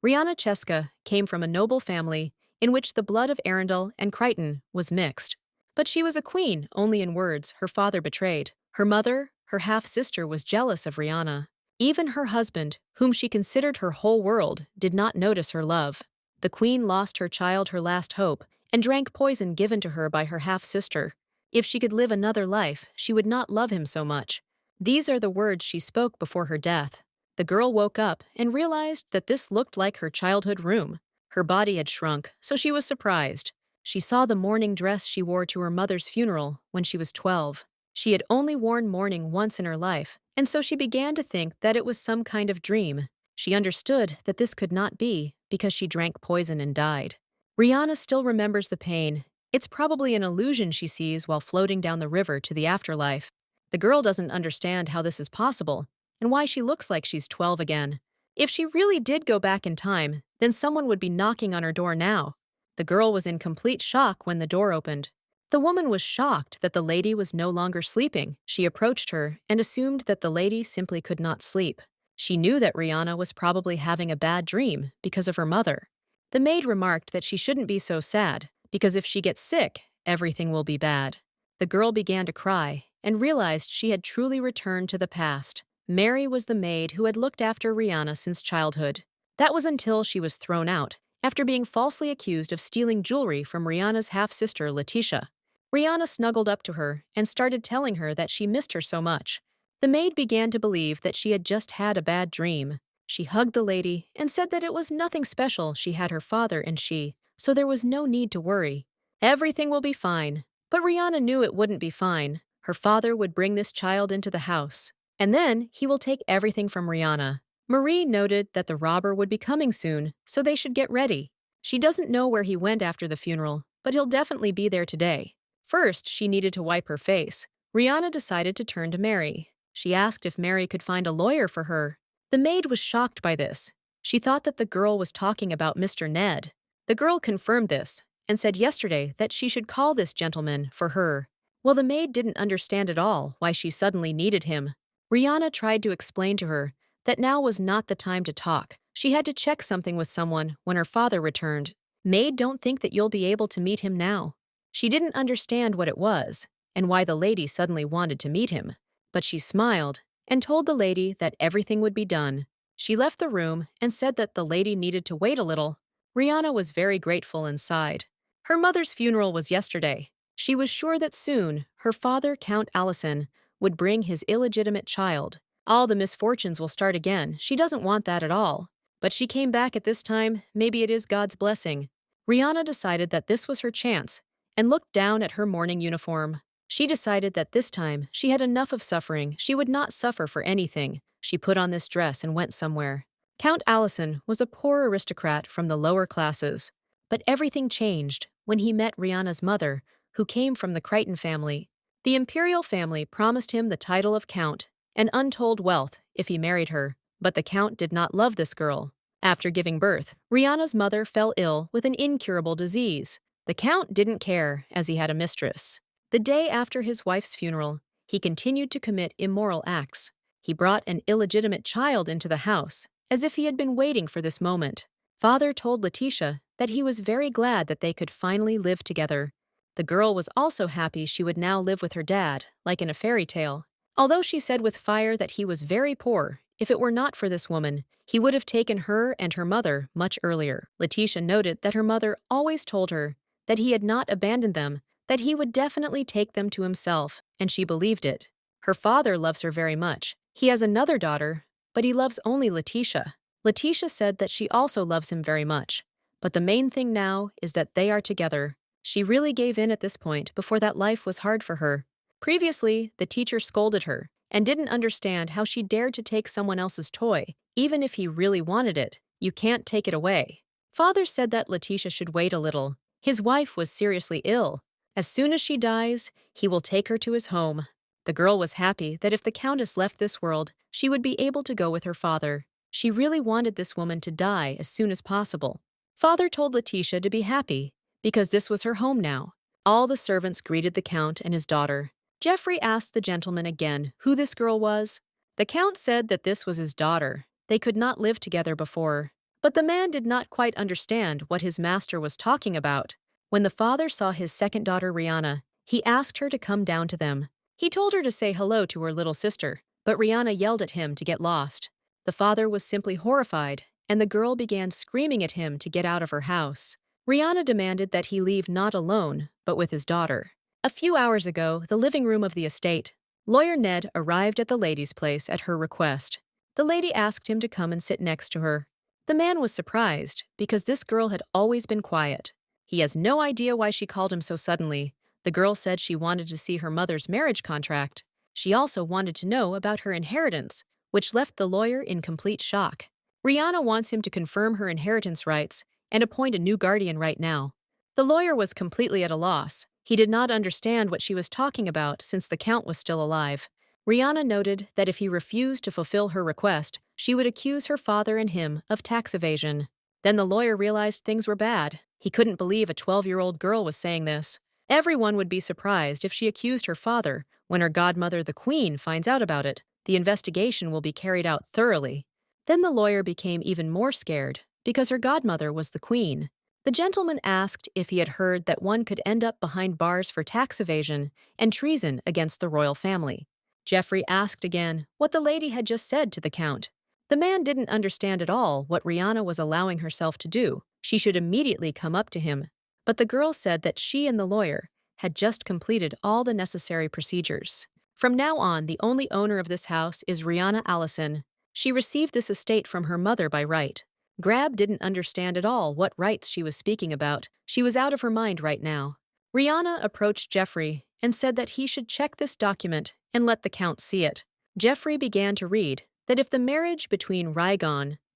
Rihanna Cheska came from a noble family in which the blood of Arundel and Crichton was mixed. But she was a queen only in words her father betrayed. Her mother, her half-sister, was jealous of Rihanna. Even her husband, whom she considered her whole world, did not notice her love. The queen lost her child, her last hope, and drank poison given to her by her half-sister. If she could live another life, she would not love him so much. These are the words she spoke before her death. The girl woke up and realized that this looked like her childhood room. Her body had shrunk, so she was surprised. She saw the mourning dress she wore to her mother's funeral when she was 12. She had only worn mourning once in her life, and so she began to think that it was some kind of dream. She understood that this could not be because she drank poison and died. Rihanna still remembers the pain. It's probably an illusion she sees while floating down the river to the afterlife. The girl doesn't understand how this is possible and why she looks like she's 12 again. If she really did go back in time, then someone would be knocking on her door now. The girl was in complete shock when the door opened. The woman was shocked that the lady was no longer sleeping. She approached her and assumed that the lady simply could not sleep. She knew that Rihanna was probably having a bad dream because of her mother. The maid remarked that she shouldn't be so sad, because if she gets sick, everything will be bad. The girl began to cry and realized she had truly returned to the past. Mary was the maid who had looked after Rihanna since childhood. That was until she was thrown out, after being falsely accused of stealing jewelry from Rihanna's half-sister, Letitia. Rihanna snuggled up to her and started telling her that she missed her so much. The maid began to believe that she had just had a bad dream. She hugged the lady and said that it was nothing special. She had her father and she, so there was no need to worry. Everything will be fine. But Rihanna knew it wouldn't be fine. Her father would bring this child into the house, and then he will take everything from Rihanna. Marie noted that the robber would be coming soon, so they should get ready. She doesn't know where he went after the funeral, but he'll definitely be there today. First, she needed to wipe her face. Rihanna decided to turn to Mary. She asked if Mary could find a lawyer for her. The maid was shocked by this. She thought that the girl was talking about Mr. Ned. The girl confirmed this and said yesterday that she should call this gentleman for her. Well, the maid didn't understand at all why she suddenly needed him. Rihanna tried to explain to her that now was not the time to talk. She had to check something with someone when her father returned. Maid, don't think that you'll be able to meet him now. She didn't understand what it was and why the lady suddenly wanted to meet him, but she smiled and told the lady that everything would be done. She left the room and said that the lady needed to wait a little. Rihanna was very grateful and sighed. Her mother's funeral was yesterday. She was sure that soon her father, Count Allison, would bring his illegitimate child. All the misfortunes will start again. She doesn't want that at all. But she came back at this time. Maybe it is God's blessing. Rihanna decided that this was her chance and looked down at her mourning uniform. She decided that this time she had enough of suffering. She would not suffer for anything. She put on this dress and went somewhere. Count Allison was a poor aristocrat from the lower classes. But everything changed when he met Rihanna's mother, who came from the Crichton family. The imperial family promised him the title of count and untold wealth if he married her, but the count did not love this girl. After giving birth, Rihanna's mother fell ill with an incurable disease. The count didn't care, as he had a mistress. The day after his wife's funeral, he continued to commit immoral acts. He brought an illegitimate child into the house, as if he had been waiting for this moment. Father told Letitia that he was very glad that they could finally live together. The girl was also happy she would now live with her dad, like in a fairy tale. Although she said with fire that he was very poor, if it were not for this woman, he would have taken her and her mother much earlier. Letitia noted that her mother always told her that he had not abandoned them, that he would definitely take them to himself, and she believed it. Her father loves her very much. He has another daughter, but he loves only Letitia. Letitia said that she also loves him very much, but the main thing now is that they are together. She really gave in at this point before that life was hard for her. Previously, the teacher scolded her and didn't understand how she dared to take someone else's toy, even if he really wanted it. You can't take it away. Father said that Letitia should wait a little. His wife was seriously ill. As soon as she dies, he will take her to his home. The girl was happy that if the countess left this world, she would be able to go with her father. She really wanted this woman to die as soon as possible. Father told Letitia to be happy, because this was her home now. All the servants greeted the count and his daughter. Geoffrey asked the gentleman again who this girl was. The count said that this was his daughter. They could not live together before, But the man did not quite understand what his master was talking about. When the father saw his second daughter Rihanna, he asked her to come down to them. He told her to say hello to her little sister, but Rihanna yelled at him to get lost. The father was simply horrified, and the girl began screaming at him to get out of her house. Rihanna demanded that he leave not alone, but with his daughter. A few hours ago, the living room of the estate, Lawyer Ned arrived at the lady's place at her request. The lady asked him to come and sit next to her. The man was surprised, because this girl had always been quiet. He has no idea why she called him so suddenly. The girl said she wanted to see her mother's marriage contract. She also wanted to know about her inheritance, which left the lawyer in complete shock. Rihanna wants him to confirm her inheritance rights and appoint a new guardian right now. The lawyer was completely at a loss. He did not understand what she was talking about since the count was still alive. Rihanna noted that if he refused to fulfill her request, she would accuse her father and him of tax evasion. Then the lawyer realized things were bad. He couldn't believe a 12-year-old girl was saying this. Everyone would be surprised if she accused her father. When her godmother, the queen, finds out about it, the investigation will be carried out thoroughly. Then the lawyer became even more scared, because her godmother was the queen. The gentleman asked if he had heard that one could end up behind bars for tax evasion and treason against the royal family. Jeffrey asked again what the lady had just said to the count. The man didn't understand at all what Rihanna was allowing herself to do. She should immediately come up to him. But the girl said that she and the lawyer had just completed all the necessary procedures. From now on, the only owner of this house is Rihanna Allison. She received this estate from her mother by right. Grab didn't understand at all what rights she was speaking about. She was out of her mind right now. Rihanna approached Jeffrey and said that he should check this document and let the count see it. Jeffrey began to read that if the marriage between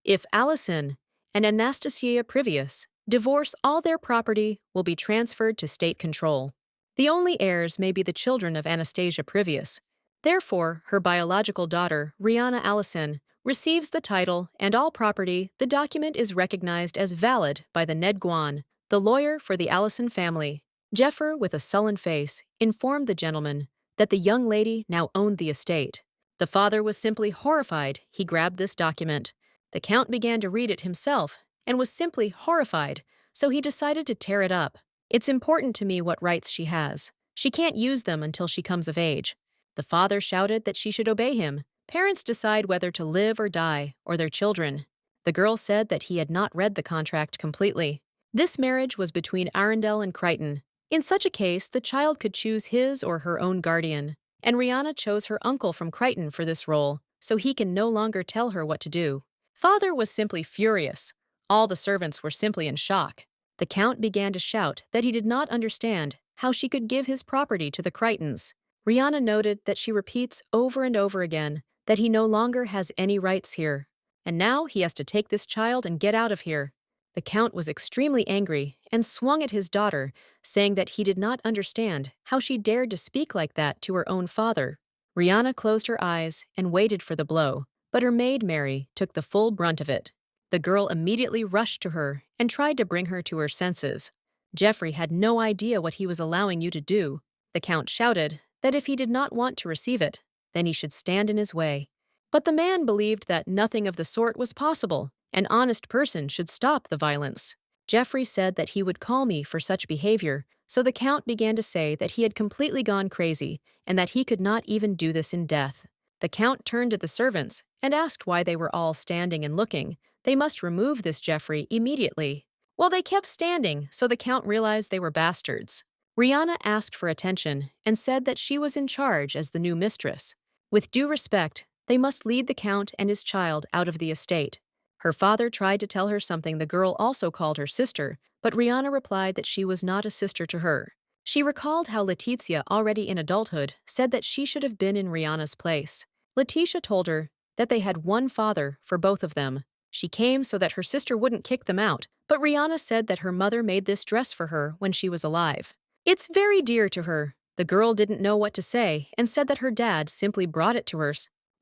if Allison and Anastasia Previous divorce, all their property will be transferred to state control. The only heirs may be the children of Anastasia Previous. Therefore, her biological daughter, Rihanna Allison, receives the title and all property. The document is recognized as valid by the Ned Guan, the lawyer for the Allison family. Jeffrey, with a sullen face, informed the gentleman that the young lady now owned the estate. The father was simply horrified. He grabbed this document. The count began to read it himself and was simply horrified, so he decided to tear it up. It's important to me what rights she has. She can't use them until she comes of age. The father shouted that she should obey him. Parents decide whether to live or die, or their children. The girl said that he had not read the contract completely. This marriage was between Arundel and Crichton. In such a case, the child could choose his or her own guardian, and Rihanna chose her uncle from Crichton for this role, so he can no longer tell her what to do. Father was simply furious. All the servants were simply in shock. The count began to shout that he did not understand how she could give his property to the Crichtons. Rihanna noted that she repeats over and over again that he no longer has any rights here, and now he has to take this child and get out of here. The count was extremely angry and swung at his daughter, saying that he did not understand how she dared to speak like that to her own father. Rihanna closed her eyes and waited for the blow, but her maid Mary took the full brunt of it. The girl immediately rushed to her and tried to bring her to her senses. Jeffrey had no idea what he was allowing you to do. The count shouted that if he did not want to receive it, then he should stand in his way. But the man believed that nothing of the sort was possible. An honest person should stop the violence. Jeffrey said that he would call me for such behavior, so the count began to say that he had completely gone crazy and that he could not even do this in death. The count turned to the servants and asked why they were all standing and looking. They must remove this Jeffrey immediately. Well, they kept standing, so the count realized they were bastards. Rihanna asked for attention and said that she was in charge as the new mistress. With due respect, they must lead the count and his child out of the estate. Her father tried to tell her something the girl also called her sister, but Rihanna replied that she was not a sister to her. She recalled how Letitia, already in adulthood, said that she should have been in Rihanna's place. Letitia told her that they had one father for both of them. She came so that her sister wouldn't kick them out, but Rihanna said that her mother made this dress for her when she was alive. It's very dear to her. The girl didn't know what to say and said that her dad simply brought it to her.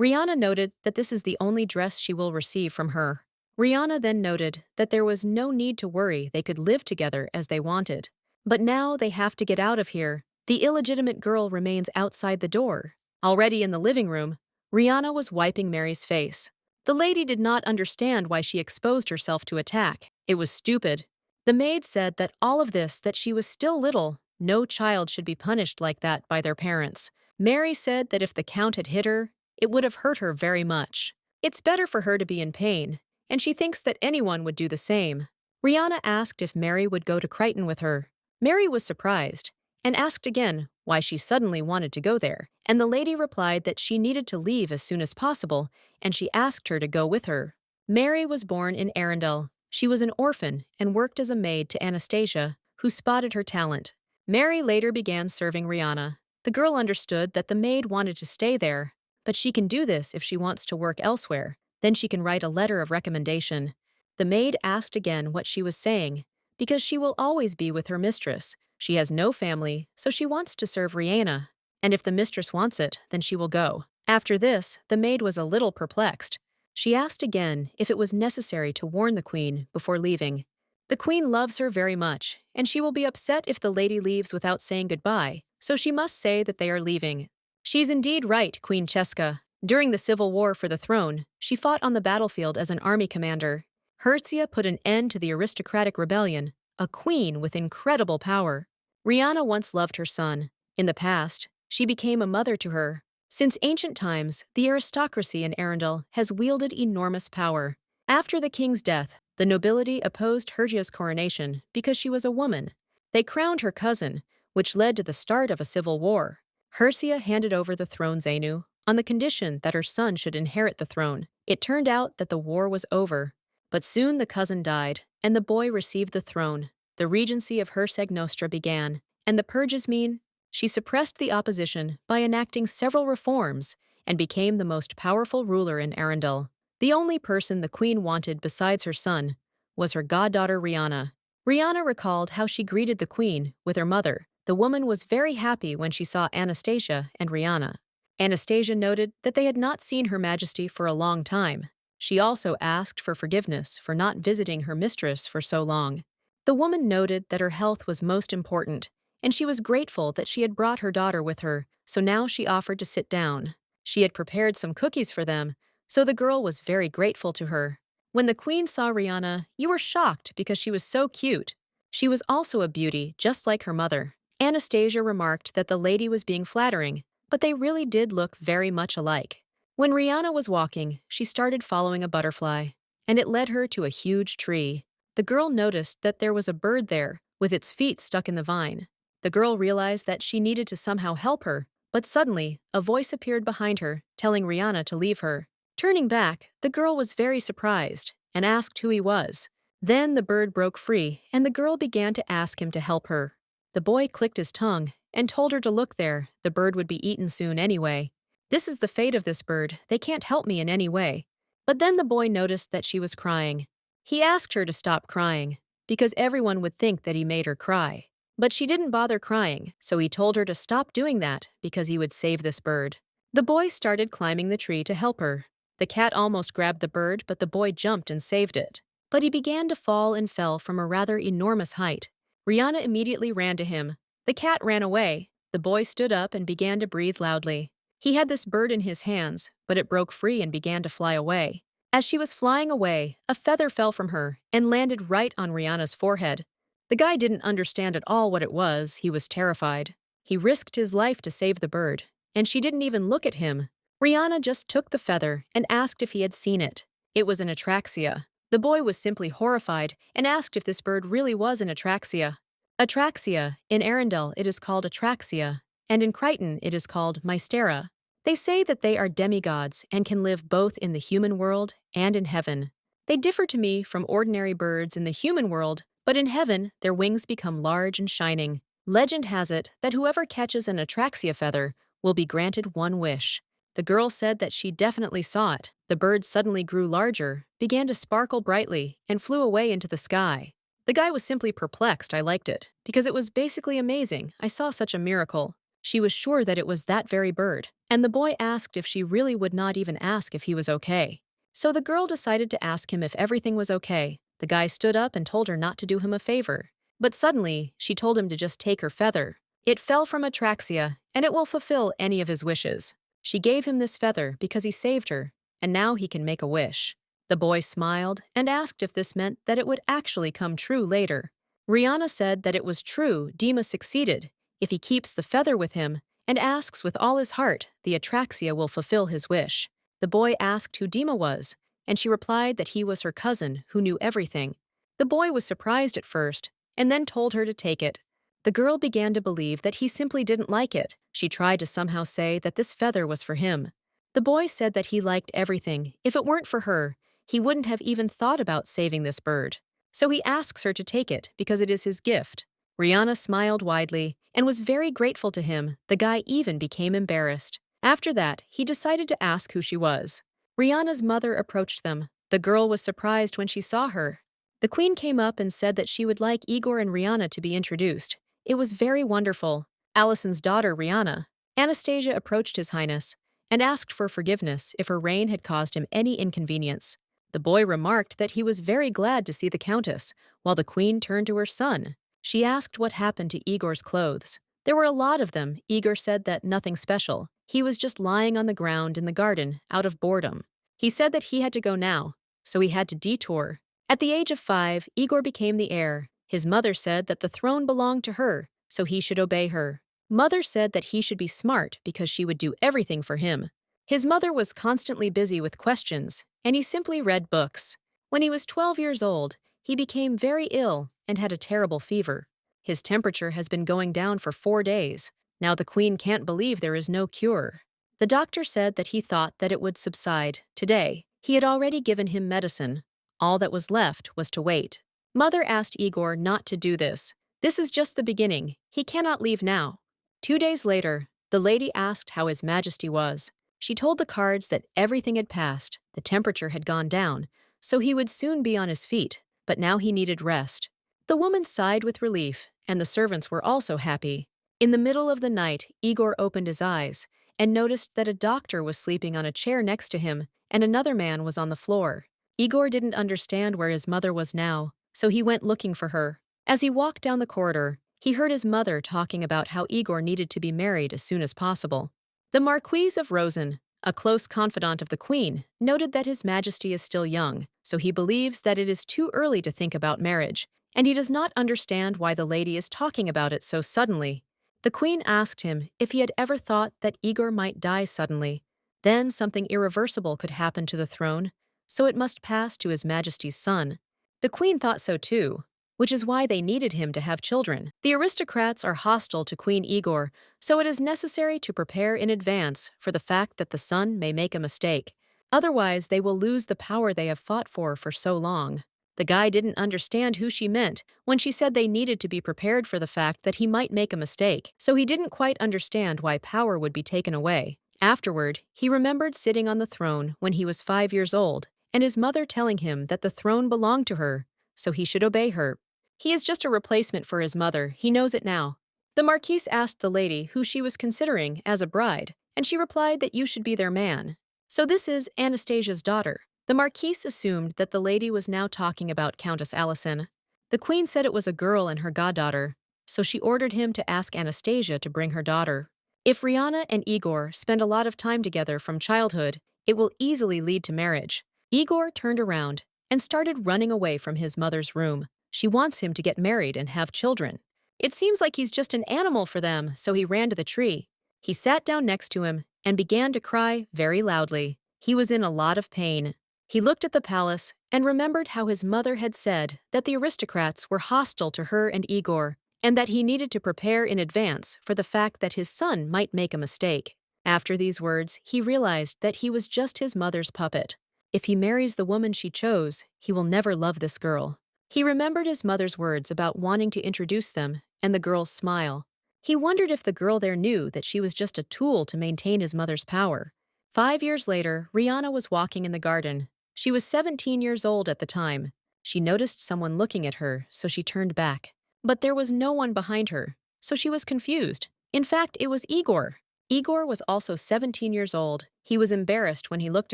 Rihanna noted that this is the only dress she will receive from her. Rihanna then noted that there was no need to worry, they could live together as they wanted. But now they have to get out of here. The illegitimate girl remains outside the door. Already in the living room, Rihanna was wiping Mary's face. The lady did not understand why she exposed herself to attack. It was stupid. The maid said that all of this, that she was still little, no child should be punished like that by their parents. Mary said that if the count had hit her, it would have hurt her very much. It's better for her to be in pain, and she thinks that anyone would do the same. Rihanna asked if Mary would go to Crichton with her. Mary was surprised and asked again why she suddenly wanted to go there, and the lady replied that she needed to leave as soon as possible, and she asked her to go with her. Mary was born in Arundel. She was an orphan and worked as a maid to Anastasia, who spotted her talent. Mary later began serving Rihanna. The girl understood that the maid wanted to stay there, but she can do this if she wants to work elsewhere. Then she can write a letter of recommendation. The maid asked again what she was saying, because she will always be with her mistress. She has no family, so she wants to serve Rihanna, and if the mistress wants it, then she will go. After this, the maid was a little perplexed. She asked again if it was necessary to warn the queen before leaving. The queen loves her very much, and she will be upset if the lady leaves without saying goodbye, so she must say that they are leaving. She's indeed right, Queen Cheska. During the civil war for the throne, she fought on the battlefield as an army commander. Hertzia put an end to the aristocratic rebellion, a queen with incredible power. Rihanna once loved her son. In the past, she became a mother to her. Since ancient times, the aristocracy in Arundel has wielded enormous power. After the king's death, the nobility opposed Hertzia's coronation because she was a woman. They crowned her cousin, which led to the start of a civil war. Hertzia handed over the throne Zainu on the condition that her son should inherit the throne. It turned out that the war was over. But soon the cousin died, and the boy received the throne. The regency of Herceg Nostra began, and the purges mean she suppressed the opposition by enacting several reforms and became the most powerful ruler in Arundel. The only person the queen wanted besides her son was her goddaughter Rihanna. Rihanna recalled how she greeted the queen with her mother. The woman was very happy when she saw Anastasia and Rihanna. Anastasia noted that they had not seen Her Majesty for a long time. She also asked for forgiveness for not visiting her mistress for so long. The woman noted that her health was most important, and she was grateful that she had brought her daughter with her, so now she offered to sit down. She had prepared some cookies for them, so the girl was very grateful to her. When the queen saw Rihanna, you were shocked because she was so cute. She was also a beauty, just like her mother. Anastasia remarked that the lady was being flattering, but they really did look very much alike. When Rihanna was walking, she started following a butterfly, and it led her to a huge tree. The girl noticed that there was a bird there, with its feet stuck in the vine. The girl realized that she needed to somehow help her, but suddenly, a voice appeared behind her, telling Rihanna to leave her. Turning back, the girl was very surprised and asked who he was. Then the bird broke free, and the girl began to ask him to help her. The boy clicked his tongue and told her to look there. The bird would be eaten soon anyway. This is the fate of this bird. They can't help me in any way. But then the boy noticed that she was crying. He asked her to stop crying, because everyone would think that he made her cry. But she didn't bother crying, so he told her to stop doing that because he would save this bird. The boy started climbing the tree to help her. The cat almost grabbed the bird, but the boy jumped and saved it. But he began to fall and fell from a rather enormous height. Rihanna immediately ran to him. The cat ran away. The boy stood up and began to breathe loudly. He had this bird in his hands, but it broke free and began to fly away. As she was flying away, a feather fell from her and landed right on Rihanna's forehead. The guy didn't understand at all what it was. He was terrified. He risked his life to save the bird, and she didn't even look at him. Rihanna just took the feather and asked if he had seen it. It was an atraxia. The boy was simply horrified and asked if this bird really was an atraxia. Atraxia, in Arundel it is called atraxia, and in Crichton it is called mystera. They say that they are demigods and can live both in the human world and in heaven. They differ to me from ordinary birds in the human world, but in heaven their wings become large and shining. Legend has it that whoever catches an atraxia feather will be granted one wish. The girl said that she definitely saw it. The bird suddenly grew larger, began to sparkle brightly, and flew away into the sky. The guy was simply perplexed. I liked it, because it was basically amazing. I saw such a miracle. She was sure that it was that very bird, and the boy asked if she really would not even ask if he was okay. So the girl decided to ask him if everything was okay. The guy stood up and told her not to do him a favor. But suddenly, she told him to just take her feather. It fell from atraxia, and it will fulfill any of his wishes. She gave him this feather because he saved her, and now he can make a wish. The boy smiled and asked if this meant that it would actually come true later. Rihanna said that it was true Dima succeeded. If he keeps the feather with him and asks with all his heart, the Atraxia will fulfill his wish. The boy asked who Dima was, and she replied that he was her cousin who knew everything. The boy was surprised at first, and then told her to take it. The girl began to believe that he simply didn't like it. She tried to somehow say that this feather was for him. The boy said that he liked everything. If it weren't for her, he wouldn't have even thought about saving this bird. So he asks her to take it because it is his gift. Rihanna smiled widely and was very grateful to him. The guy even became embarrassed. After that, he decided to ask who she was. Rihanna's mother approached them. The girl was surprised when she saw her. The queen came up and said that she would like Igor and Rihanna to be introduced. It was very wonderful. Allison's daughter, Rihanna. Anastasia approached His Highness and asked for forgiveness if her reign had caused him any inconvenience. The boy remarked that he was very glad to see the countess, while the queen turned to her son. She asked what happened to Igor's clothes. There were a lot of them. Igor said that nothing special. He was just lying on the ground in the garden, out of boredom. He said that he had to go now, so he had to detour. At the age of 5, Igor became the heir. His mother said that the throne belonged to her, so he should obey her. Mother said that he should be smart because she would do everything for him. His mother was constantly busy with questions, and he simply read books. When he was 12 years old, he became very ill and had a terrible fever. His temperature has been going down for 4 days. Now the queen can't believe there is no cure. The doctor said that he thought that it would subside. Today, he had already given him medicine. All that was left was to wait. Mother asked Igor not to do this. This is just the beginning. He cannot leave now. 2 days later, the lady asked how His Majesty was. She told the cards that everything had passed, the temperature had gone down, so he would soon be on his feet, but now he needed rest. The woman sighed with relief, and the servants were also happy. In the middle of the night, Igor opened his eyes and noticed that a doctor was sleeping on a chair next to him, and another man was on the floor. Igor didn't understand where his mother was now, so he went looking for her. As he walked down the corridor, he heard his mother talking about how Igor needed to be married as soon as possible. The Marquise of Rosen, a close confidant of the queen, noted that His Majesty is still young, so he believes that it is too early to think about marriage, and he does not understand why the lady is talking about it so suddenly. The queen asked him if he had ever thought that Igor might die suddenly. Then something irreversible could happen to the throne, so it must pass to His Majesty's son. The queen thought so too, which is why they needed him to have children. The aristocrats are hostile to Queen Igor, so it is necessary to prepare in advance for the fact that the son may make a mistake. Otherwise, they will lose the power they have fought for so long. The guy didn't understand who she meant when she said they needed to be prepared for the fact that he might make a mistake, so he didn't quite understand why power would be taken away. Afterward, he remembered sitting on the throne when he was 5 years old, and his mother telling him that the throne belonged to her, so he should obey her. He is just a replacement for his mother, he knows it now. The Marquise asked the lady who she was considering as a bride, and she replied that you should be their man. So this is Anastasia's daughter. The Marquise assumed that the lady was now talking about Countess Allison. The queen said it was a girl and her goddaughter, so she ordered him to ask Anastasia to bring her daughter. If Rihanna and Igor spend a lot of time together from childhood, it will easily lead to marriage. Igor turned around and started running away from his mother's room. She wants him to get married and have children. It seems like he's just an animal for them, so he ran to the tree. He sat down next to him and began to cry very loudly. He was in a lot of pain. He looked at the palace and remembered how his mother had said that the aristocrats were hostile to her and Igor, and that he needed to prepare in advance for the fact that his son might make a mistake. After these words, he realized that he was just his mother's puppet. If he marries the woman she chose, he will never love this girl. He remembered his mother's words about wanting to introduce them and the girl's smile. He wondered if the girl there knew that she was just a tool to maintain his mother's power. 5 years later, Rihanna was walking in the garden. She was 17 years old at the time. She noticed someone looking at her, so she turned back. But there was no one behind her, so she was confused. In fact, it was Igor. Igor was also 17 years old. He was embarrassed when he looked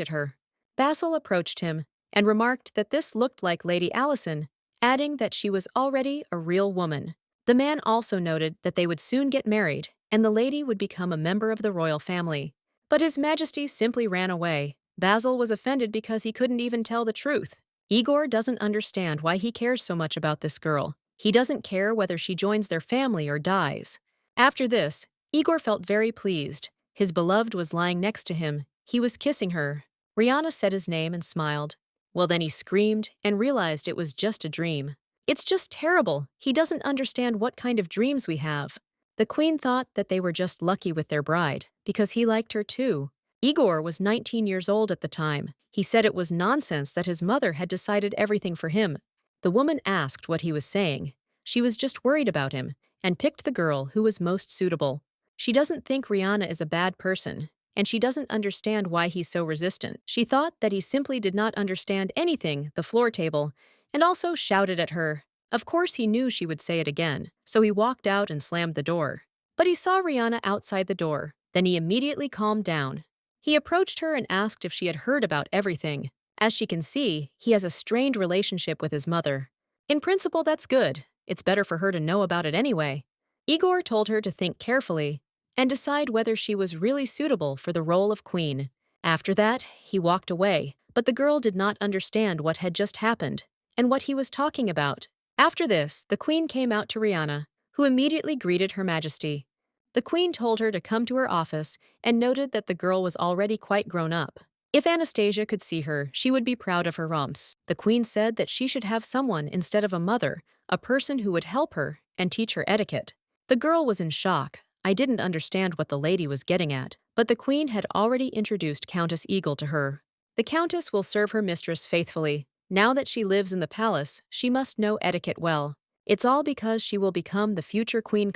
at her. Basil approached him and remarked that this looked like Lady Allison, adding that she was already a real woman. The man also noted that they would soon get married, and the lady would become a member of the royal family. But His Majesty simply ran away. Basil was offended because he couldn't even tell the truth. Igor doesn't understand why he cares so much about this girl. He doesn't care whether she joins their family or dies. After this, Igor felt very pleased. His beloved was lying next to him. He was kissing her. Rihanna said his name and smiled. Well, then he screamed and realized it was just a dream. It's just terrible. He doesn't understand what kind of dreams we have. The queen thought that they were just lucky with their bride, because he liked her too. Igor was 19 years old at the time. He said it was nonsense that his mother had decided everything for him. The woman asked what he was saying. She was just worried about him and picked the girl who was most suitable. She doesn't think Rihanna is a bad person, and she doesn't understand why he's so resistant. She thought that he simply did not understand anything, the floor table, and also shouted at her. Of course he knew she would say it again, so he walked out and slammed the door. But he saw Rihanna outside the door. Then he immediately calmed down. He approached her and asked if she had heard about everything. As she can see, he has a strained relationship with his mother. In principle, that's good. It's better for her to know about it anyway. Igor told her to think carefully and decide whether she was really suitable for the role of queen. After that, he walked away, but the girl did not understand what had just happened and what he was talking about. After this, the queen came out to Rihanna, who immediately greeted Her Majesty. The queen told her to come to her office and noted that the girl was already quite grown up. If Anastasia could see her, she would be proud of her romps. The queen said that she should have someone instead of a mother, a person who would help her and teach her etiquette. The girl was in shock. I didn't understand what the lady was getting at, but the queen had already introduced Countess Eagle to her. The countess will serve her mistress faithfully. Now that she lives in the palace, she must know etiquette well. It's all because she will become the future queen,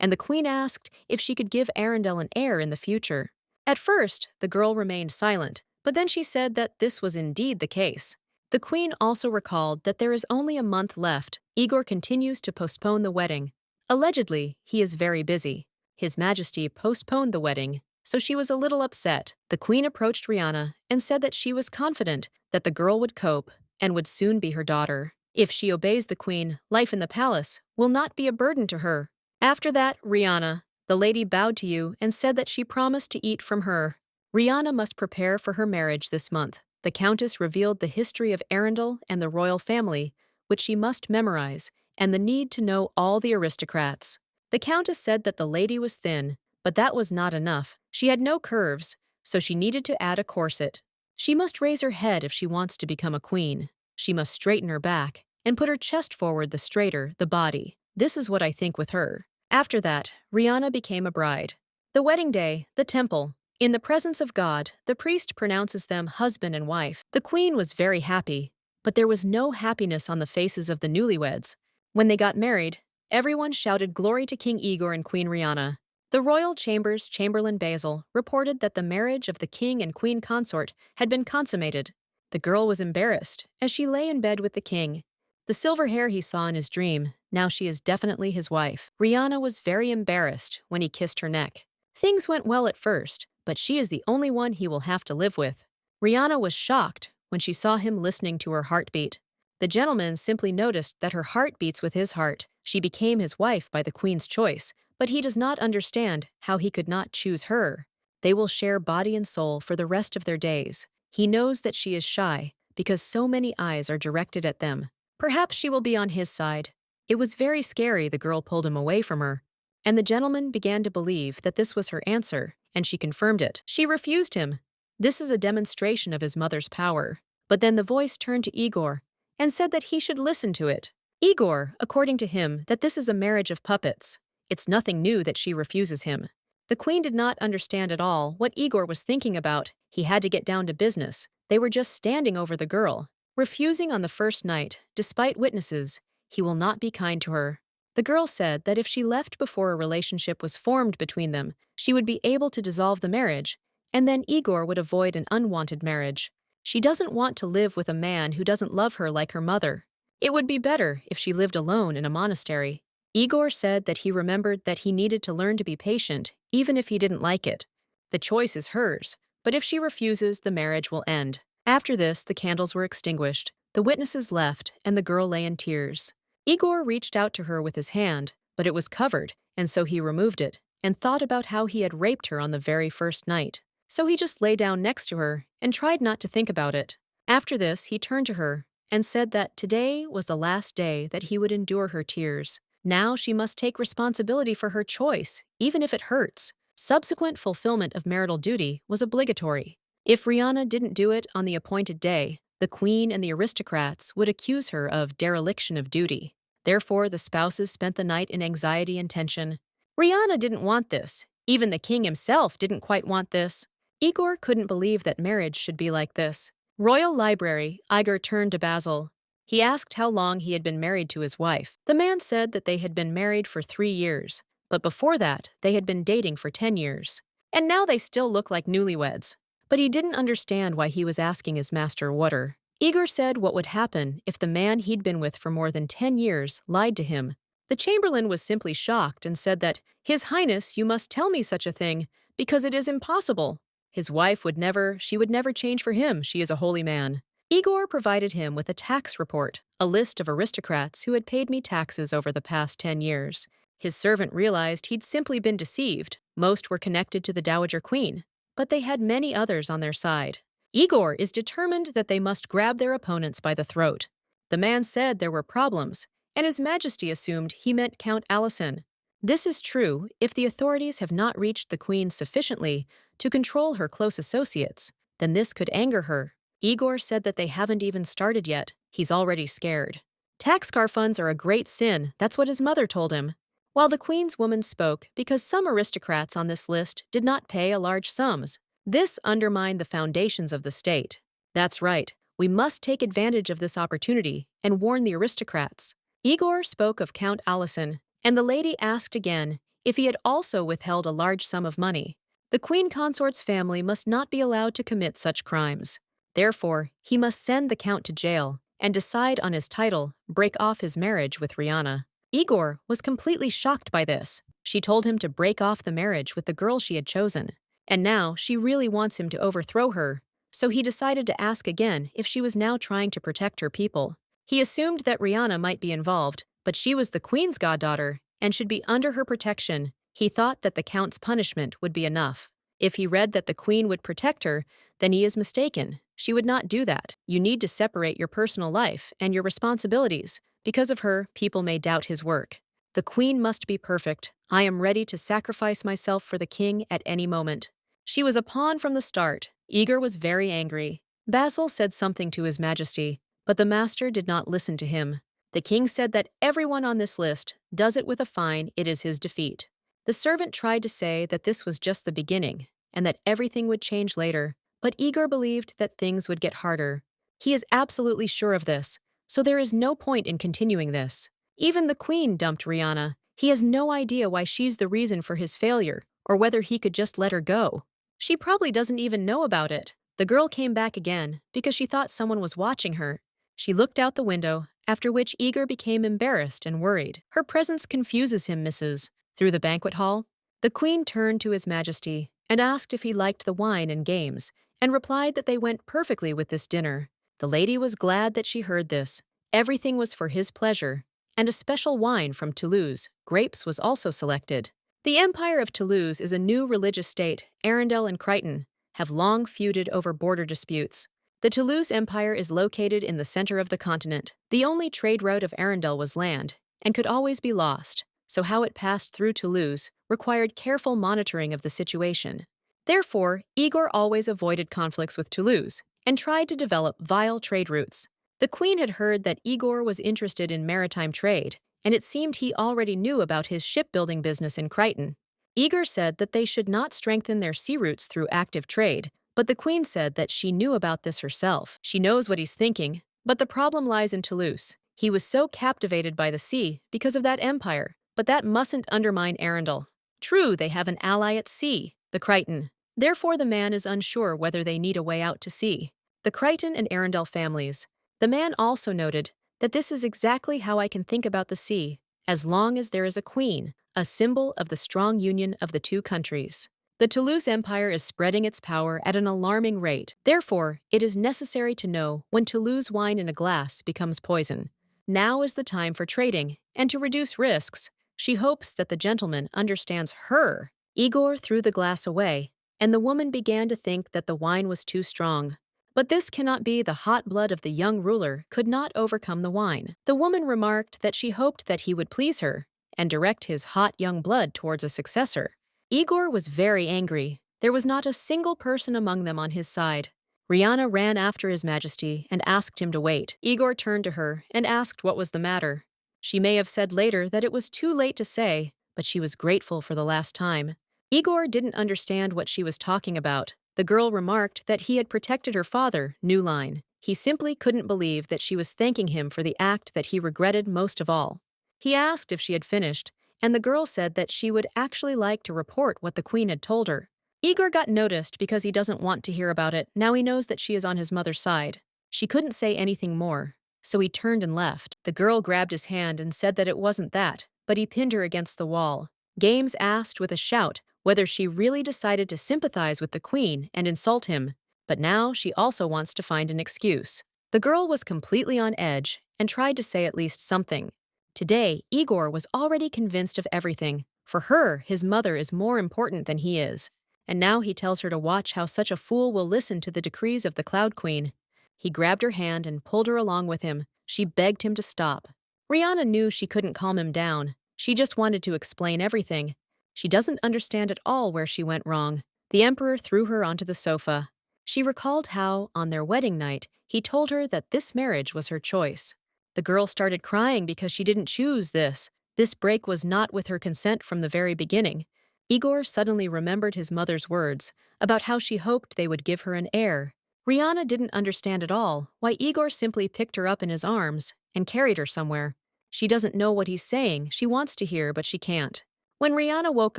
and the queen asked if she could give Arundel an heir in the future. At first, the girl remained silent, but then she said that this was indeed the case. The queen also recalled that there is only a month left. Igor continues to postpone the wedding. Allegedly, he is very busy. His Majesty postponed the wedding, so she was a little upset. The queen approached Rihanna and said that she was confident that the girl would cope and would soon be her daughter. If she obeys the queen, life in the palace will not be a burden to her. After that, Rihanna, the lady bowed to you and said that she promised to eat from her. Rihanna must prepare for her marriage this month. The countess revealed the history of Arundel and the royal family, which she must memorize, and the need to know all the aristocrats. The countess said that the lady was thin, but that was not enough. She had no curves, so she needed to add a corset. She must raise her head if she wants to become a queen. She must straighten her back and put her chest forward, the straighter the body. This is what I think with her. After that, Rihanna became a bride. The wedding day, the temple. In the presence of God, the priest pronounces them husband and wife. The queen was very happy, but there was no happiness on the faces of the newlyweds. When they got married, everyone shouted glory to King Igor and Queen Rihanna. The royal chamber's Chamberlain Basil reported that the marriage of the king and queen consort had been consummated. The girl was embarrassed as she lay in bed with the king. The silver hair he saw in his dream, now she is definitely his wife. Rihanna was very embarrassed when he kissed her neck. Things went well at first, but she is the only one he will have to live with. Rihanna was shocked when she saw him listening to her heartbeat. The gentleman simply noticed that her heart beats with his heart. She became his wife by the queen's choice, but he does not understand how he could not choose her. They will share body and soul for the rest of their days. He knows that she is shy because so many eyes are directed at them. Perhaps she will be on his side. It was very scary. The girl pulled him away from her, and the gentleman began to believe that this was her answer, and she confirmed it. She refused him. This is a demonstration of his mother's power. But then the voice turned to Igor and said that he should listen to it. Igor, according to him, that this is a marriage of puppets. It's nothing new that she refuses him. The queen did not understand at all what Igor was thinking about. He had to get down to business. They were just standing over the girl. Refusing on the first night, despite witnesses, he will not be kind to her. The girl said that if she left before a relationship was formed between them, she would be able to dissolve the marriage, and then Igor would avoid an unwanted marriage. She doesn't want to live with a man who doesn't love her like her mother. It would be better if she lived alone in a monastery. Igor said that he remembered that he needed to learn to be patient, even if he didn't like it. The choice is hers, but if she refuses, the marriage will end. After this, the candles were extinguished, the witnesses left, and the girl lay in tears. Igor reached out to her with his hand, but it was covered, and so he removed it, and thought about how he had raped her on the very first night. so he just lay down next to her and tried not to think about it. After this, he turned to her and said that today was the last day that he would endure her tears. Now she must take responsibility for her choice, even if it hurts. Subsequent fulfillment of marital duty was obligatory. If Rihanna didn't do it on the appointed day, the queen and the aristocrats would accuse her of dereliction of duty. Therefore, the spouses spent the night in anxiety and tension. Rihanna didn't want this. Even the king himself didn't quite want this. Igor couldn't believe that marriage should be like this. Royal Library, Igor turned to Basil. He asked how long he had been married to his wife. The man said that they had been married for 3 years, but before that, they had been dating for 10 years. And now they still look like newlyweds. But he didn't understand why he was asking his master water. Igor said what would happen if the man he'd been with for more than 10 years lied to him. The chamberlain was simply shocked and said that, "His Highness, you must tell me such a thing, because it is impossible. His wife would never change for him, she is a holy man." Igor provided him with a tax report, a list of aristocrats who had paid me taxes over the past 10 years. His servant realized he'd simply been deceived. Most were connected to the Dowager Queen, but they had many others on their side. Igor is determined that they must grab their opponents by the throat. The man said there were problems, and His Majesty assumed he meant Count Allison. This is true if the authorities have not reached the Queen sufficiently to control her close associates, then this could anger her. Igor said that they haven't even started yet. He's already scared. Tax car funds are a great sin, that's what his mother told him. While the Queen's woman spoke because some aristocrats on this list did not pay a large sums. This undermined the foundations of the state. That's right, we must take advantage of this opportunity and warn the aristocrats. Igor spoke of Count Allison, and the lady asked again if he had also withheld a large sum of money. The Queen Consort's family must not be allowed to commit such crimes. Therefore, he must send the Count to jail and decide on his title, break off his marriage with Rihanna. Igor was completely shocked by this. She told him to break off the marriage with the girl she had chosen. And now she really wants him to overthrow her, so he decided to ask again if she was now trying to protect her people. He assumed that Rihanna might be involved, but she was the Queen's goddaughter and should be under her protection. He thought that the Count's punishment would be enough. If he read that the Queen would protect her, then he is mistaken. She would not do that. You need to separate your personal life and your responsibilities. Because of her, people may doubt his work. The Queen must be perfect. I am ready to sacrifice myself for the king at any moment. She was a pawn from the start. Igor was very angry. Basil said something to His Majesty, but the master did not listen to him. The king said that everyone on this list does it with a fine, it is his defeat. The servant tried to say that this was just the beginning, and that everything would change later, but Igor believed that things would get harder. He is absolutely sure of this, so there is no point in continuing this. Even the Queen dumped Rihanna. He has no idea why she's the reason for his failure, or whether he could just let her go. She probably doesn't even know about it. The girl came back again because she thought someone was watching her. She looked out the window, after which Igor became embarrassed and worried. Her presence confuses him, Mrs. Through the banquet hall, the Queen turned to His Majesty and asked if he liked the wine and games, and replied that they went perfectly with this dinner. The lady was glad that she heard this. Everything was for his pleasure, and a special wine from Toulouse, grapes, was also selected. The Empire of Toulouse is a new religious state. Arundel and Crichton have long feuded over border disputes. The Toulouse Empire is located in the center of the continent. The only trade route of Arundel was land, and could always be lost, so how it passed through Toulouse required careful monitoring of the situation. Therefore, Igor always avoided conflicts with Toulouse and tried to develop vile trade routes. The Queen had heard that Igor was interested in maritime trade, and it seemed he already knew about his shipbuilding business in Crichton. Igor said that they should not strengthen their sea routes through active trade, but the Queen said that she knew about this herself. She knows what he's thinking, but the problem lies in Toulouse. He was so captivated by the sea because of that empire, but that mustn't undermine Arundel. True, they have an ally at sea, the Crichton. Therefore, the man is unsure whether they need a way out to sea. The Crichton and Arundel families. The man also noted that this is exactly how I can think about the sea, as long as there is a queen, a symbol of the strong union of the two countries. The Toulouse Empire is spreading its power at an alarming rate. Therefore, it is necessary to know when Toulouse wine in a glass becomes poison. Now is the time for trading, and to reduce risks. She hopes that the gentleman understands her. Igor threw the glass away and the woman began to think that the wine was too strong. But this cannot be, the hot blood of the young ruler could not overcome the wine. The woman remarked that she hoped that he would please her and direct his hot young blood towards a successor. Igor was very angry. There was not a single person among them on his side. Rihanna ran after His Majesty and asked him to wait. Igor turned to her and asked what was the matter. She may have said later that it was too late to say, but she was grateful for the last time. Igor didn't understand what she was talking about. The girl remarked that he had protected her father, new line. He simply couldn't believe that she was thanking him for the act that he regretted most of all. He asked if she had finished, and the girl said that she would actually like to report what the queen had told her. Igor got noticed because he doesn't want to hear about it. Now he knows that she is on his mother's side. She couldn't say anything more, so he turned and left. The girl grabbed his hand and said that it wasn't that, but he pinned her against the wall. Games asked with a shout whether she really decided to sympathize with the queen and insult him, but now she also wants to find an excuse. The girl was completely on edge and tried to say at least something. Today, Igor was already convinced of everything. For her, his mother is more important than he is. And now he tells her to watch how such a fool will listen to the decrees of the Cloud Queen. He grabbed her hand and pulled her along with him. She begged him to stop. Rihanna knew she couldn't calm him down. She just wanted to explain everything. She doesn't understand at all where she went wrong. The emperor threw her onto the sofa. She recalled how, on their wedding night, he told her that this marriage was her choice. The girl started crying because she didn't choose this. This break was not with her consent from the very beginning. Igor suddenly remembered his mother's words about how she hoped they would give her an heir. Rihanna didn't understand at all why Igor simply picked her up in his arms and carried her somewhere. She doesn't know what he's saying. She wants to hear, but she can't. When Rihanna woke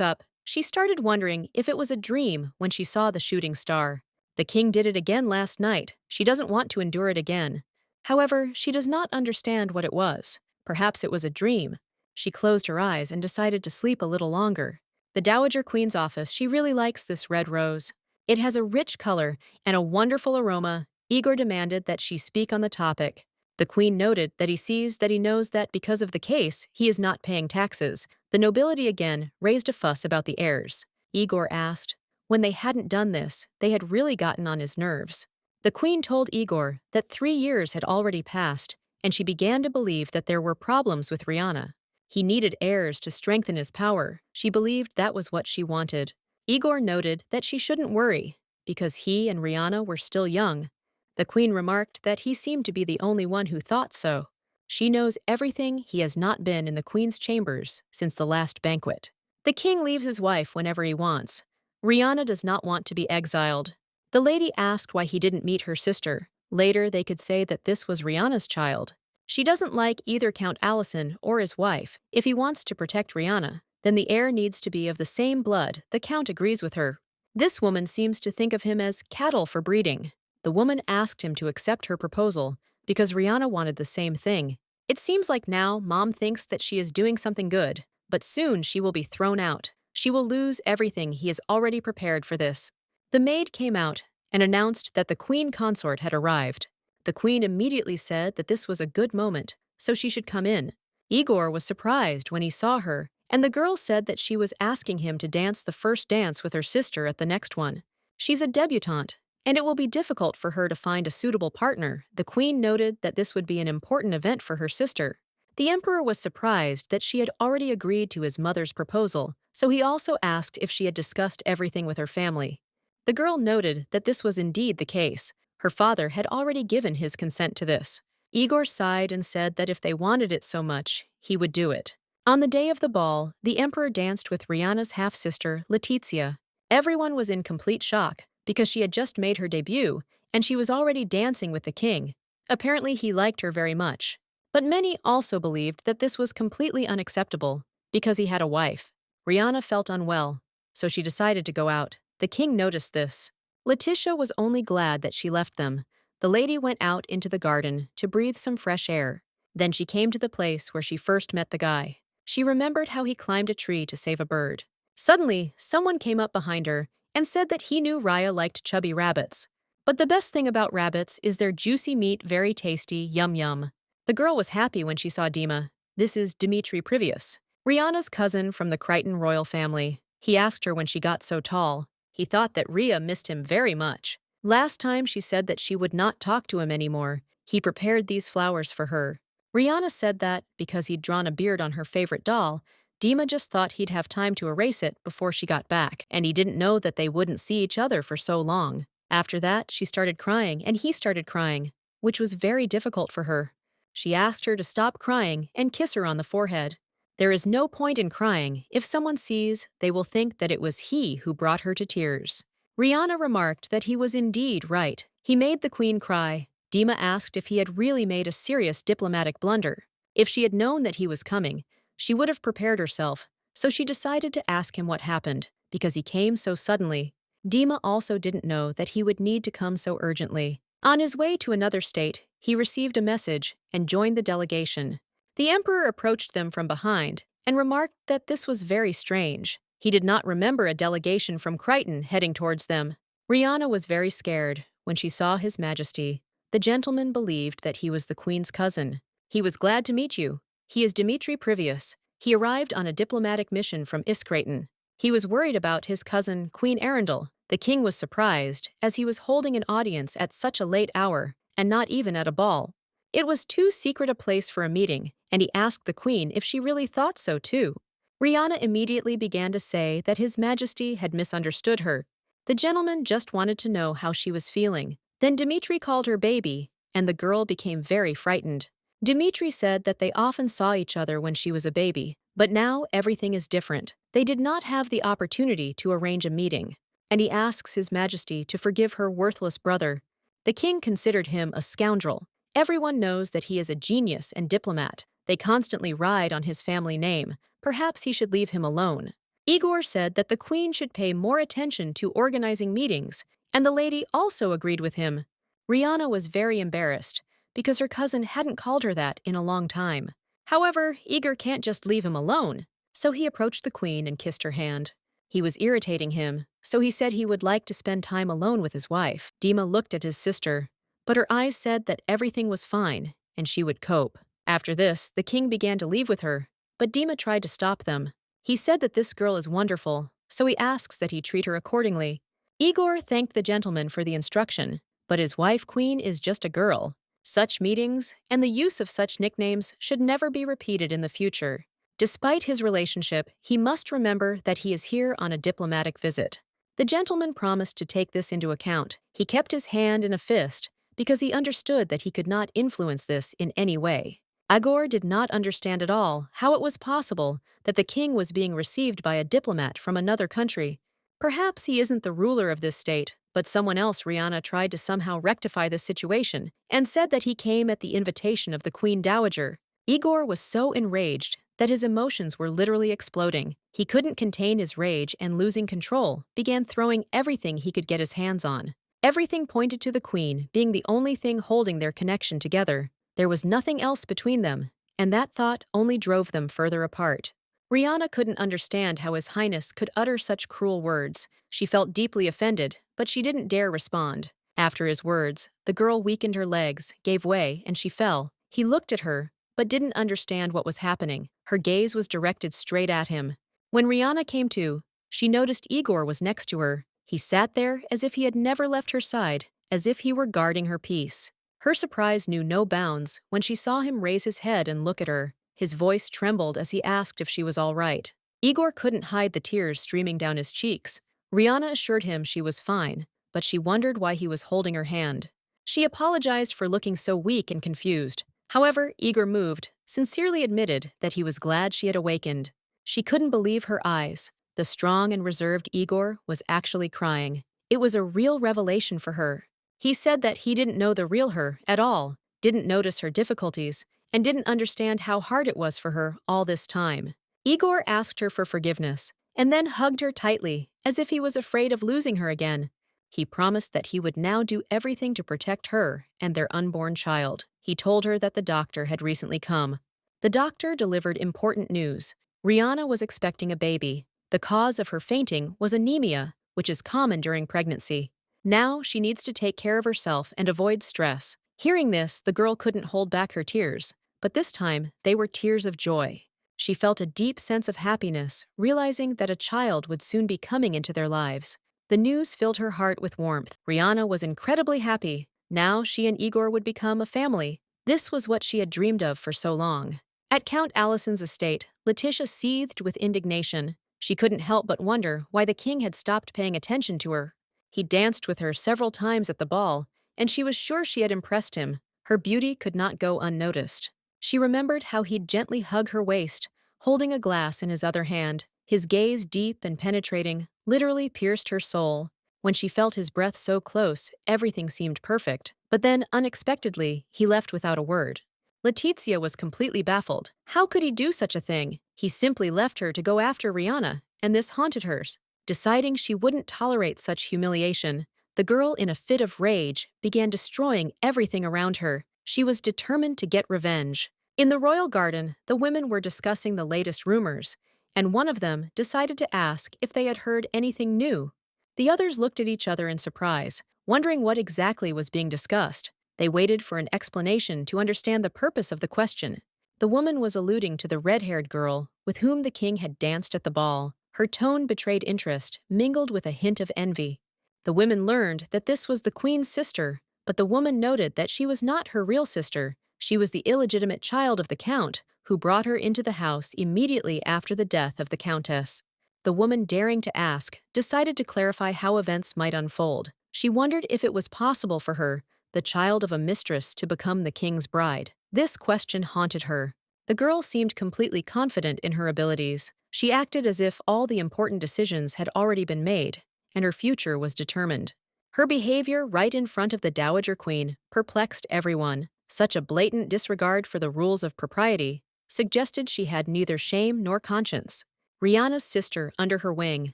up, she started wondering if it was a dream when she saw the shooting star. The king did it again last night. She doesn't want to endure it again. However, she does not understand what it was. Perhaps it was a dream. She closed her eyes and decided to sleep a little longer. The Dowager Queen's office, she really likes this red rose. It has a rich color and a wonderful aroma. Igor demanded that she speak on the topic. The queen noted that he knows that because of the case, he is not paying taxes. The nobility again raised a fuss about the heirs. Igor asked. When they hadn't done this, they had really gotten on his nerves. The queen told Igor that 3 years had already passed, and she began to believe that there were problems with Rihanna. He needed heirs to strengthen his power. She believed that was what she wanted. Igor noted that she shouldn't worry, because he and Rihanna were still young. The queen remarked that he seemed to be the only one who thought so. She knows everything. He has not been in the queen's chambers since the last banquet. The king leaves his wife whenever he wants. Rihanna does not want to be exiled. The lady asked why he didn't meet her sister. Later, they could say that this was Rihanna's child. She doesn't like either Count Allison or his wife. If he wants to protect Rihanna, then the heir needs to be of the same blood. The count agrees with her. This woman seems to think of him as cattle for breeding. The woman asked him to accept her proposal because Rihanna wanted the same thing. It seems like now Mom thinks that she is doing something good, but soon she will be thrown out. She will lose everything. He has already prepared for this. The maid came out and announced that the queen consort had arrived. The queen immediately said that this was a good moment, so she should come in. Igor was surprised when he saw her, and the girl said that she was asking him to dance the first dance with her sister at the next one. She's a debutante, and it will be difficult for her to find a suitable partner. The queen noted that this would be an important event for her sister. The emperor was surprised that she had already agreed to his mother's proposal, so he also asked if she had discussed everything with her family. The girl noted that this was indeed the case. Her father had already given his consent to this. Igor sighed and said that if they wanted it so much, he would do it. On the day of the ball, the emperor danced with Rihanna's half-sister, Letizia. Everyone was in complete shock because she had just made her debut, and she was already dancing with the king. Apparently, he liked her very much. But many also believed that this was completely unacceptable because he had a wife. Rihanna felt unwell, so she decided to go out. The king noticed this. Letitia was only glad that she left them. The lady went out into the garden to breathe some fresh air. Then she came to the place where she first met the guy. She remembered how he climbed a tree to save a bird. Suddenly, someone came up behind her and said that he knew Raya liked chubby rabbits. But the best thing about rabbits is their juicy meat, very tasty, yum yum. The girl was happy when she saw Dima. This is Dmitri Privius, Rihanna's cousin from the Crichton royal family. He asked her when she got so tall. He thought that Ria missed him very much. Last time she said that she would not talk to him anymore. He prepared these flowers for her. Rihanna said that, because he'd drawn a beard on her favorite doll, Dima just thought he'd have time to erase it before she got back, and he didn't know that they wouldn't see each other for so long. After that, she started crying and he started crying, which was very difficult for her. She asked her to stop crying and kiss her on the forehead. There is no point in crying. If someone sees, they will think that it was he who brought her to tears. Rihanna remarked that he was indeed right. He made the queen cry. Dima asked if he had really made a serious diplomatic blunder. If she had known that he was coming, she would have prepared herself, so she decided to ask him what happened, because he came so suddenly. Dima also didn't know that he would need to come so urgently. On his way to another state, he received a message and joined the delegation. The emperor approached them from behind and remarked that this was very strange. He did not remember a delegation from Crichton heading towards them. Rihanna was very scared when she saw His Majesty. The gentleman believed that he was the queen's cousin. He was glad to meet you. He is Dmitri Privius. He arrived on a diplomatic mission from Iskraton. He was worried about his cousin, Queen Arundel. The king was surprised, as he was holding an audience at such a late hour, and not even at a ball. It was too secret a place for a meeting, and he asked the queen if she really thought so too. Rihanna immediately began to say that His Majesty had misunderstood her. The gentleman just wanted to know how she was feeling. Then Dmitri called her baby, and the girl became very frightened. Dmitri said that they often saw each other when she was a baby, but now everything is different. They did not have the opportunity to arrange a meeting, and he asks His Majesty to forgive her worthless brother. The king considered him a scoundrel. Everyone knows that he is a genius and diplomat. They constantly ride on his family name. Perhaps he should leave him alone. Igor said that the queen should pay more attention to organizing meetings, and the lady also agreed with him. Rihanna was very embarrassed, because her cousin hadn't called her that in a long time. However, Igor can't just leave him alone, so he approached the queen and kissed her hand. He was irritating him, so he said he would like to spend time alone with his wife. Dima looked at his sister, but her eyes said that everything was fine, and she would cope. After this, the king began to leave with her, but Dima tried to stop them. He said that this girl is wonderful, so he asks that he treat her accordingly. Igor thanked the gentleman for the instruction, but his wife queen is just a girl. Such meetings and the use of such nicknames should never be repeated in the future. Despite his relationship, he must remember that he is here on a diplomatic visit. The gentleman promised to take this into account. He kept his hand in a fist because he understood that he could not influence this in any way. Igor did not understand at all how it was possible that the king was being received by a diplomat from another country. Perhaps he isn't the ruler of this state, but someone else. Rihanna tried to somehow rectify the situation and said that he came at the invitation of the Queen Dowager. Igor was so enraged that his emotions were literally exploding. He couldn't contain his rage and, losing control, began throwing everything he could get his hands on. Everything pointed to the queen being the only thing holding their connection together. There was nothing else between them, and that thought only drove them further apart. Rihanna couldn't understand how His Highness could utter such cruel words. She felt deeply offended, but she didn't dare respond. After his words, the girl weakened her legs, gave way, and she fell. He looked at her, but didn't understand what was happening. Her gaze was directed straight at him. When Rihanna came to, she noticed Igor was next to her. He sat there as if he had never left her side, as if he were guarding her peace. Her surprise knew no bounds when she saw him raise his head and look at her. His voice trembled as he asked if she was all right. Igor couldn't hide the tears streaming down his cheeks. Rihanna assured him she was fine, but she wondered why he was holding her hand. She apologized for looking so weak and confused. However, Igor moved, sincerely admitted that he was glad she had awakened. She couldn't believe her eyes. The strong and reserved Igor was actually crying. It was a real revelation for her. He said that he didn't know the real her at all, didn't notice her difficulties, and didn't understand how hard it was for her all this time. Igor asked her for forgiveness, and then hugged her tightly, as if he was afraid of losing her again. He promised that he would now do everything to protect her and their unborn child. He told her that the doctor had recently come. The doctor delivered important news. Rihanna was expecting a baby. The cause of her fainting was anemia, which is common during pregnancy. Now she needs to take care of herself and avoid stress. Hearing this, the girl couldn't hold back her tears, but this time they were tears of joy. She felt a deep sense of happiness, realizing that a child would soon be coming into their lives. The news filled her heart with warmth. Rihanna was incredibly happy. Now she and Igor would become a family. This was what she had dreamed of for so long. At Count Allison's estate, Letitia seethed with indignation. She couldn't help but wonder why the king had stopped paying attention to her. He danced with her several times at the ball, and she was sure she had impressed him. Her beauty could not go unnoticed. She remembered how he'd gently hug her waist, holding a glass in his other hand. His gaze, deep and penetrating, literally pierced her soul. When she felt his breath so close, everything seemed perfect. But then, unexpectedly, he left without a word. Letizia was completely baffled. How could he do such a thing? He simply left her to go after Rihanna, and this haunted her. Deciding she wouldn't tolerate such humiliation, the girl, in a fit of rage, began destroying everything around her. She was determined to get revenge. In the royal garden, the women were discussing the latest rumors, and one of them decided to ask if they had heard anything new. The others looked at each other in surprise, wondering what exactly was being discussed. They waited for an explanation to understand the purpose of the question. The woman was alluding to the red-haired girl with whom the king had danced at the ball. Her tone betrayed interest, mingled with a hint of envy. The women learned that this was the queen's sister, but the woman noted that she was not her real sister. She was the illegitimate child of the count, who brought her into the house immediately after the death of the countess. The woman, daring to ask, decided to clarify how events might unfold. She wondered if it was possible for her, the child of a mistress, to become the king's bride. This question haunted her. The girl seemed completely confident in her abilities. She acted as if all the important decisions had already been made, and her future was determined. Her behavior right in front of the Dowager Queen perplexed everyone. Such a blatant disregard for the rules of propriety suggested she had neither shame nor conscience. Rihanna's sister under her wing.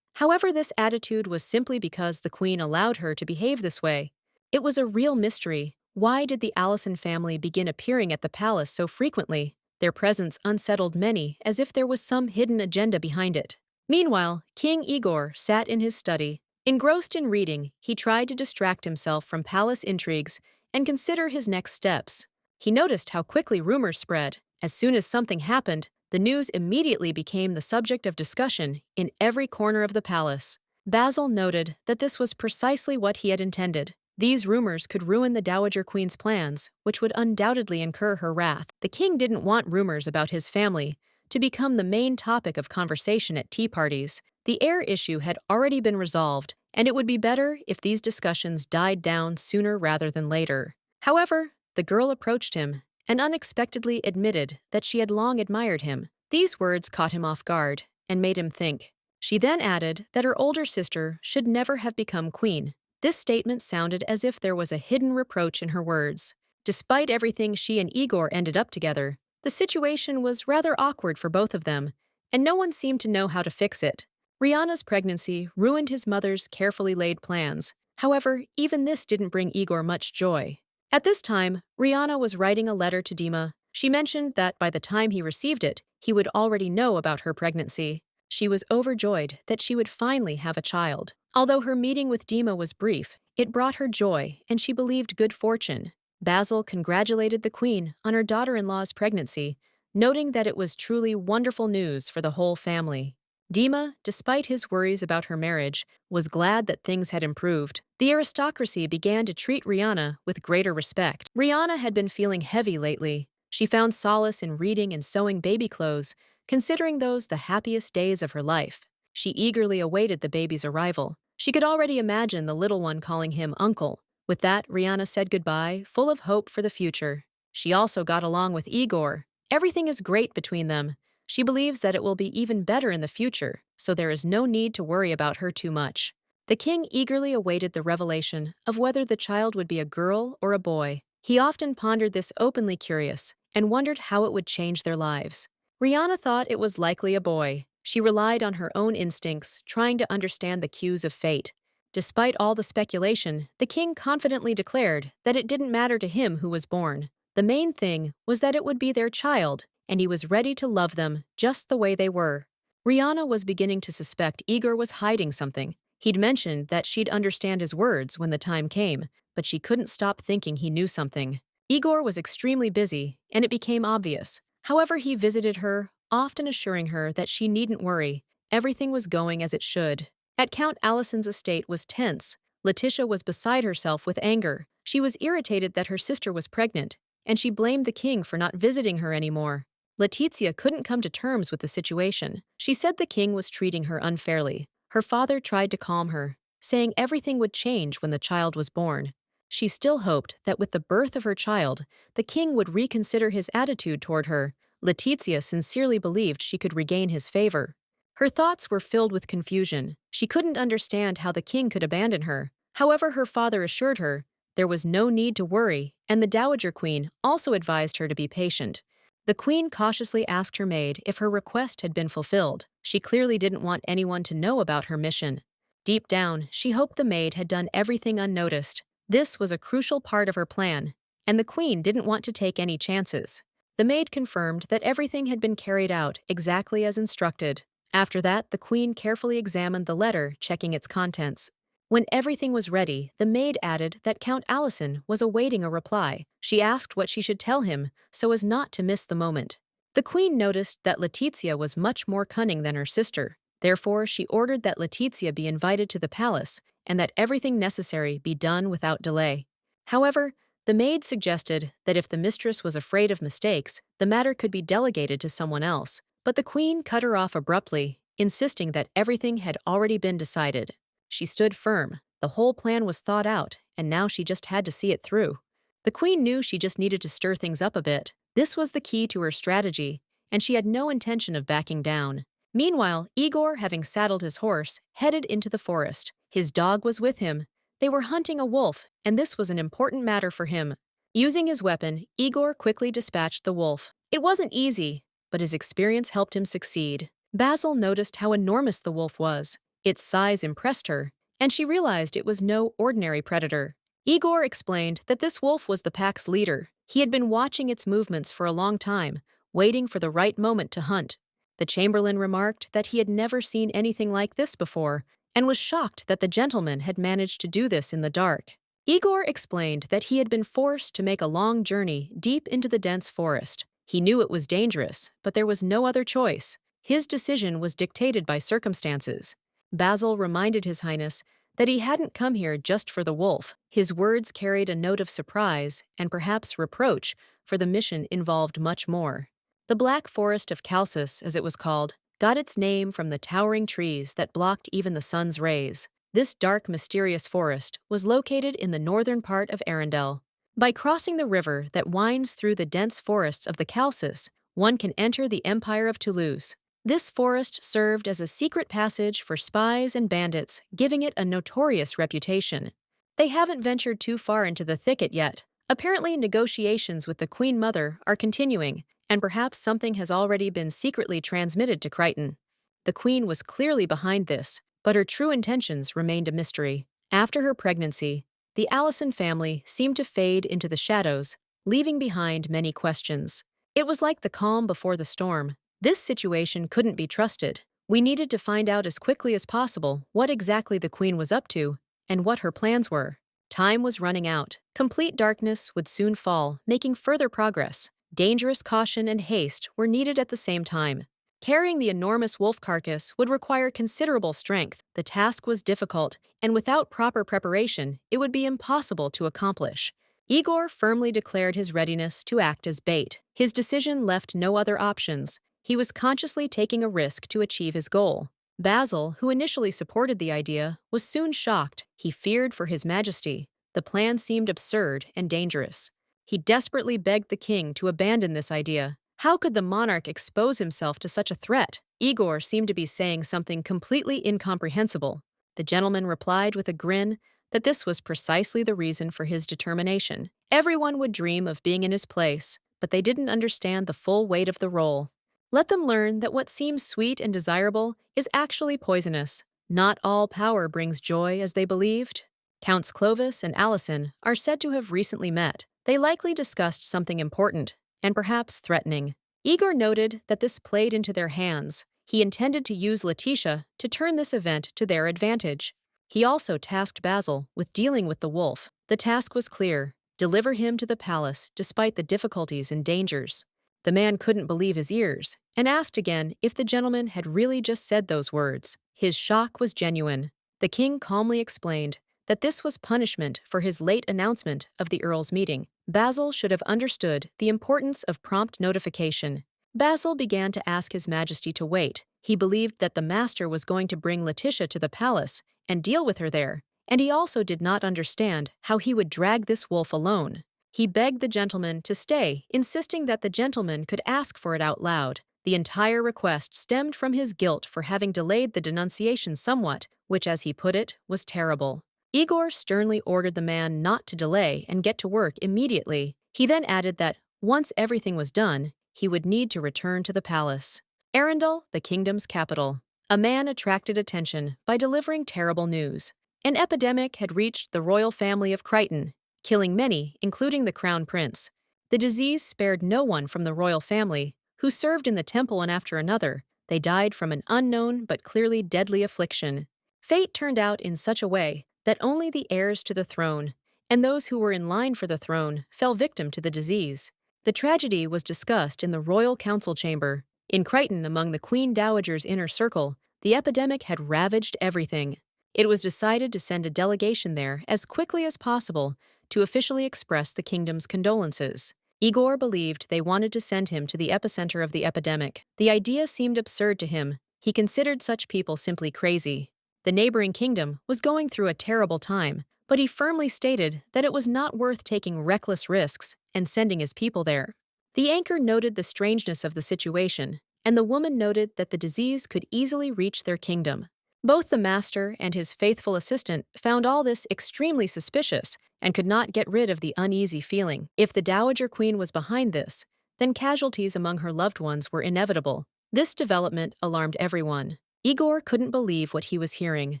However, this attitude was simply because the queen allowed her to behave this way. It was a real mystery. Why did the Allison family begin appearing at the palace so frequently? Their presence unsettled many, as if there was some hidden agenda behind it. Meanwhile, King Igor sat in his study. Engrossed in reading, he tried to distract himself from palace intrigues and consider his next steps. He noticed how quickly rumors spread. As soon as something happened, the news immediately became the subject of discussion in every corner of the palace. Basil noted that this was precisely what he had intended. These rumors could ruin the Dowager Queen's plans, which would undoubtedly incur her wrath. The king didn't want rumors about his family to become the main topic of conversation at tea parties. The heir issue had already been resolved, and it would be better if these discussions died down sooner rather than later. However, the girl approached him and unexpectedly admitted that she had long admired him. These words caught him off guard and made him think. She then added that her older sister should never have become queen. This statement sounded as if there was a hidden reproach in her words. Despite everything she and Igor ended up together, the situation was rather awkward for both of them, and no one seemed to know how to fix it. Rihanna's pregnancy ruined his mother's carefully laid plans. However, even this didn't bring Igor much joy. At this time, Rihanna was writing a letter to Dima. She mentioned that by the time he received it, he would already know about her pregnancy. She was overjoyed that she would finally have a child. Although her meeting with Dima was brief, it brought her joy, and she believed good fortune. Basil congratulated the queen on her daughter-in-law's pregnancy, noting that it was truly wonderful news for the whole family. Dima, despite his worries about her marriage, was glad that things had improved. The aristocracy began to treat Rihanna with greater respect. Rihanna had been feeling heavy lately. She found solace in reading and sewing baby clothes, considering those the happiest days of her life. She eagerly awaited the baby's arrival. She could already imagine the little one calling him uncle. With that, Rihanna said goodbye, full of hope for the future. She also got along with Igor. Everything is great between them. She believes that it will be even better in the future, so there is no need to worry about her too much. The king eagerly awaited the revelation of whether the child would be a girl or a boy. He often pondered this, openly curious, and wondered how it would change their lives. Rihanna thought it was likely a boy. She relied on her own instincts, trying to understand the cues of fate. Despite all the speculation, the king confidently declared that it didn't matter to him who was born. The main thing was that it would be their child, and he was ready to love them just the way they were. Rihanna was beginning to suspect Igor was hiding something. He'd mentioned that she'd understand his words when the time came, but she couldn't stop thinking he knew something. Igor was extremely busy, and it became obvious. However, he visited her, often assuring her that she needn't worry. Everything was going as it should. At Count Alison's estate was tense. Letitia was beside herself with anger. She was irritated that her sister was pregnant, and she blamed the king for not visiting her anymore. Letizia couldn't come to terms with the situation. She said the king was treating her unfairly. Her father tried to calm her, saying everything would change when the child was born. She still hoped that with the birth of her child, the king would reconsider his attitude toward her. Letizia sincerely believed she could regain his favor. Her thoughts were filled with confusion. She couldn't understand how the king could abandon her. However, her father assured her there was no need to worry, and the Dowager Queen also advised her to be patient. The queen cautiously asked her maid if her request had been fulfilled. She clearly didn't want anyone to know about her mission. Deep down, she hoped the maid had done everything unnoticed. This was a crucial part of her plan, and the queen didn't want to take any chances. The maid confirmed that everything had been carried out exactly as instructed. After that, the queen carefully examined the letter, checking its contents. When everything was ready, the maid added that Count Alison was awaiting a reply. She asked what she should tell him so as not to miss the moment. The queen noticed that Letizia was much more cunning than her sister. Therefore, she ordered that Letizia be invited to the palace and that everything necessary be done without delay. However, the maid suggested that if the mistress was afraid of mistakes, the matter could be delegated to someone else. But the queen cut her off abruptly, insisting that everything had already been decided. She stood firm. The whole plan was thought out, and now she just had to see it through. The queen knew she just needed to stir things up a bit. This was the key to her strategy, and she had no intention of backing down. Meanwhile, Igor, having saddled his horse, headed into the forest. His dog was with him. They were hunting a wolf, and this was an important matter for him. Using his weapon, Igor quickly dispatched the wolf. It wasn't easy, but his experience helped him succeed. Basil noticed how enormous the wolf was. Its size impressed her, and she realized it was no ordinary predator. Igor explained that this wolf was the pack's leader. He had been watching its movements for a long time, waiting for the right moment to hunt. The chamberlain remarked that he had never seen anything like this before, and was shocked that the gentleman had managed to do this in the dark. Igor explained that he had been forced to make a long journey deep into the dense forest. He knew it was dangerous, but there was no other choice. His decision was dictated by circumstances. Basil reminded His Highness that he hadn't come here just for the wolf. His words carried a note of surprise and perhaps reproach, for the mission involved much more. The Black Forest of Chalcis, as it was called, got its name from the towering trees that blocked even the sun's rays. This dark, mysterious forest was located in the northern part of Arendelle. By crossing the river that winds through the dense forests of the Chalcis, one can enter the Empire of Toulouse. This forest served as a secret passage for spies and bandits, giving it a notorious reputation. They haven't ventured too far into the thicket yet. Apparently, negotiations with the Queen Mother are continuing, and perhaps something has already been secretly transmitted to Crichton. The Queen was clearly behind this, but her true intentions remained a mystery. After her pregnancy, the Allison family seemed to fade into the shadows, leaving behind many questions. It was like the calm before the storm. This situation couldn't be trusted. We needed to find out as quickly as possible what exactly the Queen was up to and what her plans were. Time was running out. Complete darkness would soon fall, making further progress. Dangerous caution and haste were needed at the same time. Carrying the enormous wolf carcass would require considerable strength. The task was difficult, and without proper preparation, it would be impossible to accomplish. Igor firmly declared his readiness to act as bait. His decision left no other options. He was consciously taking a risk to achieve his goal. Basil, who initially supported the idea, was soon shocked. He feared for his majesty. The plan seemed absurd and dangerous. He desperately begged the king to abandon this idea. How could the monarch expose himself to such a threat? Igor seemed to be saying something completely incomprehensible. The gentleman replied with a grin that this was precisely the reason for his determination. Everyone would dream of being in his place, but they didn't understand the full weight of the role. Let them learn that what seems sweet and desirable is actually poisonous. Not all power brings joy as they believed. Counts Clovis and Alison are said to have recently met. They likely discussed something important, and perhaps threatening. Igor noted that this played into their hands. He intended to use Letitia to turn this event to their advantage. He also tasked Basil with dealing with the wolf. The task was clear: deliver him to the palace despite the difficulties and dangers. The man couldn't believe his ears and asked again if the gentleman had really just said those words. His shock was genuine. The king calmly explained that this was punishment for his late announcement of the earl's meeting. Basil should have understood the importance of prompt notification. Basil began to ask His Majesty to wait. He believed that the master was going to bring Letitia to the palace and deal with her there, and he also did not understand how he would drag this wolf alone. He begged the gentleman to stay, insisting that the gentleman could ask for it out loud. The entire request stemmed from his guilt for having delayed the denunciation somewhat, which, as he put it, was terrible. Igor sternly ordered the man not to delay and get to work immediately. He then added that, once everything was done, he would need to return to the palace. Arundel, the kingdom's capital. A man attracted attention by delivering terrible news. An epidemic had reached the royal family of Crichton, killing many, including the crown prince. The disease spared no one from the royal family, who served in the temple, and after another, they died from an unknown but clearly deadly affliction. Fate turned out in such a way that only the heirs to the throne and those who were in line for the throne fell victim to the disease. The tragedy was discussed in the royal council chamber. In Crichton, among the Queen Dowager's inner circle, the epidemic had ravaged everything. It was decided to send a delegation there as quickly as possible to officially express the kingdom's condolences. Igor believed they wanted to send him to the epicenter of the epidemic. The idea seemed absurd to him. He considered such people simply crazy. The neighboring kingdom was going through a terrible time, but he firmly stated that it was not worth taking reckless risks and sending his people there. The anchor noted the strangeness of the situation, and the woman noted that the disease could easily reach their kingdom. Both the master and his faithful assistant found all this extremely suspicious and could not get rid of the uneasy feeling. If the Dowager Queen was behind this, then casualties among her loved ones were inevitable. This development alarmed everyone. Igor couldn't believe what he was hearing.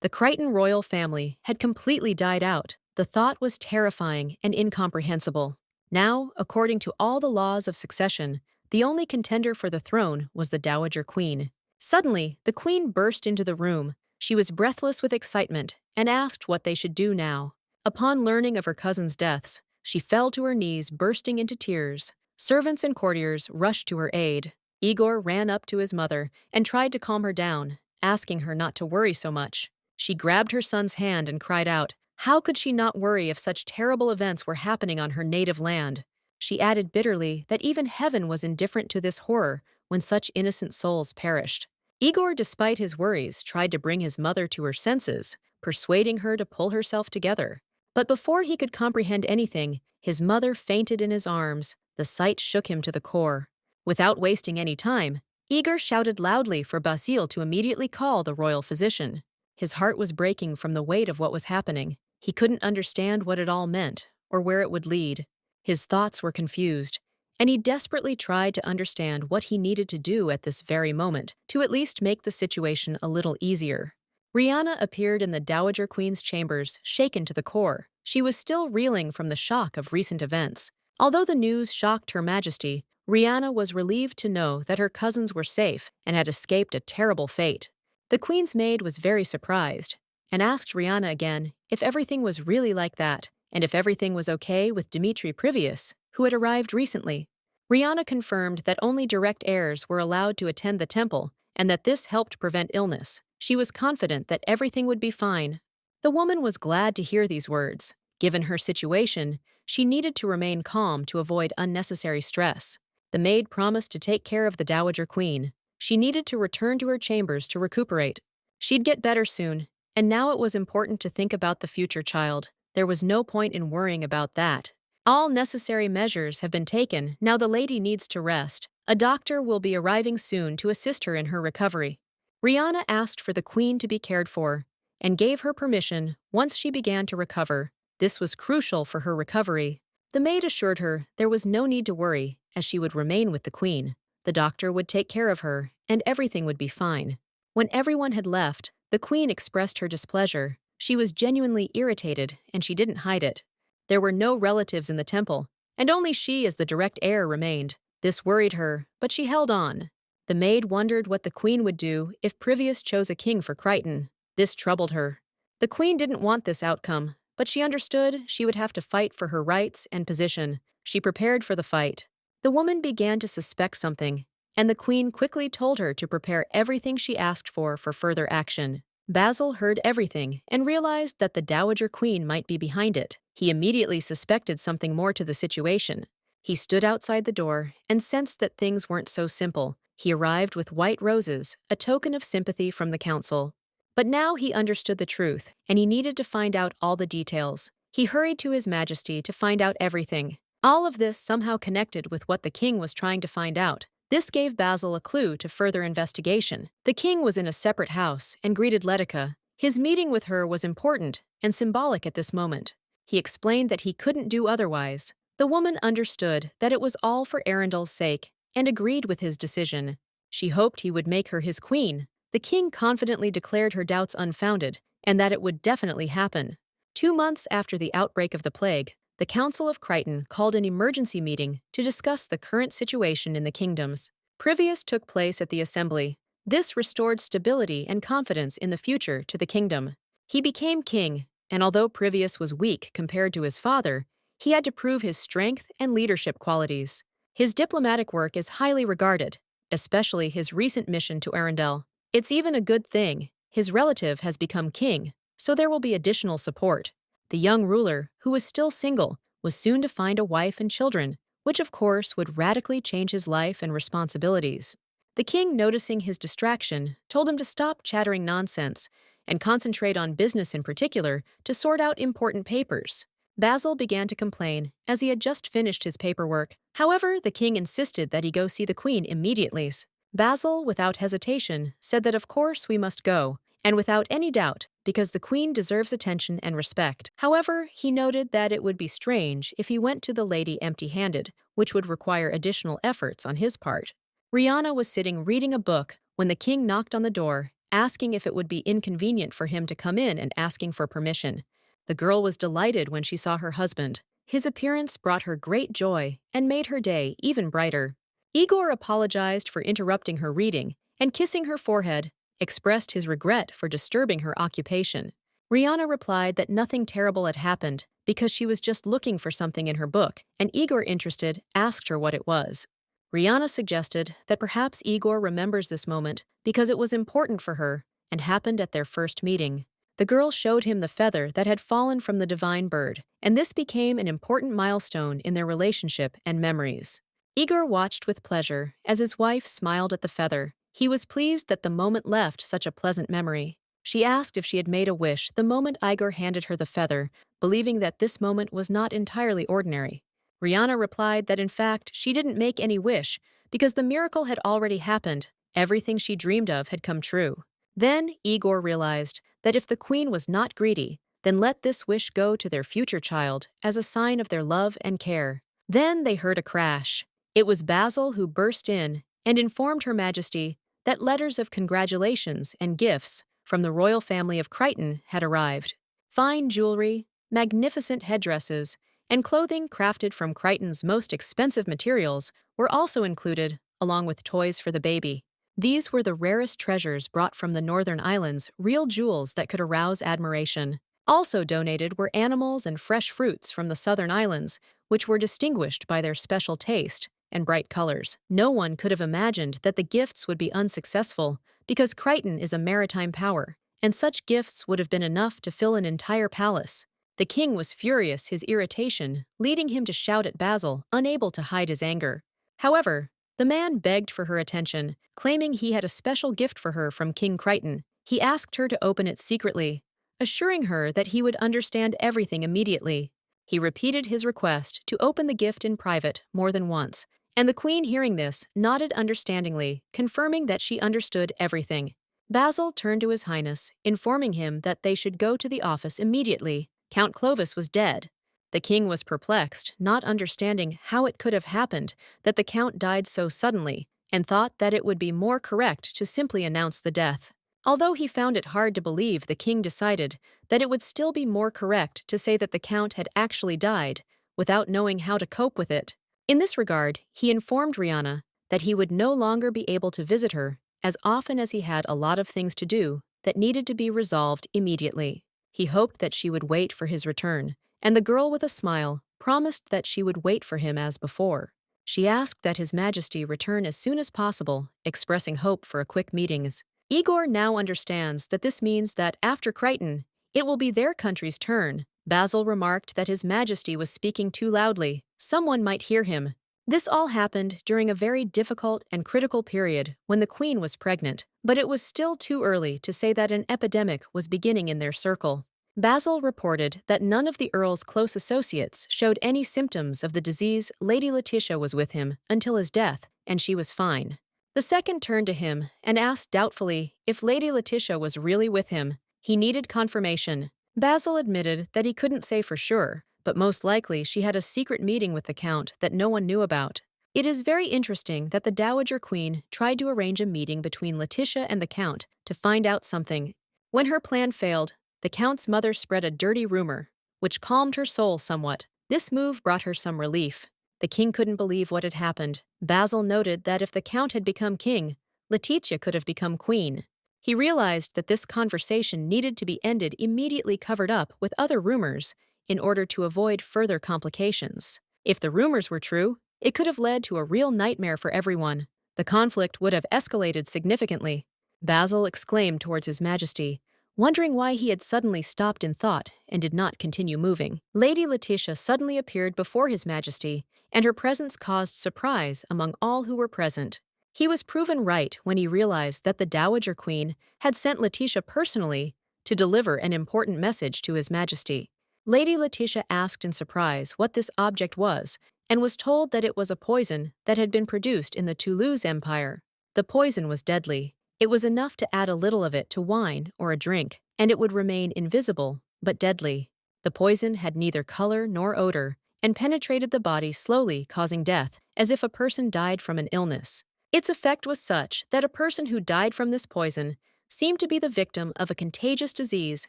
The Crichton royal family had completely died out. The thought was terrifying and incomprehensible. Now, according to all the laws of succession, the only contender for the throne was the Dowager Queen. Suddenly, the queen burst into the room. She was breathless with excitement and asked what they should do now. Upon learning of her cousin's deaths, she fell to her knees, bursting into tears. Servants and courtiers rushed to her aid. Igor ran up to his mother and tried to calm her down, asking her not to worry so much. She grabbed her son's hand and cried out, how could she not worry if such terrible events were happening on her native land? She added bitterly that even heaven was indifferent to this horror when such innocent souls perished. Igor, despite his worries, tried to bring his mother to her senses, persuading her to pull herself together. But before he could comprehend anything, his mother fainted in his arms. The sight shook him to the core. Without wasting any time, Igor shouted loudly for Basil to immediately call the royal physician. His heart was breaking from the weight of what was happening. He couldn't understand what it all meant or where it would lead. His thoughts were confused, and he desperately tried to understand what he needed to do at this very moment to at least make the situation a little easier. Rihanna appeared in the Dowager Queen's chambers, shaken to the core. She was still reeling from the shock of recent events. Although the news shocked Her Majesty, Rihanna was relieved to know that her cousins were safe and had escaped a terrible fate. The Queen's maid was very surprised and asked Rihanna again if everything was really like that, and if everything was okay with Dmitri Previous, who had arrived recently. Rihanna confirmed that only direct heirs were allowed to attend the temple and that this helped prevent illness. She was confident that everything would be fine. The woman was glad to hear these words. Given her situation, she needed to remain calm to avoid unnecessary stress. The maid promised to take care of the Dowager Queen. She needed to return to her chambers to recuperate. She'd get better soon, and now it was important to think about the future child. There was no point in worrying about that. All necessary measures have been taken. Now the lady needs to rest. A doctor will be arriving soon to assist her in her recovery. Rihanna asked for the queen to be cared for and gave her permission once she began to recover. This was crucial for her recovery. The maid assured her there was no need to worry, as she would remain with the queen. The doctor would take care of her, and everything would be fine. When everyone had left, the queen expressed her displeasure. She was genuinely irritated, and she didn't hide it. There were no relatives in the temple, and only she as the direct heir remained. This worried her, but she held on. The maid wondered what the queen would do if Previous chose a king for Crichton. This troubled her. The queen didn't want this outcome, but she understood she would have to fight for her rights and position. She prepared for the fight. The woman began to suspect something, and the queen quickly told her to prepare everything she asked for further action. Basil heard everything and realized that the dowager queen might be behind it. He immediately suspected something more to the situation. He stood outside the door and sensed that things weren't so simple. He arrived with white roses, a token of sympathy from the council. But now he understood the truth, and he needed to find out all the details. He hurried to His Majesty to find out everything. All of this somehow connected with what the king was trying to find out. This gave Basil a clue to further investigation. The king was in a separate house and greeted Letica. His meeting with her was important and symbolic at this moment. He explained that he couldn't do otherwise. The woman understood that it was all for Arundel's sake and agreed with his decision. She hoped he would make her his queen. The king confidently declared her doubts unfounded and that it would definitely happen. 2 months after the outbreak of the plague, the Council of Crichton called an emergency meeting to discuss the current situation in the kingdoms. Previous took place at the assembly. This restored stability and confidence in the future to the kingdom. He became king, and although Previous was weak compared to his father, he had to prove his strength and leadership qualities. His diplomatic work is highly regarded, especially his recent mission to Arundel. It's even a good thing. His relative has become king, so there will be additional support. The young ruler, who was still single, was soon to find a wife and children, which of course would radically change his life and responsibilities. The king, noticing his distraction, told him to stop chattering nonsense and concentrate on business, in particular, to sort out important papers. Basil began to complain, as he had just finished his paperwork. However, the king insisted that he go see the queen immediately. Basil, without hesitation, said that of course we must go, and without any doubt, because the queen deserves attention and respect. However, he noted that it would be strange if he went to the lady empty-handed, which would require additional efforts on his part. Rihanna was sitting reading a book when the king knocked on the door, asking if it would be inconvenient for him to come in and asking for permission. The girl was delighted when she saw her husband. His appearance brought her great joy and made her day even brighter. Igor apologized for interrupting her reading and, kissing her forehead, expressed his regret for disturbing her occupation. Rihanna replied that nothing terrible had happened because she was just looking for something in her book, and Igor, interested, asked her what it was. Rihanna suggested that perhaps Igor remembers this moment because it was important for her and happened at their first meeting. The girl showed him the feather that had fallen from the divine bird, and this became an important milestone in their relationship and memories. Igor watched with pleasure as his wife smiled at the feather. He was pleased that the moment left such a pleasant memory. She asked if she had made a wish the moment Igor handed her the feather, believing that this moment was not entirely ordinary. Rihanna replied that in fact she didn't make any wish because the miracle had already happened. Everything she dreamed of had come true. Then Igor realized that if the queen was not greedy, then let this wish go to their future child as a sign of their love and care. Then they heard a crash. It was Basil who burst in and informed Her Majesty that letters of congratulations and gifts from the royal family of Crichton had arrived. Fine jewelry, magnificent headdresses, and clothing crafted from Crichton's most expensive materials were also included, along with toys for the baby. These were the rarest treasures brought from the Northern Islands, real jewels that could arouse admiration. Also donated were animals and fresh fruits from the Southern Islands, which were distinguished by their special taste and bright colors. No one could have imagined that the gifts would be unsuccessful, because Crichton is a maritime power, and such gifts would have been enough to fill an entire palace. The king was furious, his irritation leading him to shout at Basil, unable to hide his anger. However, the man begged for her attention, claiming he had a special gift for her from King Crichton. He asked her to open it secretly, assuring her that he would understand everything immediately. He repeated his request to open the gift in private more than once, and the queen, hearing this, nodded understandingly, confirming that she understood everything. Basil turned to His Highness, informing him that they should go to the office immediately. Count Clovis was dead. The king was perplexed, not understanding how it could have happened that the count died so suddenly, and thought that it would be more correct to simply announce the death. Although he found it hard to believe, the king decided that it would still be more correct to say that the count had actually died, without knowing how to cope with it. In this regard, he informed Rihanna that he would no longer be able to visit her as often as he had a lot of things to do that needed to be resolved immediately. He hoped that she would wait for his return, and the girl, with a smile, promised that she would wait for him as before. She asked that His Majesty return as soon as possible, expressing hope for a quick meetings. Igor now understands that this means that after Crichton, it will be their country's turn. Basil remarked that His Majesty was speaking too loudly. Someone might hear him. This all happened during a very difficult and critical period when the Queen was pregnant, but it was still too early to say that an epidemic was beginning in their circle. Basil reported that none of the Earl's close associates showed any symptoms of the disease. Lady Letitia was with him until his death, and she was fine. The second turned to him and asked doubtfully if Lady Letitia was really with him. He needed confirmation. Basil admitted that he couldn't say for sure, but most likely she had a secret meeting with the Count that no one knew about. It is very interesting that the Dowager Queen tried to arrange a meeting between Letitia and the Count to find out something. When her plan failed, the Count's mother spread a dirty rumor, which calmed her soul somewhat. This move brought her some relief. The king couldn't believe what had happened. Basil noted that if the Count had become king, Letitia could have become queen. He realized that this conversation needed to be ended immediately, covered up with other rumors in order to avoid further complications. If the rumors were true, it could have led to a real nightmare for everyone. The conflict would have escalated significantly. Basil exclaimed towards His Majesty, wondering why he had suddenly stopped in thought and did not continue moving. Lady Letitia suddenly appeared before His Majesty, and her presence caused surprise among all who were present. He was proven right when he realized that the Dowager Queen had sent Letitia personally to deliver an important message to His Majesty. Lady Letitia asked in surprise what this object was and was told that it was a poison that had been produced in the Toulouse Empire. The poison was deadly. It was enough to add a little of it to wine or a drink, and it would remain invisible, but deadly. The poison had neither color nor odor and penetrated the body slowly, causing death, as if a person died from an illness. Its effect was such that a person who died from this poison seemed to be the victim of a contagious disease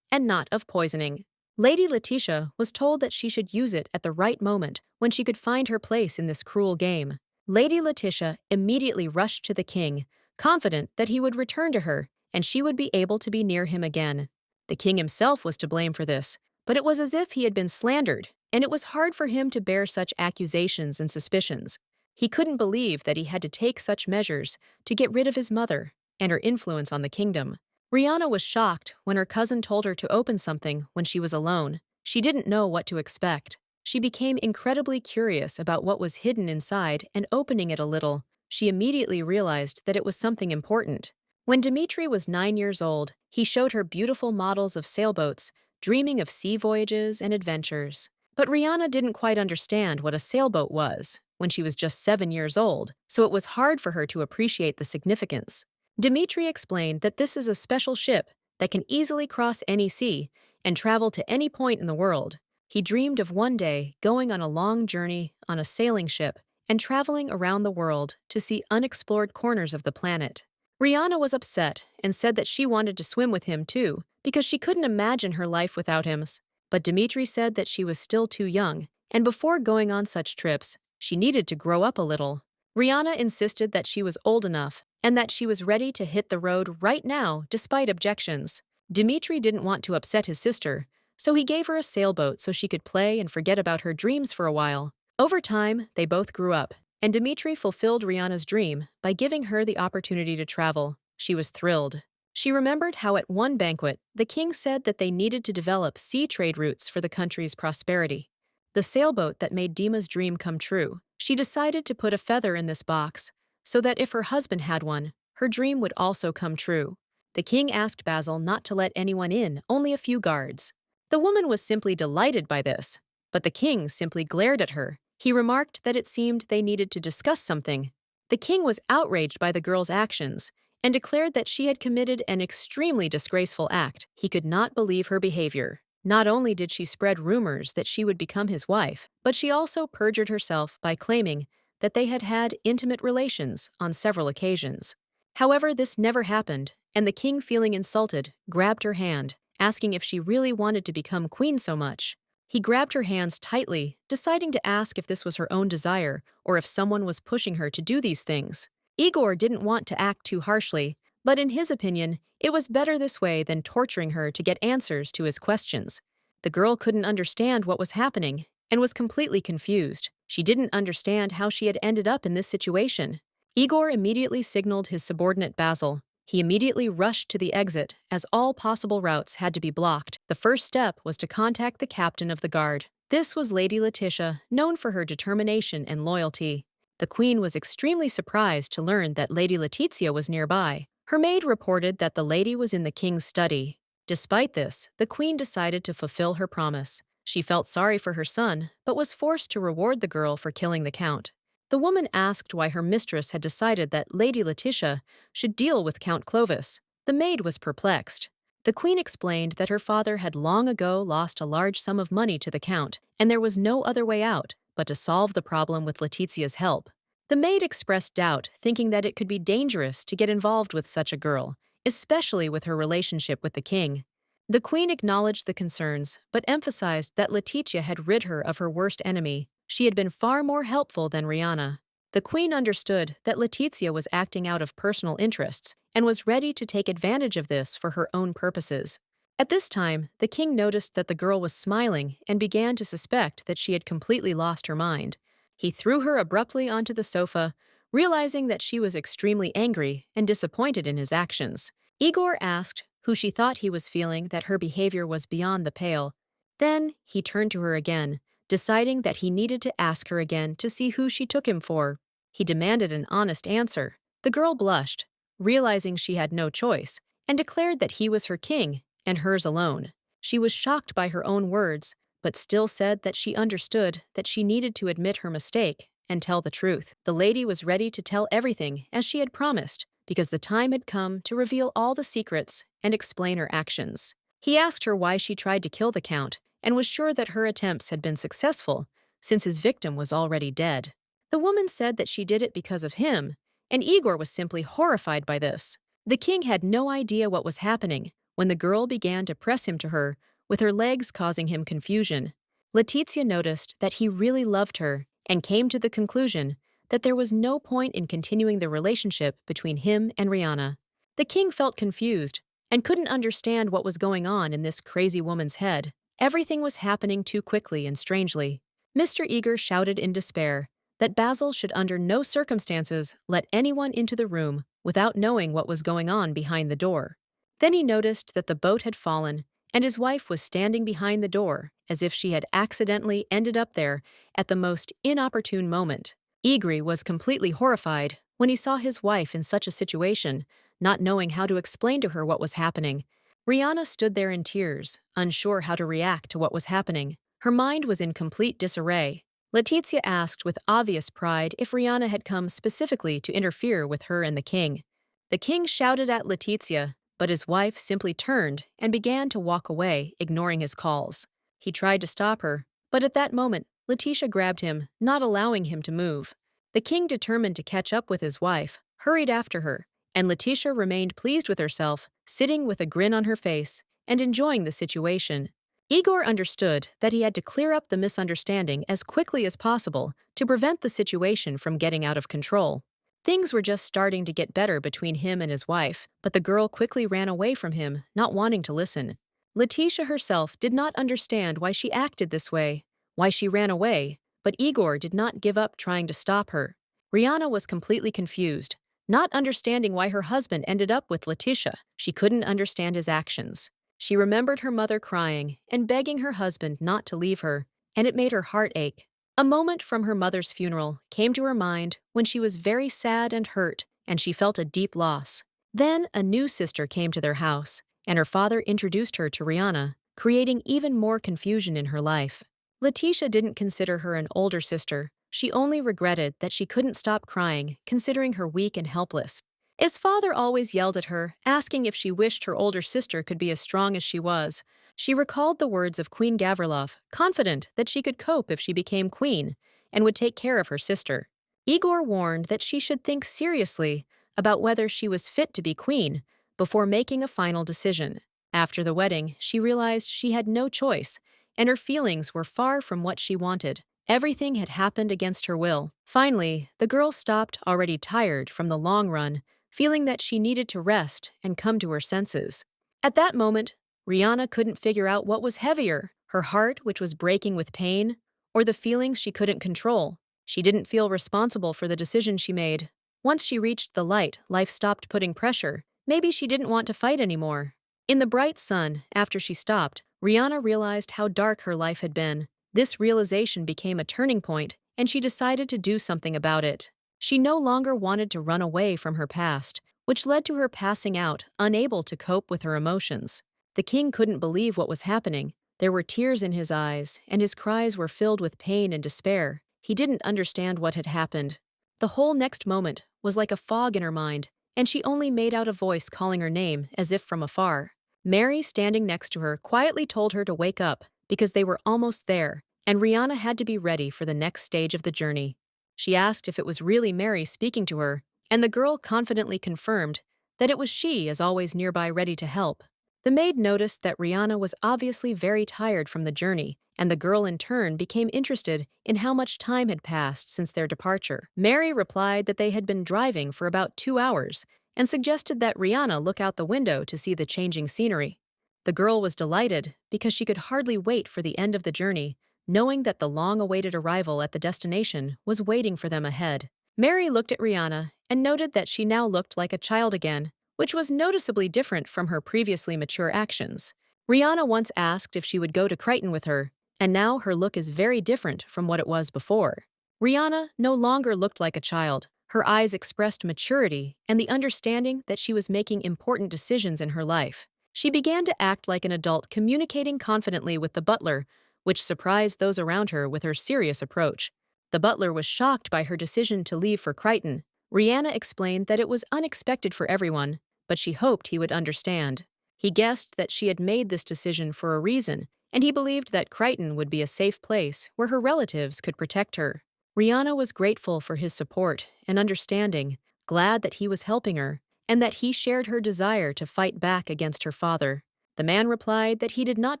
and not of poisoning. Lady Letitia was told that she should use it at the right moment when she could find her place in this cruel game. Lady Letitia immediately rushed to the king, confident that he would return to her and she would be able to be near him again. The king himself was to blame for this, but it was as if he had been slandered, and it was hard for him to bear such accusations and suspicions. He couldn't believe that he had to take such measures to get rid of his mother and her influence on the kingdom. Rihanna was shocked when her cousin told her to open something when she was alone. She didn't know what to expect. She became incredibly curious about what was hidden inside, and opening it a little, she immediately realized that it was something important. When Dmitri was 9 years old, he showed her beautiful models of sailboats, dreaming of sea voyages and adventures. But Rihanna didn't quite understand what a sailboat was when she was just 7 years old, so it was hard for her to appreciate the significance. Dmitri explained that this is a special ship that can easily cross any sea and travel to any point in the world. He dreamed of one day going on a long journey on a sailing ship and traveling around the world to see unexplored corners of the planet. Rihanna was upset and said that she wanted to swim with him too, because she couldn't imagine her life without him. But Dmitri said that she was still too young, and before going on such trips, she needed to grow up a little. Rihanna insisted that she was old enough and that she was ready to hit the road right now despite objections. Dmitri didn't want to upset his sister, so he gave her a sailboat so she could play and forget about her dreams for a while. Over time, they both grew up, and Dmitri fulfilled Rihanna's dream by giving her the opportunity to travel. She was thrilled. She remembered how at one banquet, the king said that they needed to develop sea trade routes for the country's prosperity. The sailboat that made Dima's dream come true. She decided to put a feather in this box, so that if her husband had one, her dream would also come true. The king asked Basil not to let anyone in, only a few guards. The woman was simply delighted by this, but the king simply glared at her. He remarked that it seemed they needed to discuss something. The king was outraged by the girl's actions and declared that she had committed an extremely disgraceful act. He could not believe her behavior. Not only did she spread rumors that she would become his wife, but she also perjured herself by claiming that they had had intimate relations on several occasions. However, this never happened, and the king, feeling insulted, grabbed her hand, asking if she really wanted to become queen so much. He grabbed her hands tightly, deciding to ask if this was her own desire or if someone was pushing her to do these things. Igor didn't want to act too harshly, but in his opinion, it was better this way than torturing her to get answers to his questions. The girl couldn't understand what was happening and was completely confused. She didn't understand how she had ended up in this situation. Igor immediately signaled his subordinate Basil. He immediately rushed to the exit, as all possible routes had to be blocked. The first step was to contact the captain of the guard. This was Lady Letitia, known for her determination and loyalty. The queen was extremely surprised to learn that Lady Letizia was nearby. Her maid reported that the lady was in the king's study. Despite this, the queen decided to fulfill her promise. She felt sorry for her son, but was forced to reward the girl for killing the count. The woman asked why her mistress had decided that Lady Letitia should deal with Count Clovis. The maid was perplexed. The queen explained that her father had long ago lost a large sum of money to the count, and there was no other way out but to solve the problem with Letitia's help. The maid expressed doubt, thinking that it could be dangerous to get involved with such a girl, especially with her relationship with the king. The queen acknowledged the concerns, but emphasized that Letitia had rid her of her worst enemy. She had been far more helpful than Rihanna. The queen understood that Letitia was acting out of personal interests and was ready to take advantage of this for her own purposes. At this time, the king noticed that the girl was smiling and began to suspect that she had completely lost her mind. He threw her abruptly onto the sofa, realizing that she was extremely angry and disappointed in his actions. Igor asked who she thought he was feeling that her behavior was beyond the pale. Then he turned to her again, deciding that he needed to ask her again to see who she took him for. He demanded an honest answer. The girl blushed, realizing she had no choice, and declared that he was her king and hers alone. She was shocked by her own words, but still said that she understood that she needed to admit her mistake and tell the truth. The lady was ready to tell everything as she had promised, because the time had come to reveal all the secrets and explain her actions. He asked her why she tried to kill the count and was sure that her attempts had been successful since his victim was already dead. The woman said that she did it because of him, and Igor was simply horrified by this. The king had no idea what was happening when the girl began to press him to her, with her legs causing him confusion. Letizia noticed that he really loved her and came to the conclusion that there was no point in continuing the relationship between him and Rihanna. The king felt confused and couldn't understand what was going on in this crazy woman's head. Everything was happening too quickly and strangely. Mr. Eager shouted in despair that Basil should under no circumstances let anyone into the room without knowing what was going on behind the door. Then he noticed that the boat had fallen, and his wife was standing behind the door as if she had accidentally ended up there at the most inopportune moment. Igri was completely horrified when he saw his wife in such a situation, not knowing how to explain to her what was happening. Rihanna stood there in tears, unsure how to react to what was happening. Her mind was in complete disarray. Letizia asked with obvious pride if Rihanna had come specifically to interfere with her and the king. The king shouted at Letizia, but his wife simply turned and began to walk away, ignoring his calls. He tried to stop her, but at that moment, Letitia grabbed him, not allowing him to move. The king, determined to catch up with his wife, hurried after her, and Letitia remained pleased with herself, sitting with a grin on her face and enjoying the situation. Igor understood that he had to clear up the misunderstanding as quickly as possible to prevent the situation from getting out of control. Things were just starting to get better between him and his wife, but the girl quickly ran away from him, not wanting to listen. Letitia herself did not understand why she acted this way, why she ran away, but Igor did not give up trying to stop her. Rihanna was completely confused, not understanding why her husband ended up with Letitia. She couldn't understand his actions. She remembered her mother crying and begging her husband not to leave her, and it made her heart ache. A moment from her mother's funeral came to her mind when she was very sad and hurt, and she felt a deep loss. Then a new sister came to their house, and her father introduced her to Rihanna, creating even more confusion in her life. Letitia didn't consider her an older sister. She only regretted that she couldn't stop crying, considering her weak and helpless. His father always yelled at her, asking if she wished her older sister could be as strong as she was. She recalled the words of Queen Gavrilov, confident that she could cope if she became queen and would take care of her sister. Igor warned that she should think seriously about whether she was fit to be queen before making a final decision. After the wedding, she realized she had no choice, and her feelings were far from what she wanted. Everything had happened against her will. Finally, the girl stopped, already tired from the long run, feeling that she needed to rest and come to her senses. At that moment, Rihanna couldn't figure out what was heavier, her heart, which was breaking with pain, or the feelings she couldn't control. She didn't feel responsible for the decision she made. Once she reached the light, life stopped putting pressure. Maybe she didn't want to fight anymore. In the bright sun, after she stopped, Rihanna realized how dark her life had been. This realization became a turning point, and she decided to do something about it. She no longer wanted to run away from her past, which led to her passing out, unable to cope with her emotions. The king couldn't believe what was happening. There were tears in his eyes, and his cries were filled with pain and despair. He didn't understand what had happened. The whole next moment was like a fog in her mind, and she only made out a voice calling her name as if from afar. Mary, standing next to her, quietly told her to wake up because they were almost there, and Rihanna had to be ready for the next stage of the journey. She asked if it was really Mary speaking to her, and the girl confidently confirmed that it was she, as always nearby, ready to help. The maid noticed that Rihanna was obviously very tired from the journey, and the girl in turn became interested in how much time had passed since their departure. Mary replied that they had been driving for about 2 hours and suggested that Rihanna look out the window to see the changing scenery. The girl was delighted because she could hardly wait for the end of the journey, knowing that the long-awaited arrival at the destination was waiting for them ahead. Mary looked at Rihanna and noted that she now looked like a child again, which was noticeably different from her previously mature actions. Rihanna once asked if she would go to Crichton with her, and now her look is very different from what it was before. Rihanna no longer looked like a child. Her eyes expressed maturity and the understanding that she was making important decisions in her life. She began to act like an adult, communicating confidently with the butler, which surprised those around her with her serious approach. The butler was shocked by her decision to leave for Crichton. Rihanna explained that it was unexpected for everyone, but she hoped he would understand. He guessed that she had made this decision for a reason, and he believed that Crichton would be a safe place where her relatives could protect her. Rihanna was grateful for his support and understanding, glad that he was helping her, and that he shared her desire to fight back against her father. The man replied that he did not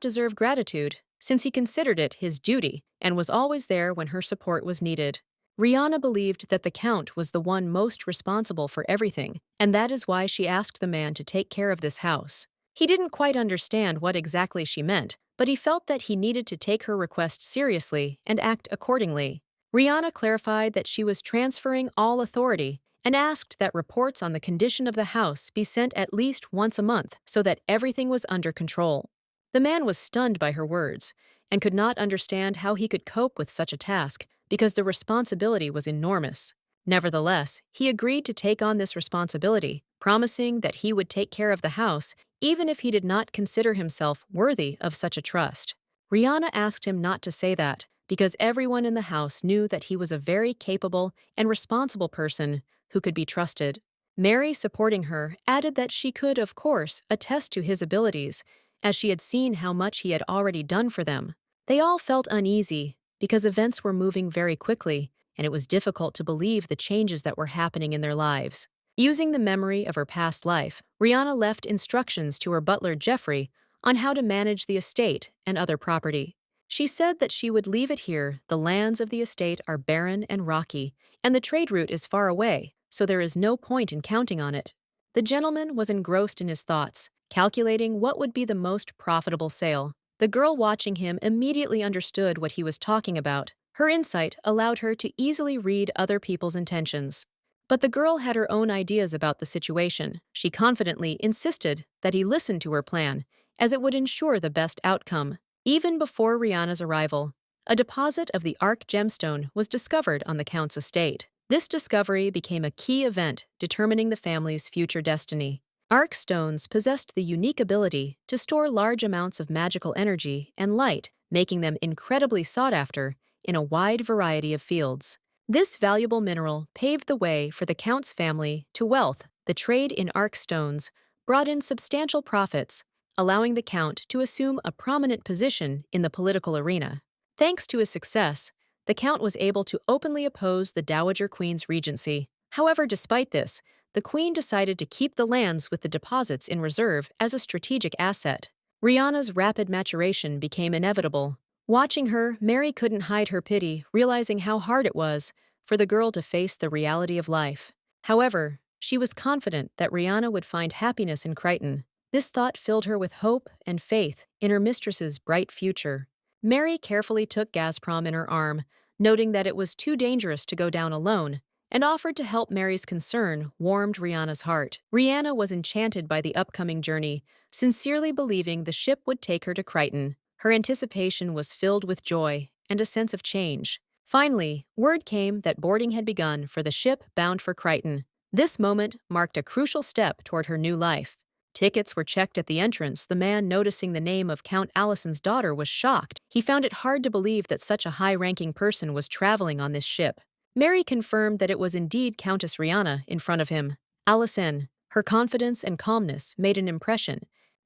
deserve gratitude, since he considered it his duty and was always there when her support was needed. Rihanna believed that the Count was the one most responsible for everything, and that is why she asked the man to take care of this house. He didn't quite understand what exactly she meant, but he felt that he needed to take her request seriously and act accordingly. Rihanna clarified that she was transferring all authority and asked that reports on the condition of the house be sent at least once a month so that everything was under control. The man was stunned by her words and could not understand how he could cope with such a task because the responsibility was enormous. Nevertheless, he agreed to take on this responsibility, promising that he would take care of the house even if he did not consider himself worthy of such a trust. Rihanna asked him not to say that because everyone in the house knew that he was a very capable and responsible person who could be trusted. Mary, supporting her, added that she could, of course, attest to his abilities, as she had seen how much he had already done for them. They all felt uneasy because events were moving very quickly, and it was difficult to believe the changes that were happening in their lives. Using the memory of her past life, Rihanna left instructions to her butler Jeffrey on how to manage the estate and other property. She said that she would leave it here. The lands of the estate are barren and rocky, and the trade route is far away, so there is no point in counting on it. The gentleman was engrossed in his thoughts, calculating what would be the most profitable sale. The girl watching him immediately understood what he was talking about. Her insight allowed her to easily read other people's intentions. But the girl had her own ideas about the situation. She confidently insisted that he listen to her plan, as it would ensure the best outcome. Even before Rihanna's arrival, a deposit of the Arc gemstone was discovered on the Count's estate. This discovery became a key event determining the family's future destiny. Arc stones possessed the unique ability to store large amounts of magical energy and light, making them incredibly sought after in a wide variety of fields. This valuable mineral paved the way for the Count's family to wealth. The trade in arc stones brought in substantial profits, allowing the Count to assume a prominent position in the political arena. Thanks to his success, the Count was able to openly oppose the Dowager Queen's regency. However, despite this, the Queen decided to keep the lands with the deposits in reserve as a strategic asset. Rihanna's rapid maturation became inevitable. Watching her, Mary couldn't hide her pity, realizing how hard it was for the girl to face the reality of life. However, she was confident that Rihanna would find happiness in Crichton. This thought filled her with hope and faith in her mistress's bright future. Mary carefully took Gazprom in her arm, noting that it was too dangerous to go down alone, and offered to help. Mary's concern warmed Rihanna's heart. Rihanna was enchanted by the upcoming journey, sincerely believing the ship would take her to Crichton. Her anticipation was filled with joy and a sense of change. Finally, word came that boarding had begun for the ship bound for Crichton. This moment marked a crucial step toward her new life. Tickets were checked at the entrance. The man, noticing the name of Count Allison's daughter, was shocked. He found it hard to believe that such a high-ranking person was traveling on this ship. Mary confirmed that it was indeed Countess Rihanna in front of him. Allison, her confidence and calmness made an impression.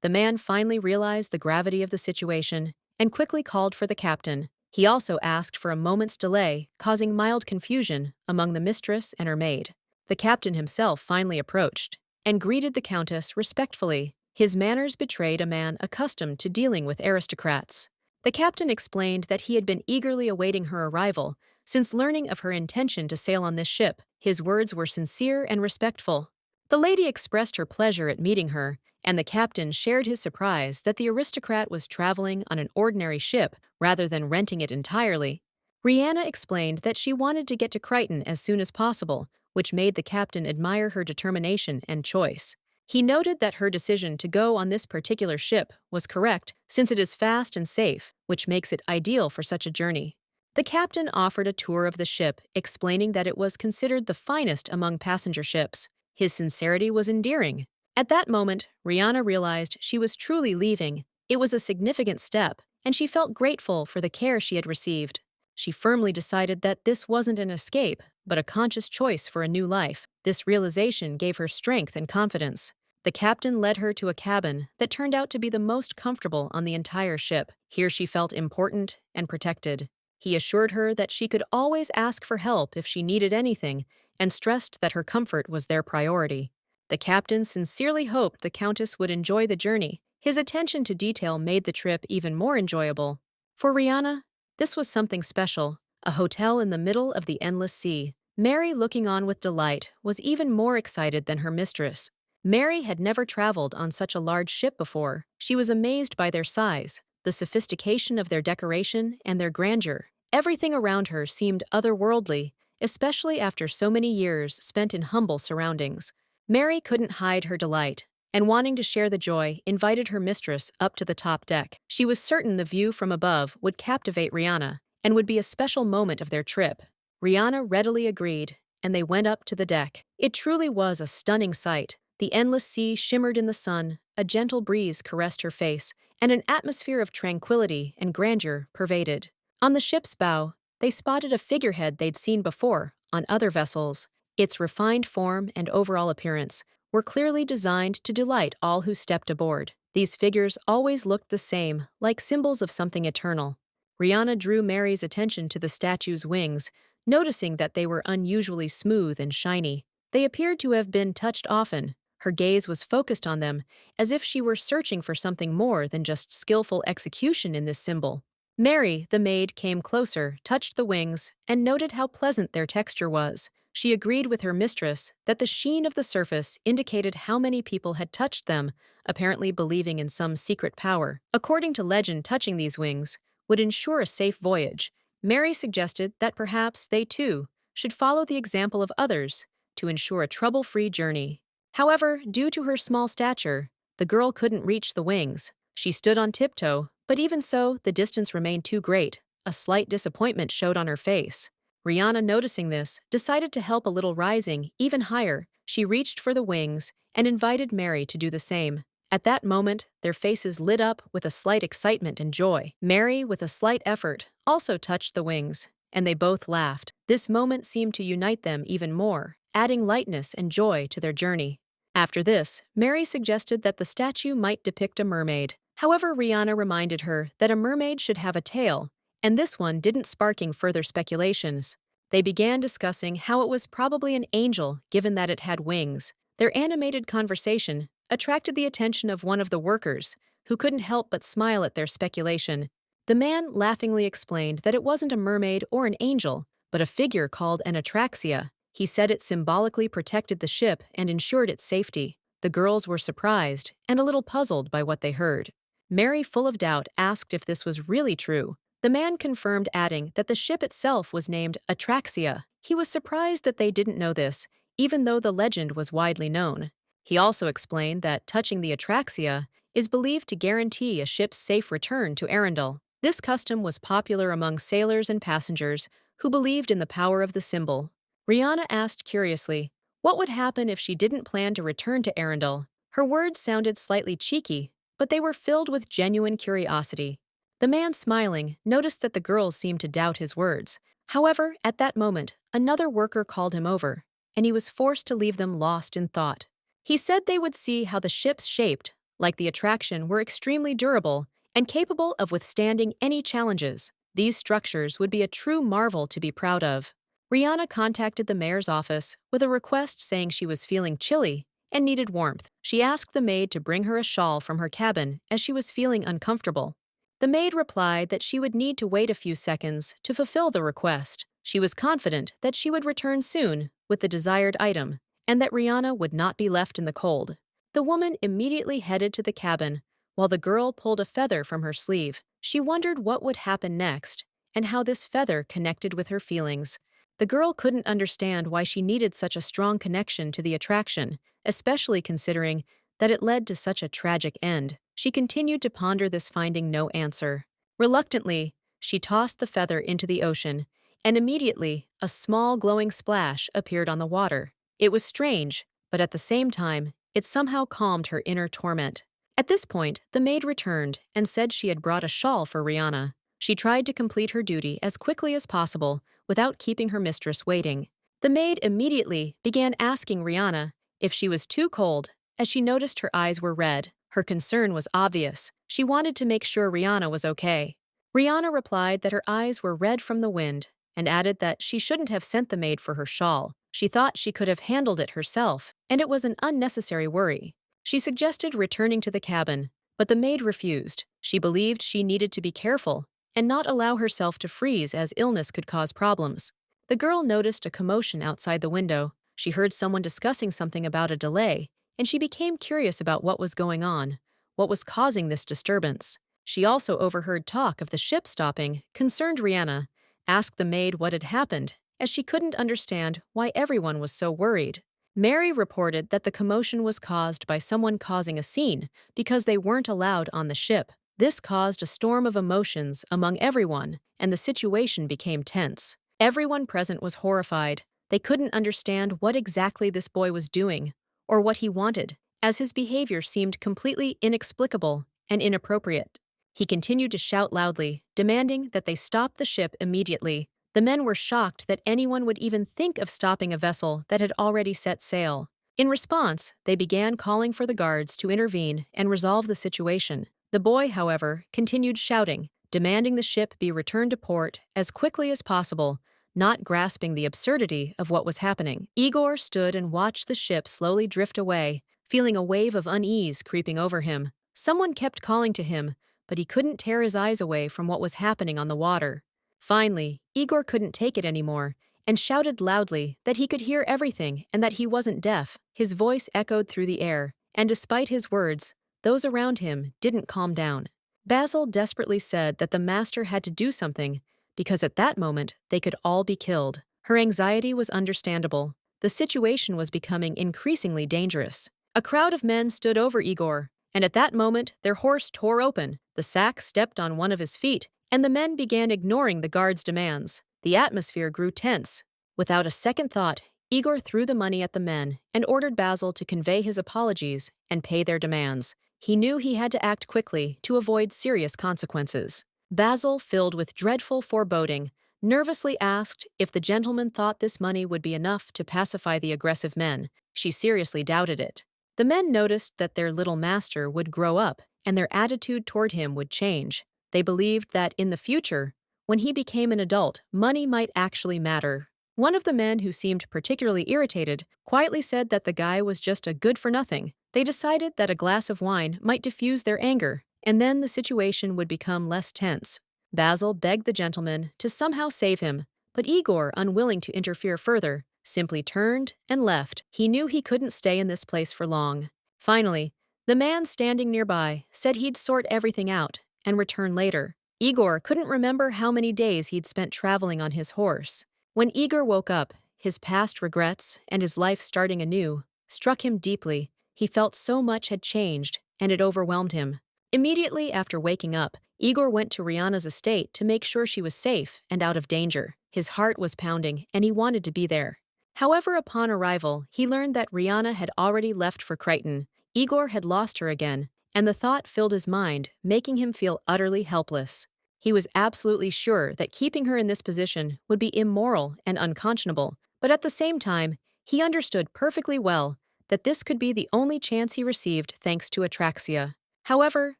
The man finally realized the gravity of the situation and quickly called for the captain. He also asked for a moment's delay, causing mild confusion among the mistress and her maid. The captain himself finally approached and greeted the countess respectfully. His manners betrayed a man accustomed to dealing with aristocrats. The captain explained that he had been eagerly awaiting her arrival since learning of her intention to sail on this ship. His words were sincere and respectful. The lady expressed her pleasure at meeting her, and the captain shared his surprise that the aristocrat was traveling on an ordinary ship rather than renting it entirely. Rihanna explained that she wanted to get to Crichton as soon as possible, which made the captain admire her determination and choice. He noted that her decision to go on this particular ship was correct since it is fast and safe, which makes it ideal for such a journey. The captain offered a tour of the ship, explaining that it was considered the finest among passenger ships. His sincerity was endearing. At that moment, Rihanna realized she was truly leaving. It was a significant step, and she felt grateful for the care she had received. She firmly decided that this wasn't an escape, but a conscious choice for a new life. This realization gave her strength and confidence. The captain led her to a cabin that turned out to be the most comfortable on the entire ship. Here she felt important and protected. He assured her that she could always ask for help if she needed anything, and stressed that her comfort was their priority. The captain sincerely hoped the countess would enjoy the journey. His attention to detail made the trip even more enjoyable. For Rihanna, this was something special, a hotel in the middle of the endless sea. Mary, looking on with delight, was even more excited than her mistress. Mary had never traveled on such a large ship before. She was amazed by their size, the sophistication of their decoration, and their grandeur. Everything around her seemed otherworldly, especially after so many years spent in humble surroundings. Mary couldn't hide her delight, and wanting to share the joy, invited her mistress up to the top deck. She was certain the view from above would captivate Rihanna and would be a special moment of their trip. Rihanna readily agreed, and they went up to the deck. It truly was a stunning sight. The endless sea shimmered in the sun, a gentle breeze caressed her face, and an atmosphere of tranquility and grandeur pervaded. On the ship's bow, they spotted a figurehead they'd seen before on other vessels. Its refined form and overall appearance were clearly designed to delight all who stepped aboard. These figures always looked the same, like symbols of something eternal. Rihanna drew Mary's attention to the statue's wings, noticing that they were unusually smooth and shiny. They appeared to have been touched often. Her gaze was focused on them, as if she were searching for something more than just skillful execution in this symbol. Mary, the maid, came closer, touched the wings, and noted how pleasant their texture was. She agreed with her mistress that the sheen of the surface indicated how many people had touched them, apparently believing in some secret power. According to legend, touching these wings would ensure a safe voyage. Mary suggested that perhaps they, too, should follow the example of others to ensure a trouble-free journey. However, due to her small stature, the girl couldn't reach the wings. She stood on tiptoe, but even so, the distance remained too great. A slight disappointment showed on her face. Rihanna, noticing this, decided to help a little. Rising even higher, she reached for the wings and invited Mary to do the same. At that moment, their faces lit up with a slight excitement and joy. Mary, with a slight effort, also touched the wings, and they both laughed. This moment seemed to unite them even more, adding lightness and joy to their journey. After this, Mary suggested that the statue might depict a mermaid. However, Rihanna reminded her that a mermaid should have a tail, and this one didn't, sparking further speculations. They began discussing how it was probably an angel given that it had wings. Their animated conversation attracted the attention of one of the workers, who couldn't help but smile at their speculation. The man laughingly explained that it wasn't a mermaid or an angel, but a figure called an atraxia. He said it symbolically protected the ship and ensured its safety. The girls were surprised and a little puzzled by what they heard. Mary, full of doubt, asked if this was really true. The man confirmed, adding that the ship itself was named Atraxia. He was surprised that they didn't know this, even though the legend was widely known. He also explained that touching the Atraxia is believed to guarantee a ship's safe return to Arundel. This custom was popular among sailors and passengers who believed in the power of the symbol. Rihanna asked curiously, what would happen if she didn't plan to return to Arundel? Her words sounded slightly cheeky, but they were filled with genuine curiosity. The man, smiling, noticed that the girls seemed to doubt his words. However, at that moment, another worker called him over, and he was forced to leave them lost in thought. He said they would see how the ships shaped, like the attraction, were extremely durable and capable of withstanding any challenges. These structures would be a true marvel to be proud of. Rihanna contacted the mayor's office with a request saying she was feeling chilly and needed warmth. She asked the maid to bring her a shawl from her cabin as she was feeling uncomfortable. The maid replied that she would need to wait a few seconds to fulfill the request. She was confident that she would return soon with the desired item, and that Rihanna would not be left in the cold. The woman immediately headed to the cabin, while the girl pulled a feather from her sleeve. She wondered what would happen next, and how this feather connected with her feelings. The girl couldn't understand why she needed such a strong connection to the attraction, especially considering that it led to such a tragic end. She continued to ponder this, finding no answer. Reluctantly, she tossed the feather into the ocean, and immediately, a small glowing splash appeared on the water. It was strange, but at the same time, it somehow calmed her inner torment. At this point, the maid returned and said she had brought a shawl for Rihanna. She tried to complete her duty as quickly as possible without keeping her mistress waiting. The maid immediately began asking Rihanna if she was too cold, as she noticed her eyes were red. Her concern was obvious. She wanted to make sure Rihanna was okay. Rihanna replied that her eyes were red from the wind and added that she shouldn't have sent the maid for her shawl. She thought she could have handled it herself, and it was an unnecessary worry. She suggested returning to the cabin, but the maid refused. She believed she needed to be careful and not allow herself to freeze, as illness could cause problems. The girl noticed a commotion outside the window. She heard someone discussing something about a delay, and she became curious about what was going on, what was causing this disturbance. She also overheard talk of the ship stopping. Concerned Rihanna asked the maid what had happened, as she couldn't understand why everyone was so worried. Mary reported that the commotion was caused by someone causing a scene because they weren't allowed on the ship. This caused a storm of emotions among everyone, and the situation became tense. Everyone present was horrified. They couldn't understand what exactly this boy was doing or what he wanted, as his behavior seemed completely inexplicable and inappropriate. He continued to shout loudly, demanding that they stop the ship immediately. The men were shocked that anyone would even think of stopping a vessel that had already set sail. In response, they began calling for the guards to intervene and resolve the situation. The boy, however, continued shouting, demanding the ship be returned to port as quickly as possible, not grasping the absurdity of what was happening. Igor stood and watched the ship slowly drift away, feeling a wave of unease creeping over him. Someone kept calling to him, but he couldn't tear his eyes away from what was happening on the water. Finally, Igor couldn't take it anymore and shouted loudly that he could hear everything and that he wasn't deaf. His voice echoed through the air, and despite his words, those around him didn't calm down. Basil desperately said that the master had to do something, because at that moment they could all be killed. Her anxiety was understandable. The situation was becoming increasingly dangerous. A crowd of men stood over Igor, and at that moment their horse tore open. The sack stepped on one of his feet, and the men began ignoring the guards' demands. The atmosphere grew tense. Without a second thought, Igor threw the money at the men and ordered Basil to convey his apologies and pay their demands. He knew he had to act quickly to avoid serious consequences. Basil, filled with dreadful foreboding, nervously asked if the gentleman thought this money would be enough to pacify the aggressive men. She seriously doubted it. The men noticed that their little master would grow up and their attitude toward him would change. They believed that in the future, when he became an adult, money might actually matter. One of the men, who seemed particularly irritated, quietly said that the guy was just a good-for-nothing. They decided that a glass of wine might diffuse their anger, and then the situation would become less tense. Basil begged the gentleman to somehow save him, but Igor, unwilling to interfere further, simply turned and left. He knew he couldn't stay in this place for long. Finally, the man standing nearby said he'd sort everything out and return later. Igor couldn't remember how many days he'd spent traveling on his horse. When Igor woke up, his past regrets and his life starting anew struck him deeply. He felt so much had changed, and it overwhelmed him. Immediately after waking up, Igor went to Rihanna's estate to make sure she was safe and out of danger. His heart was pounding, and he wanted to be there. However, upon arrival, he learned that Rihanna had already left for Crichton. Igor had lost her again, and the thought filled his mind, making him feel utterly helpless. He was absolutely sure that keeping her in this position would be immoral and unconscionable, but at the same time, he understood perfectly well that this could be the only chance he received thanks to Atraxia. However,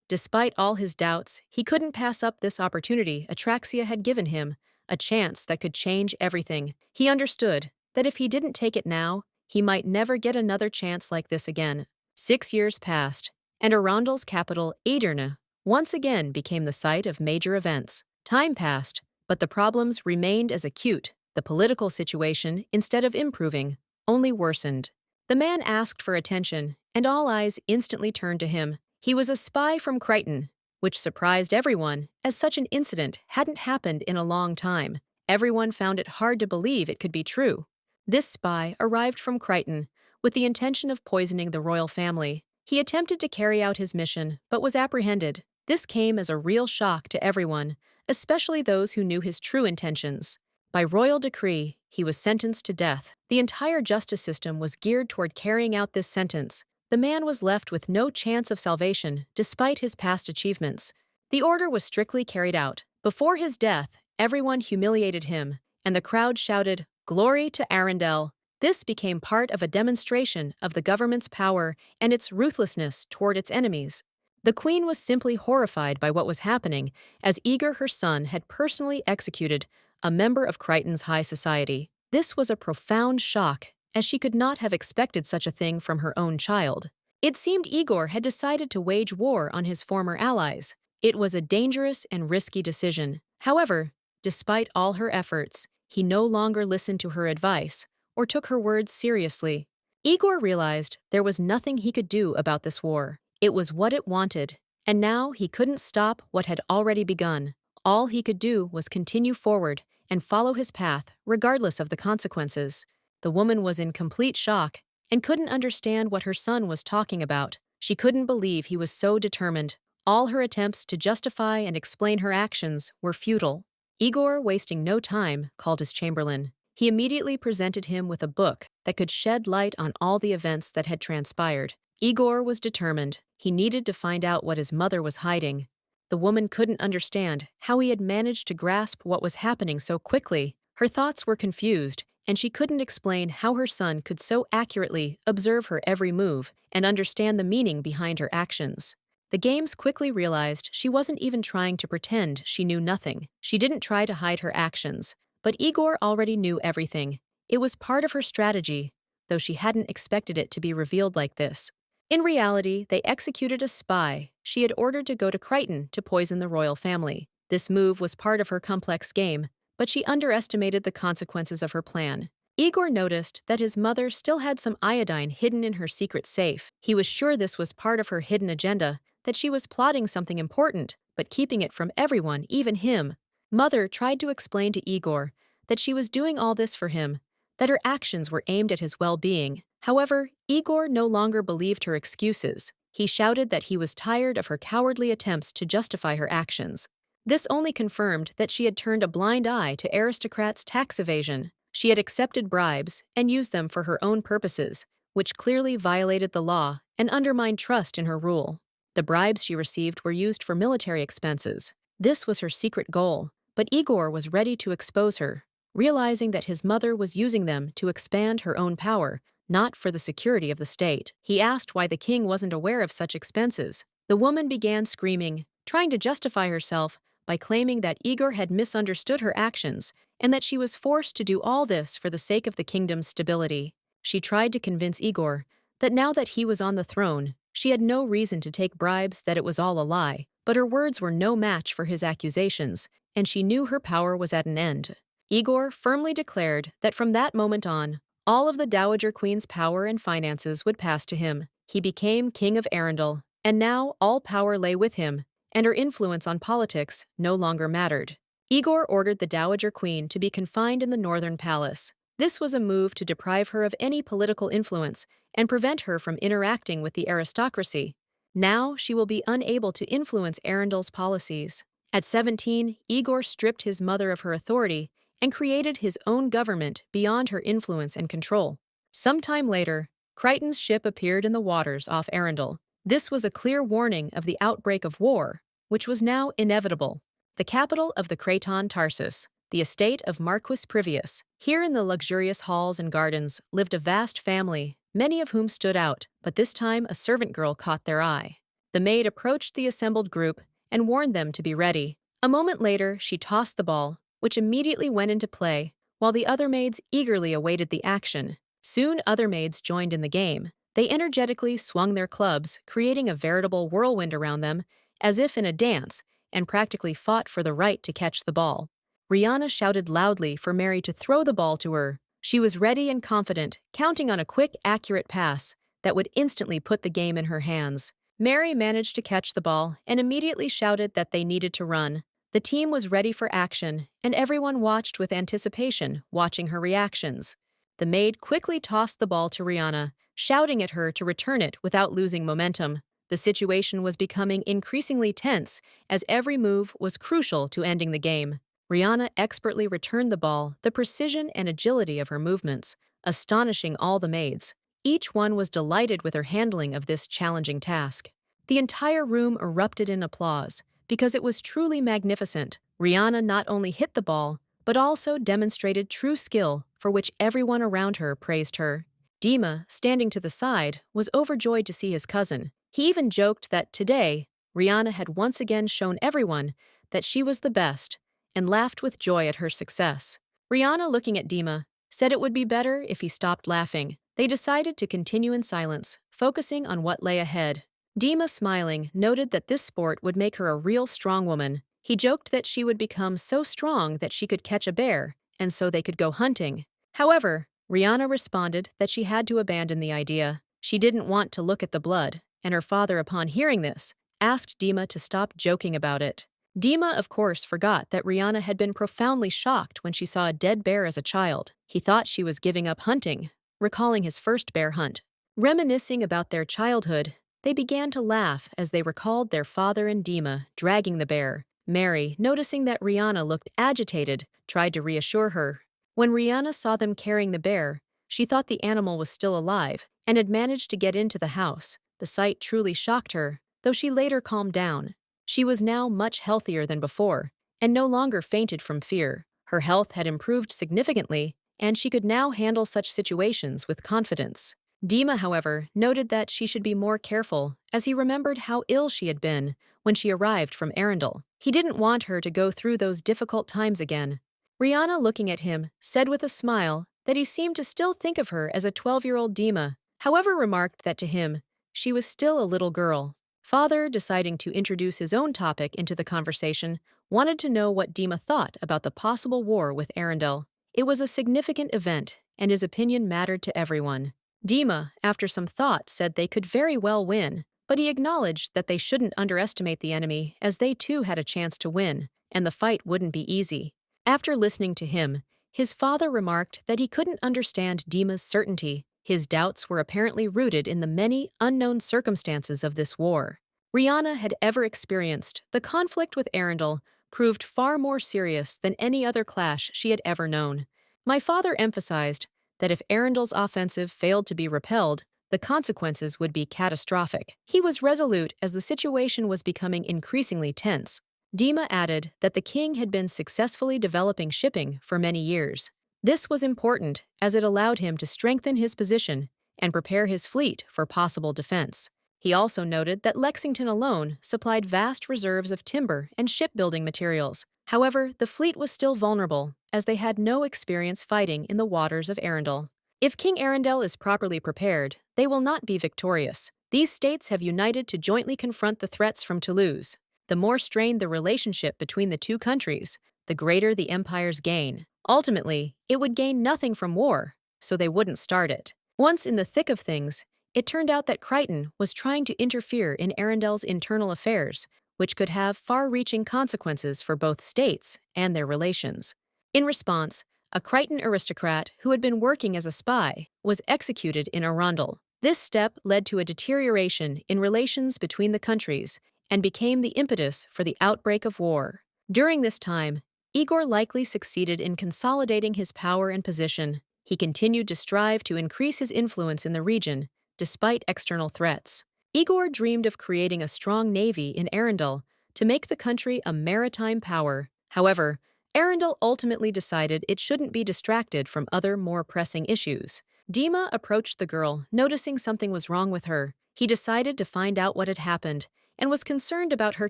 despite all his doubts, he couldn't pass up this opportunity Atraxia had given him, a chance that could change everything. He understood that if he didn't take it now, he might never get another chance like this again. 6 years passed, and Arundel's capital, Edirne, once again became the site of major events. Time passed, but the problems remained as acute. The political situation, instead of improving, only worsened. The man asked for attention, and all eyes instantly turned to him. He was a spy from Crichton, which surprised everyone, as such an incident hadn't happened in a long time. Everyone found it hard to believe it could be true. This spy arrived from Crichton with the intention of poisoning the royal family. He attempted to carry out his mission, but was apprehended. This came as a real shock to everyone, especially those who knew his true intentions. By royal decree, he was sentenced to death. The entire justice system was geared toward carrying out this sentence. The man was left with no chance of salvation, despite his past achievements. The order was strictly carried out. Before his death, everyone humiliated him, and the crowd shouted, "Glory to Arundel." This became part of a demonstration of the government's power and its ruthlessness toward its enemies. The queen was simply horrified by what was happening, as Igor, her son, had personally executed a member of Crichton's high society. This was a profound shock, as she could not have expected such a thing from her own child. It seemed Igor had decided to wage war on his former allies. It was a dangerous and risky decision. However, despite all her efforts, he no longer listened to her advice or took her words seriously. Igor realized there was nothing he could do about this war. It was what it wanted, and now he couldn't stop what had already begun. All he could do was continue forward and follow his path, regardless of the consequences. The woman was in complete shock and couldn't understand what her son was talking about. She couldn't believe he was so determined. All her attempts to justify and explain her actions were futile. Igor, wasting no time, called his chamberlain. He immediately presented him with a book that could shed light on all the events that had transpired. Igor was determined. He needed to find out what his mother was hiding. The woman couldn't understand how he had managed to grasp what was happening so quickly. Her thoughts were confused, and she couldn't explain how her son could so accurately observe her every move and understand the meaning behind her actions. The games quickly realized she wasn't even trying to pretend she knew nothing. She didn't try to hide her actions, but Igor already knew everything. It was part of her strategy, though she hadn't expected it to be revealed like this. In reality, they executed a spy she had ordered to go to Crichton to poison the royal family. This move was part of her complex game, but she underestimated the consequences of her plan. Igor noticed that his mother still had some iodine hidden in her secret safe. He was sure this was part of her hidden agenda, that she was plotting something important, but keeping it from everyone, even him. Mother tried to explain to Igor that she was doing all this for him, that her actions were aimed at his well-being. However, Igor no longer believed her excuses. He shouted that he was tired of her cowardly attempts to justify her actions. This only confirmed that she had turned a blind eye to aristocrats' tax evasion. She had accepted bribes and used them for her own purposes, which clearly violated the law and undermined trust in her rule. The bribes she received were used for military expenses. This was her secret goal, but Igor was ready to expose her, realizing that his mother was using them to expand her own power, not for the security of the state. He asked why the king wasn't aware of such expenses. The woman began screaming, trying to justify herself by claiming that Igor had misunderstood her actions and that she was forced to do all this for the sake of the kingdom's stability. She tried to convince Igor that now that he was on the throne, she had no reason to take bribes, that it was all a lie, but her words were no match for his accusations, and she knew her power was at an end. Igor firmly declared that from that moment on, all of the Dowager Queen's power and finances would pass to him. He became King of Arundel, and now all power lay with him, and her influence on politics no longer mattered. Igor ordered the Dowager Queen to be confined in the northern palace. This was a move to deprive her of any political influence and prevent her from interacting with the aristocracy. Now she will be unable to influence Arundel's policies. At 17, Igor stripped his mother of her authority and created his own government beyond her influence and control. Sometime later, Crichton's ship appeared in the waters off Arundel. This was a clear warning of the outbreak of war, which was now inevitable. The capital of the Craton Tarsus, the estate of Marquis Privius. Here in the luxurious halls and gardens lived a vast family, many of whom stood out, but this time a servant girl caught their eye. The maid approached the assembled group and warned them to be ready. A moment later, she tossed the ball, which immediately went into play, while the other maids eagerly awaited the action. Soon other maids joined in the game. They energetically swung their clubs, creating a veritable whirlwind around them, as if in a dance, and practically fought for the right to catch the ball. Rihanna shouted loudly for Mary to throw the ball to her. She was ready and confident, counting on a quick, accurate pass that would instantly put the game in her hands. Mary managed to catch the ball and immediately shouted that they needed to run. The team was ready for action, and everyone watched with anticipation, watching her reactions. The maid quickly tossed the ball to Rihanna, shouting at her to return it without losing momentum. The situation was becoming increasingly tense, as every move was crucial to ending the game. Rihanna expertly returned the ball, the precision and agility of her movements, astonishing all the maids. Each one was delighted with her handling of this challenging task. The entire room erupted in applause, because it was truly magnificent. Rihanna not only hit the ball, but also demonstrated true skill, for which everyone around her praised her. Dima, standing to the side, was overjoyed to see his cousin. He even joked that today, Rihanna had once again shown everyone that she was the best, and laughed with joy at her success. Rihanna, looking at Dima, said it would be better if he stopped laughing. They decided to continue in silence, focusing on what lay ahead. Dima, smiling, noted that this sport would make her a real strong woman. He joked that she would become so strong that she could catch a bear, and so they could go hunting. However, Rihanna responded that she had to abandon the idea. She didn't want to look at the blood, and her father, upon hearing this, asked Dima to stop joking about it. Dima, of course, forgot that Rihanna had been profoundly shocked when she saw a dead bear as a child. He thought she was giving up hunting, recalling his first bear hunt. Reminiscing about their childhood, they began to laugh as they recalled their father and Dima dragging the bear. Mary, noticing that Rihanna looked agitated, tried to reassure her. When Rihanna saw them carrying the bear, she thought the animal was still alive and had managed to get into the house. The sight truly shocked her, though she later calmed down. She was now much healthier than before, and no longer fainted from fear. Her health had improved significantly, and she could now handle such situations with confidence. Dima, however, noted that she should be more careful, as he remembered how ill she had been when she arrived from Arundel. He didn't want her to go through those difficult times again. Rihanna, looking at him, said with a smile that he seemed to still think of her as a 12-year-old Dima, however remarked that to him, she was still a little girl. Father, deciding to introduce his own topic into the conversation, wanted to know what Dima thought about the possible war with Arundel. It was a significant event, and his opinion mattered to everyone. Dima, after some thought, said they could very well win, but he acknowledged that they shouldn't underestimate the enemy, as they too had a chance to win, and the fight wouldn't be easy. After listening to him, his father remarked that he couldn't understand Dima's certainty. His doubts were apparently rooted in the many unknown circumstances of this war. Rihanna had ever experienced. The conflict with Arundel proved far more serious than any other clash she had ever known. My father emphasized that if Arundel's offensive failed to be repelled, the consequences would be catastrophic. He was resolute as the situation was becoming increasingly tense. Dima added that the king had been successfully developing shipping for many years. This was important as it allowed him to strengthen his position and prepare his fleet for possible defense. He also noted that Lexington alone supplied vast reserves of timber and shipbuilding materials. However, the fleet was still vulnerable, as they had no experience fighting in the waters of Arundel. If King Arundel is properly prepared, they will not be victorious. These states have united to jointly confront the threats from Toulouse. The more strained the relationship between the two countries, the greater the empire's gain. Ultimately, it would gain nothing from war, so they wouldn't start it. Once in the thick of things, it turned out that Crichton was trying to interfere in Arundel's internal affairs, which could have far-reaching consequences for both states and their relations. In response, a Crichton aristocrat who had been working as a spy was executed in Arundel. This step led to a deterioration in relations between the countries and became the impetus for the outbreak of war. During this time, Igor likely succeeded in consolidating his power and position. He continued to strive to increase his influence in the region, despite external threats. Igor dreamed of creating a strong navy in Arundel to make the country a maritime power. However, Arundel ultimately decided it shouldn't be distracted from other more pressing issues. Dima approached the girl, noticing something was wrong with her. He decided to find out what had happened and was concerned about her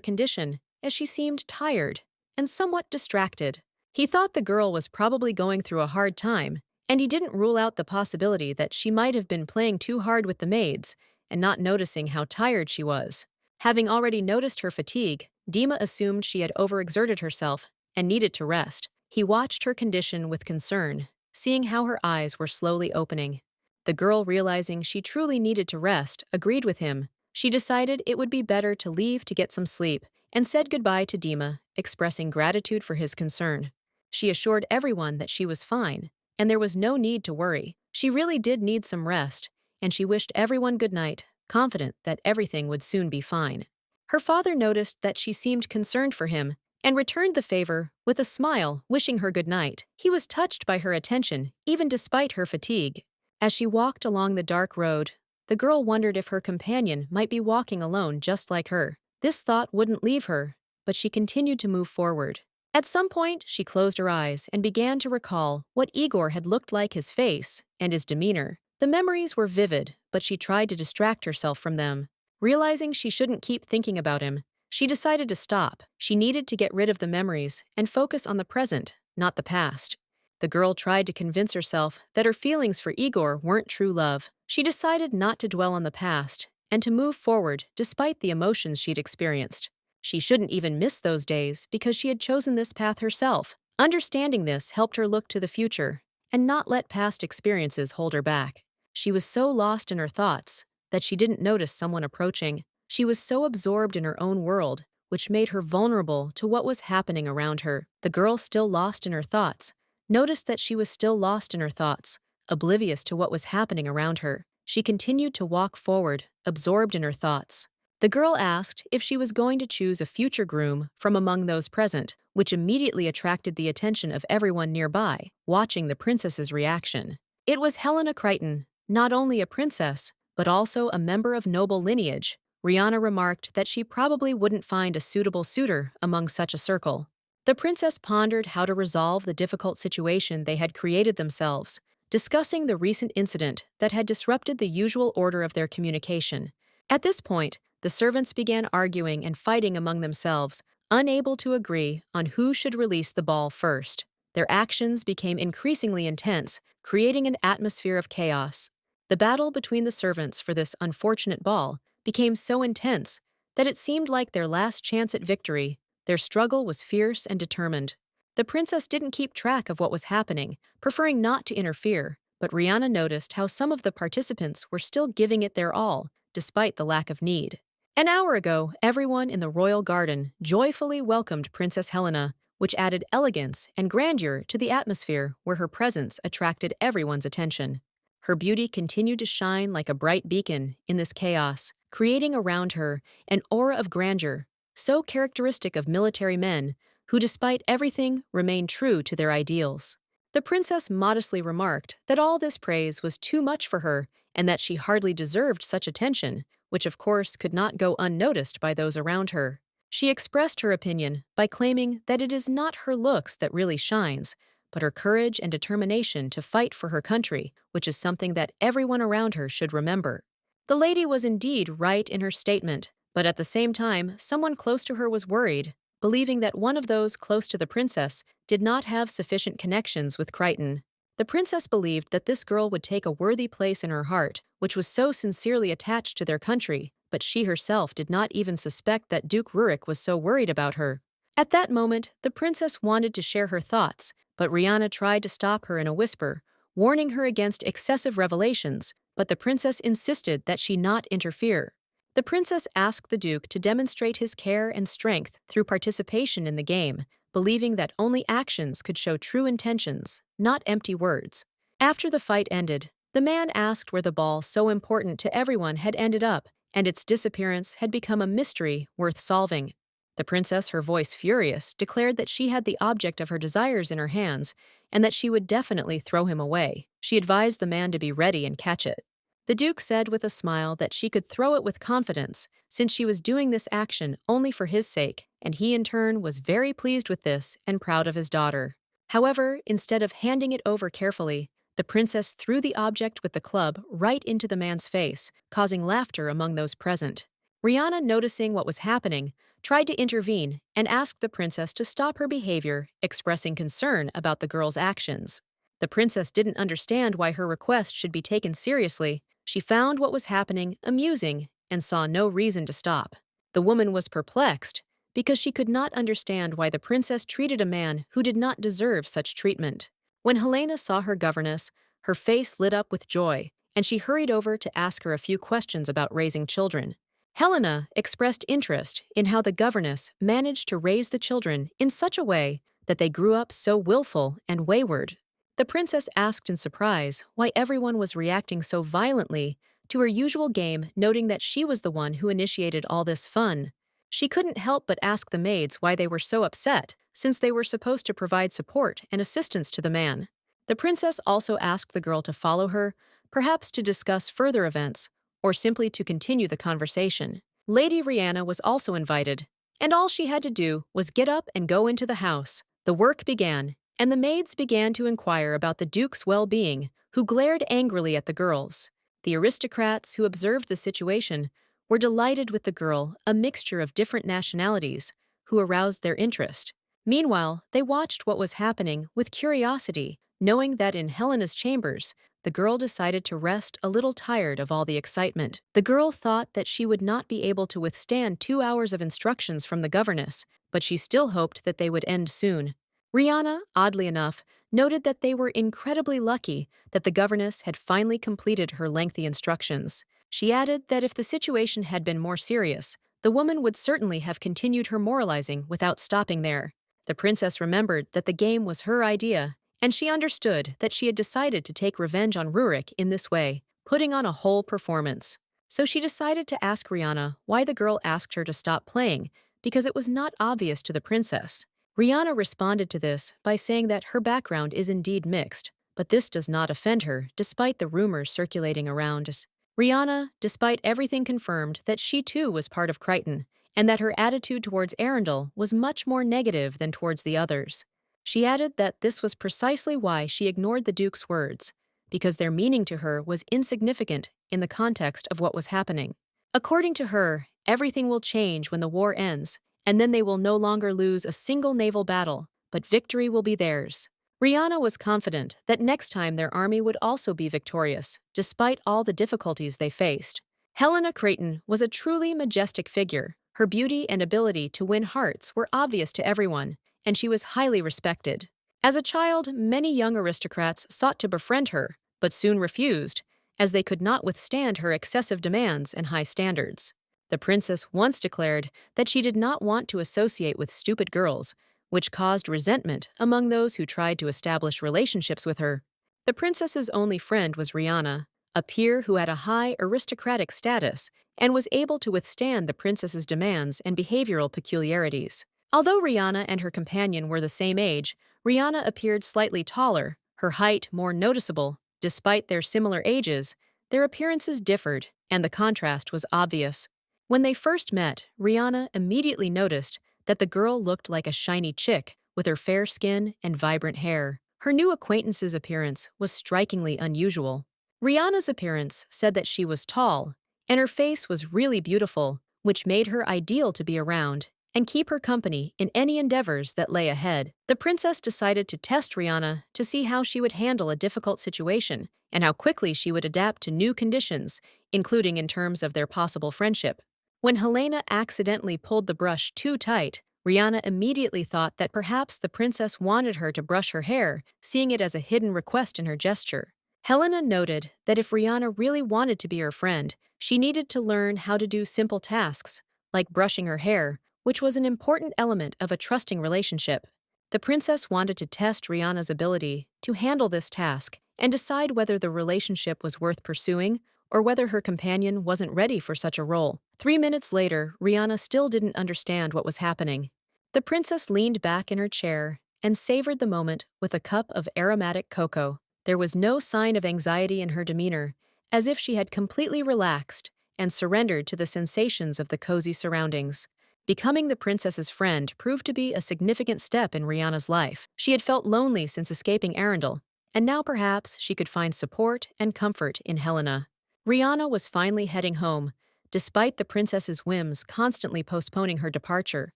condition, as she seemed tired and somewhat distracted. He thought the girl was probably going through a hard time, and he didn't rule out the possibility that she might have been playing too hard with the maids and not noticing how tired she was. Having already noticed her fatigue, Dima assumed she had overexerted herself and needed to rest. He watched her condition with concern, seeing how her eyes were slowly opening. The girl, realizing she truly needed to rest, agreed with him. She decided it would be better to leave to get some sleep and said goodbye to Dima, expressing gratitude for his concern. She assured everyone that she was fine, and there was no need to worry. She really did need some rest, and she wished everyone good night, confident that everything would soon be fine. Her father noticed that she seemed concerned for him and returned the favor with a smile, wishing her good night. He was touched by her attention, even despite her fatigue. As she walked along the dark road, the girl wondered if her companion might be walking alone just like her. This thought wouldn't leave her, but she continued to move forward. At some point, she closed her eyes and began to recall what Igor had looked like, his face and his demeanor. The memories were vivid, but she tried to distract herself from them. Realizing she shouldn't keep thinking about him, she decided to stop. She needed to get rid of the memories and focus on the present, not the past. The girl tried to convince herself that her feelings for Igor weren't true love. She decided not to dwell on the past and to move forward despite the emotions she'd experienced. She shouldn't even miss those days because she had chosen this path herself. Understanding this helped her look to the future and not let past experiences hold her back. She was so lost in her thoughts that she didn't notice someone approaching. She was so absorbed in her own world, which made her vulnerable to what was happening around her. The girl, still lost in her thoughts, noticed that she was still lost in her thoughts, oblivious to what was happening around her. She continued to walk forward, absorbed in her thoughts. The girl asked if she was going to choose a future groom from among those present, which immediately attracted the attention of everyone nearby, watching the princess's reaction. It was Helena Crichton, not only a princess, but also a member of noble lineage. Rihanna remarked that she probably wouldn't find a suitable suitor among such a circle. The princess pondered how to resolve the difficult situation they had created themselves, discussing the recent incident that had disrupted the usual order of their communication. At this point, the servants began arguing and fighting among themselves, unable to agree on who should release the ball first. Their actions became increasingly intense, creating an atmosphere of chaos. The battle between the servants for this unfortunate ball became so intense that it seemed like their last chance at victory. Their struggle was fierce and determined. The princess didn't keep track of what was happening, preferring not to interfere, but Rihanna noticed how some of the participants were still giving it their all, despite the lack of need. An hour ago, everyone in the royal garden joyfully welcomed Princess Helena, which added elegance and grandeur to the atmosphere where her presence attracted everyone's attention. Her beauty continued to shine like a bright beacon in this chaos, creating around her an aura of grandeur, so characteristic of military men who, despite everything, remain true to their ideals. The princess modestly remarked that all this praise was too much for her and that she hardly deserved such attention, which of course could not go unnoticed by those around her. She expressed her opinion by claiming that it is not her looks that really shines, but her courage and determination to fight for her country, which is something that everyone around her should remember. The lady was indeed right in her statement, but at the same time, someone close to her was worried, believing that one of those close to the princess did not have sufficient connections with Crichton. The princess believed that this girl would take a worthy place in her heart, which was so sincerely attached to their country, but she herself did not even suspect that Duke Rurik was so worried about her. At that moment, the princess wanted to share her thoughts, but Rihanna tried to stop her in a whisper, warning her against excessive revelations, but the princess insisted that she not interfere. The princess asked the duke to demonstrate his care and strength through participation in the game, believing that only actions could show true intentions, not empty words. After the fight ended, the man asked where the ball so important to everyone had ended up, and its disappearance had become a mystery worth solving. The princess, her voice furious, declared that she had the object of her desires in her hands and that she would definitely throw him away. She advised the man to be ready and catch it. The duke said with a smile that she could throw it with confidence, since she was doing this action only for his sake, and he in turn was very pleased with this and proud of his daughter. However, instead of handing it over carefully, the princess threw the object with the club right into the man's face, causing laughter among those present. Rihanna, noticing what was happening, tried to intervene and asked the princess to stop her behavior, expressing concern about the girl's actions. The princess didn't understand why her request should be taken seriously. She found what was happening amusing and saw no reason to stop. The woman was perplexed because she could not understand why the princess treated a man who did not deserve such treatment. When Helena saw her governess, her face lit up with joy, and she hurried over to ask her a few questions about raising children. Helena expressed interest in how the governess managed to raise the children in such a way that they grew up so willful and wayward. The princess asked in surprise why everyone was reacting so violently to her usual game, noting that she was the one who initiated all this fun. She couldn't help but ask the maids why they were so upset, since they were supposed to provide support and assistance to the man. The princess also asked the girl to follow her, perhaps to discuss further events, or simply to continue the conversation. Lady Rihanna was also invited, and all she had to do was get up and go into the house. The work began, and the maids began to inquire about the duke's well-being, who glared angrily at the girls. The aristocrats who observed the situation were delighted with the girl, a mixture of different nationalities, who aroused their interest. Meanwhile, they watched what was happening with curiosity, knowing that in Helena's chambers, the girl decided to rest a little tired of all the excitement. The girl thought that she would not be able to withstand 2 hours of instructions from the governess, but she still hoped that they would end soon. Rihanna, oddly enough, noted that they were incredibly lucky that the governess had finally completed her lengthy instructions. She added that if the situation had been more serious, the woman would certainly have continued her moralizing without stopping there. The princess remembered that the game was her idea, and she understood that she had decided to take revenge on Rurik in this way, putting on a whole performance. So she decided to ask Rihanna why the girl asked her to stop playing, because it was not obvious to the princess. Rihanna responded to this by saying that her background is indeed mixed, but this does not offend her, despite the rumors circulating around us. Rihanna, despite everything, confirmed that she too was part of Crichton, and that her attitude towards Arundel was much more negative than towards the others. She added that this was precisely why she ignored the Duke's words, because their meaning to her was insignificant in the context of what was happening. According to her, everything will change when the war ends, and then they will no longer lose a single naval battle, but victory will be theirs. Rihanna was confident that next time their army would also be victorious, despite all the difficulties they faced. Helena Creighton was a truly majestic figure. Her beauty and ability to win hearts were obvious to everyone, and she was highly respected. As a child, many young aristocrats sought to befriend her, but soon refused, as they could not withstand her excessive demands and high standards. The princess once declared that she did not want to associate with stupid girls, which caused resentment among those who tried to establish relationships with her. The princess's only friend was Rihanna, a peer who had a high aristocratic status and was able to withstand the princess's demands and behavioral peculiarities. Although Rihanna and her companion were the same age, Rihanna appeared slightly taller, her height more noticeable. Despite their similar ages, their appearances differed, and the contrast was obvious. When they first met, Rihanna immediately noticed that the girl looked like a shiny chick with her fair skin and vibrant hair. Her new acquaintance's appearance was strikingly unusual. Rihanna's appearance said that she was tall, and her face was really beautiful, which made her ideal to be around and keep her company in any endeavors that lay ahead. The princess decided to test Rihanna to see how she would handle a difficult situation and how quickly she would adapt to new conditions, including in terms of their possible friendship. When Helena accidentally pulled the brush too tight, Rihanna immediately thought that perhaps the princess wanted her to brush her hair, seeing it as a hidden request in her gesture. Helena noted that if Rihanna really wanted to be her friend, she needed to learn how to do simple tasks, like brushing her hair, which was an important element of a trusting relationship. The princess wanted to test Rihanna's ability to handle this task and decide whether the relationship was worth pursuing or whether her companion wasn't ready for such a role. 3 minutes later, Rihanna still didn't understand what was happening. The princess leaned back in her chair and savored the moment with a cup of aromatic cocoa. There was no sign of anxiety in her demeanor, as if she had completely relaxed and surrendered to the sensations of the cozy surroundings. Becoming the princess's friend proved to be a significant step in Rihanna's life. She had felt lonely since escaping Arundel, and now perhaps she could find support and comfort in Helena. Rihanna was finally heading home, despite the princess's whims constantly postponing her departure.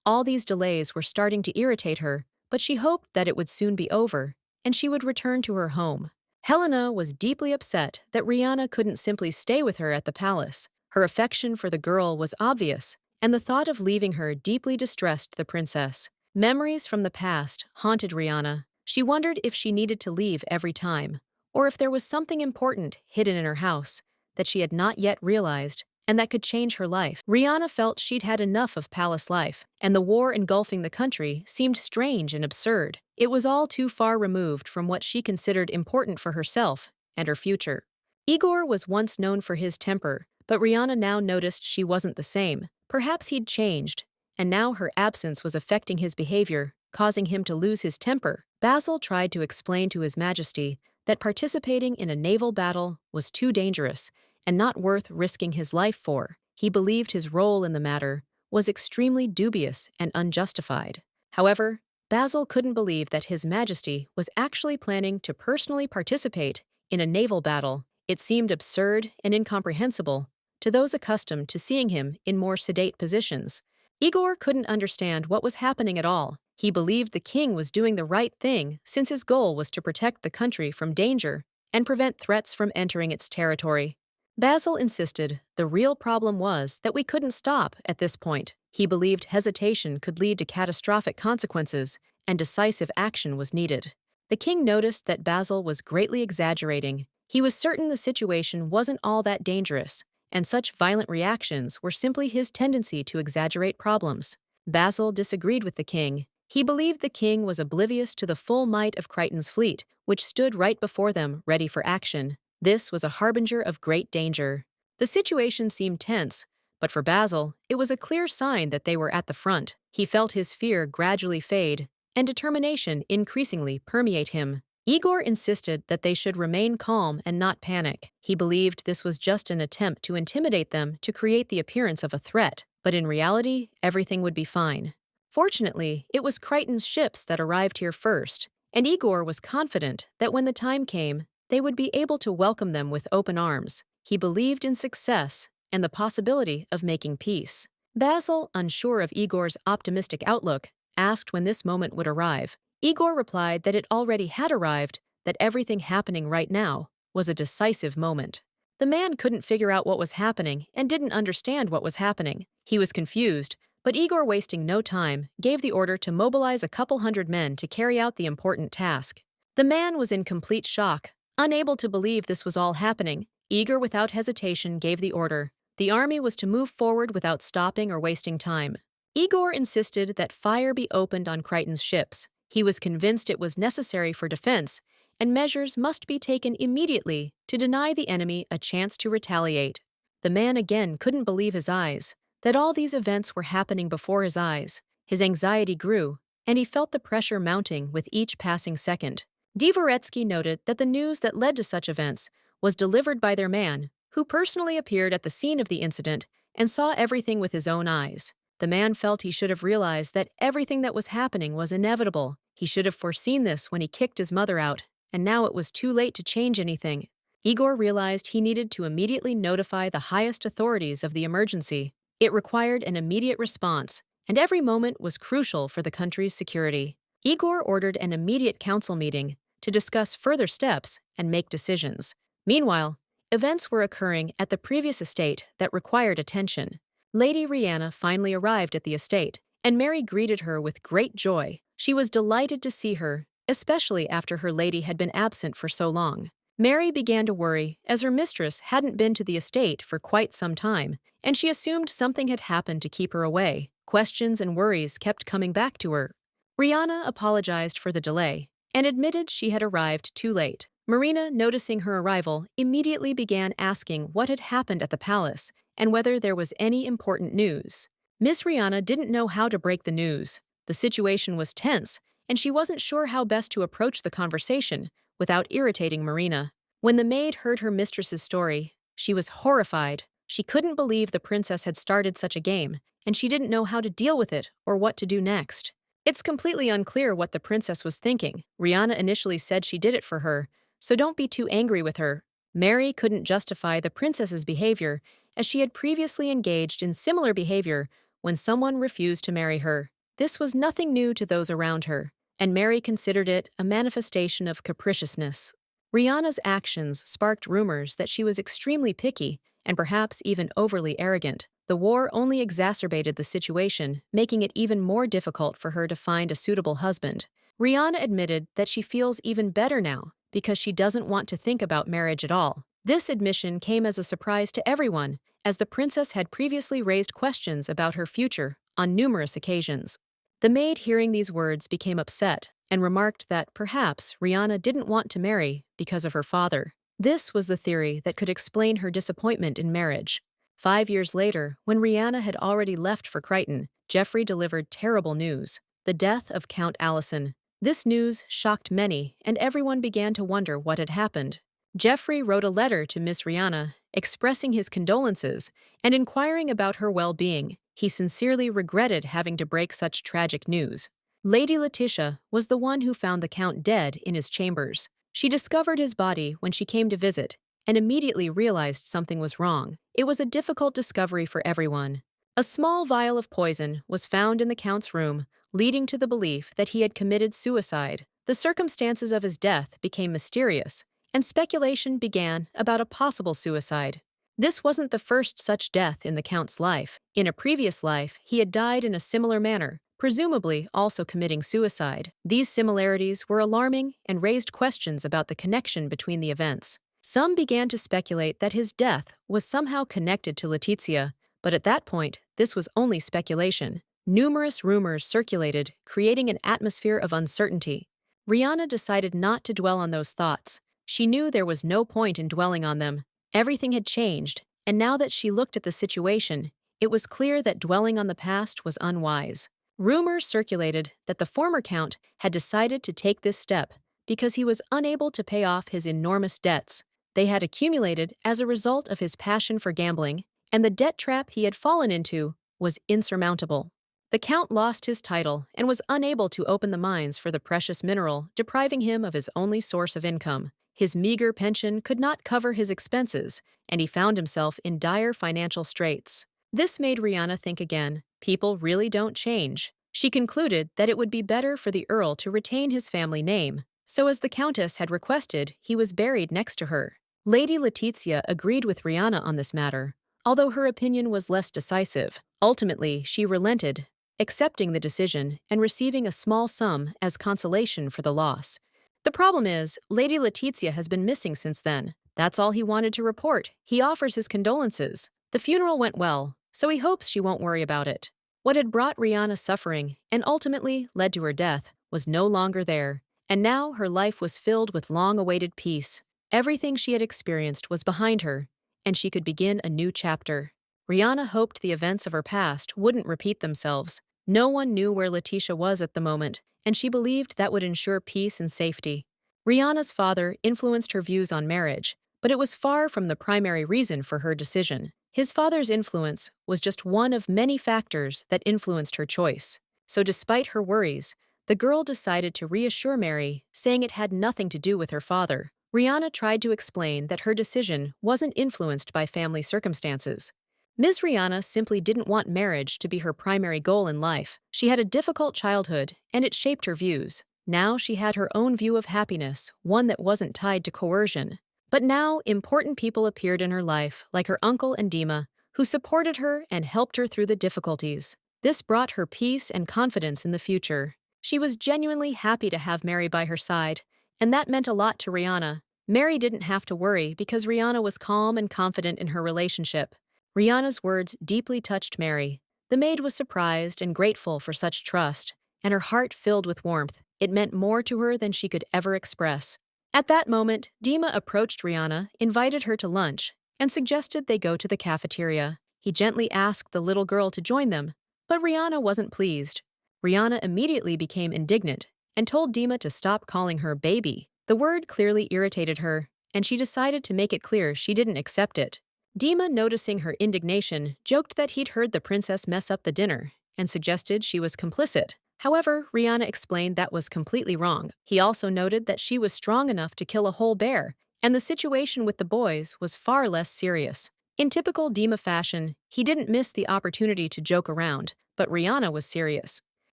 All these delays were starting to irritate her, but she hoped that it would soon be over, and she would return to her home. Helena was deeply upset that Rihanna couldn't simply stay with her at the palace. Her affection for the girl was obvious, and the thought of leaving her deeply distressed the princess. Memories from the past haunted Rihanna. She wondered if she needed to leave every time, or if there was something important hidden in her house that she had not yet realized and that could change her life. Rihanna felt she'd had enough of palace life, and the war engulfing the country seemed strange and absurd. It was all too far removed from what she considered important for herself and her future. Igor was once known for his temper, but Rihanna now noticed she wasn't the same. Perhaps he'd changed, and now her absence was affecting his behavior, causing him to lose his temper. Basil tried to explain to His Majesty that participating in a naval battle was too dangerous and not worth risking his life for. He believed his role in the matter was extremely dubious and unjustified. However, Basil couldn't believe that His Majesty was actually planning to personally participate in a naval battle. It seemed absurd and incomprehensible to those accustomed to seeing him in more sedate positions. Igor couldn't understand what was happening at all. He believed the king was doing the right thing since his goal was to protect the country from danger and prevent threats from entering its territory. Basil insisted the real problem was that we couldn't stop at this point. He believed hesitation could lead to catastrophic consequences, and decisive action was needed. The king noticed that Basil was greatly exaggerating. He was certain the situation wasn't all that dangerous, and such violent reactions were simply his tendency to exaggerate problems. Basil disagreed with the king. He believed the king was oblivious to the full might of Crichton's fleet, which stood right before them, ready for action. This was a harbinger of great danger. The situation seemed tense, but for Basil, it was a clear sign that they were at the front. He felt his fear gradually fade, and determination increasingly permeate him. Igor insisted that they should remain calm and not panic. He believed this was just an attempt to intimidate them to create the appearance of a threat, but in reality, everything would be fine. Fortunately, it was Crichton's ships that arrived here first, and Igor was confident that when the time came, they would be able to welcome them with open arms. He believed in success and the possibility of making peace. Basil, unsure of Igor's optimistic outlook, asked when this moment would arrive. Igor replied that it already had arrived, that everything happening right now was a decisive moment. The man couldn't figure out what was happening and didn't understand what was happening. He was confused, but Igor, wasting no time, gave the order to mobilize a couple hundred men to carry out the important task. The man was in complete shock, unable to believe this was all happening. Igor, without hesitation, gave the order. The army was to move forward without stopping or wasting time. Igor insisted that fire be opened on Crichton's ships. He was convinced it was necessary for defense, and measures must be taken immediately to deny the enemy a chance to retaliate. The man again couldn't believe his eyes, that all these events were happening before his eyes. His anxiety grew, and he felt the pressure mounting with each passing second. Dvoretsky noted that the news that led to such events was delivered by their man, who personally appeared at the scene of the incident and saw everything with his own eyes. The man felt he should have realized that everything that was happening was inevitable. He should have foreseen this when he kicked his mother out, and now it was too late to change anything. Igor realized he needed to immediately notify the highest authorities of the emergency. It required an immediate response, and every moment was crucial for the country's security. Igor ordered an immediate council meeting to discuss further steps and make decisions. Meanwhile, events were occurring at the previous estate that required attention. Lady Rihanna finally arrived at the estate, and Mary greeted her with great joy. She was delighted to see her, especially after her lady had been absent for so long. Mary began to worry as her mistress hadn't been to the estate for quite some time, and she assumed something had happened to keep her away. Questions and worries kept coming back to her. Rihanna apologized for the delay and admitted she had arrived too late. Marina, noticing her arrival, immediately began asking what had happened at the palace and whether there was any important news. Miss Rihanna didn't know how to break the news. The situation was tense, and she wasn't sure how best to approach the conversation without irritating Marina. When the maid heard her mistress's story, she was horrified. She couldn't believe the princess had started such a game, and she didn't know how to deal with it or what to do next. It's completely unclear what the princess was thinking. Rihanna initially said she did it for her, so don't be too angry with her. Mary couldn't justify the princess's behavior, as she had previously engaged in similar behavior when someone refused to marry her. This was nothing new to those around her, and Mary considered it a manifestation of capriciousness. Rihanna's actions sparked rumors that she was extremely picky and perhaps even overly arrogant. The war only exacerbated the situation, making it even more difficult for her to find a suitable husband. Rihanna admitted that she feels even better now because she doesn't want to think about marriage at all. This admission came as a surprise to everyone, as the princess had previously raised questions about her future on numerous occasions. The maid, hearing these words, became upset and remarked that perhaps Rihanna didn't want to marry because of her father. This was the theory that could explain her disappointment in marriage. 5 years later, when Rihanna had already left for Crichton, Geoffrey delivered terrible news: the death of Count Allison. This news shocked many, and everyone began to wonder what had happened. Geoffrey wrote a letter to Miss Rihanna, expressing his condolences and inquiring about her well-being. He sincerely regretted having to break such tragic news. Lady Letitia was the one who found the Count dead in his chambers. She discovered his body when she came to visit and immediately realized something was wrong. It was a difficult discovery for everyone. A small vial of poison was found in the Count's room, leading to the belief that he had committed suicide. The circumstances of his death became mysterious, and speculation began about a possible suicide. This wasn't the first such death in the Count's life. In a previous life, he had died in a similar manner, presumably also committing suicide. These similarities were alarming and raised questions about the connection between the events. Some began to speculate that his death was somehow connected to Letizia, but at that point, this was only speculation. Numerous rumors circulated, creating an atmosphere of uncertainty. Rihanna decided not to dwell on those thoughts. She knew there was no point in dwelling on them. Everything had changed, and now that she looked at the situation, it was clear that dwelling on the past was unwise. Rumors circulated that the former Count had decided to take this step because he was unable to pay off his enormous debts. They had accumulated as a result of his passion for gambling, and the debt trap he had fallen into was insurmountable. The Count lost his title and was unable to open the mines for the precious mineral, depriving him of his only source of income. His meager pension could not cover his expenses, and he found himself in dire financial straits. This made Rihanna think again. People really don't change. She concluded that it would be better for the Earl to retain his family name, so as the Countess had requested, he was buried next to her. Lady Letizia agreed with Rihanna on this matter, although her opinion was less decisive. Ultimately, she relented, accepting the decision and receiving a small sum as consolation for the loss. The problem is, Lady Letizia has been missing since then. That's all he wanted to report. He offers his condolences. The funeral went well, so he hopes she won't worry about it. What had brought Rihanna suffering and ultimately led to her death was no longer there, and now her life was filled with long-awaited peace. Everything she had experienced was behind her, and she could begin a new chapter. Rihanna hoped the events of her past wouldn't repeat themselves. No one knew where Letitia was at the moment, and she believed that would ensure peace and safety. Rihanna's father influenced her views on marriage, but it was far from the primary reason for her decision. His father's influence was just one of many factors that influenced her choice. So despite her worries, the girl decided to reassure Mary, saying it had nothing to do with her father. Rihanna tried to explain that her decision wasn't influenced by family circumstances. Ms. Rihanna simply didn't want marriage to be her primary goal in life. She had a difficult childhood, and it shaped her views. Now she had her own view of happiness, one that wasn't tied to coercion. But now, important people appeared in her life, like her uncle and Dima, who supported her and helped her through the difficulties. This brought her peace and confidence in the future. She was genuinely happy to have Mary by her side, and that meant a lot to Rihanna. Mary didn't have to worry because Rihanna was calm and confident in her relationship. Rihanna's words deeply touched Mary. The maid was surprised and grateful for such trust, and her heart filled with warmth. It meant more to her than she could ever express. At that moment, Dima approached Rihanna, invited her to lunch, and suggested they go to the cafeteria. He gently asked the little girl to join them, but Rihanna wasn't pleased. Rihanna immediately became indignant and told Dima to stop calling her baby. The word clearly irritated her, and she decided to make it clear she didn't accept it. Dima, noticing her indignation, joked that he'd heard the princess mess up the dinner and suggested she was complicit. However, Rihanna explained that was completely wrong. He also noted that she was strong enough to kill a whole bear, and the situation with the boys was far less serious. In typical Dima fashion, he didn't miss the opportunity to joke around, but Rihanna was serious.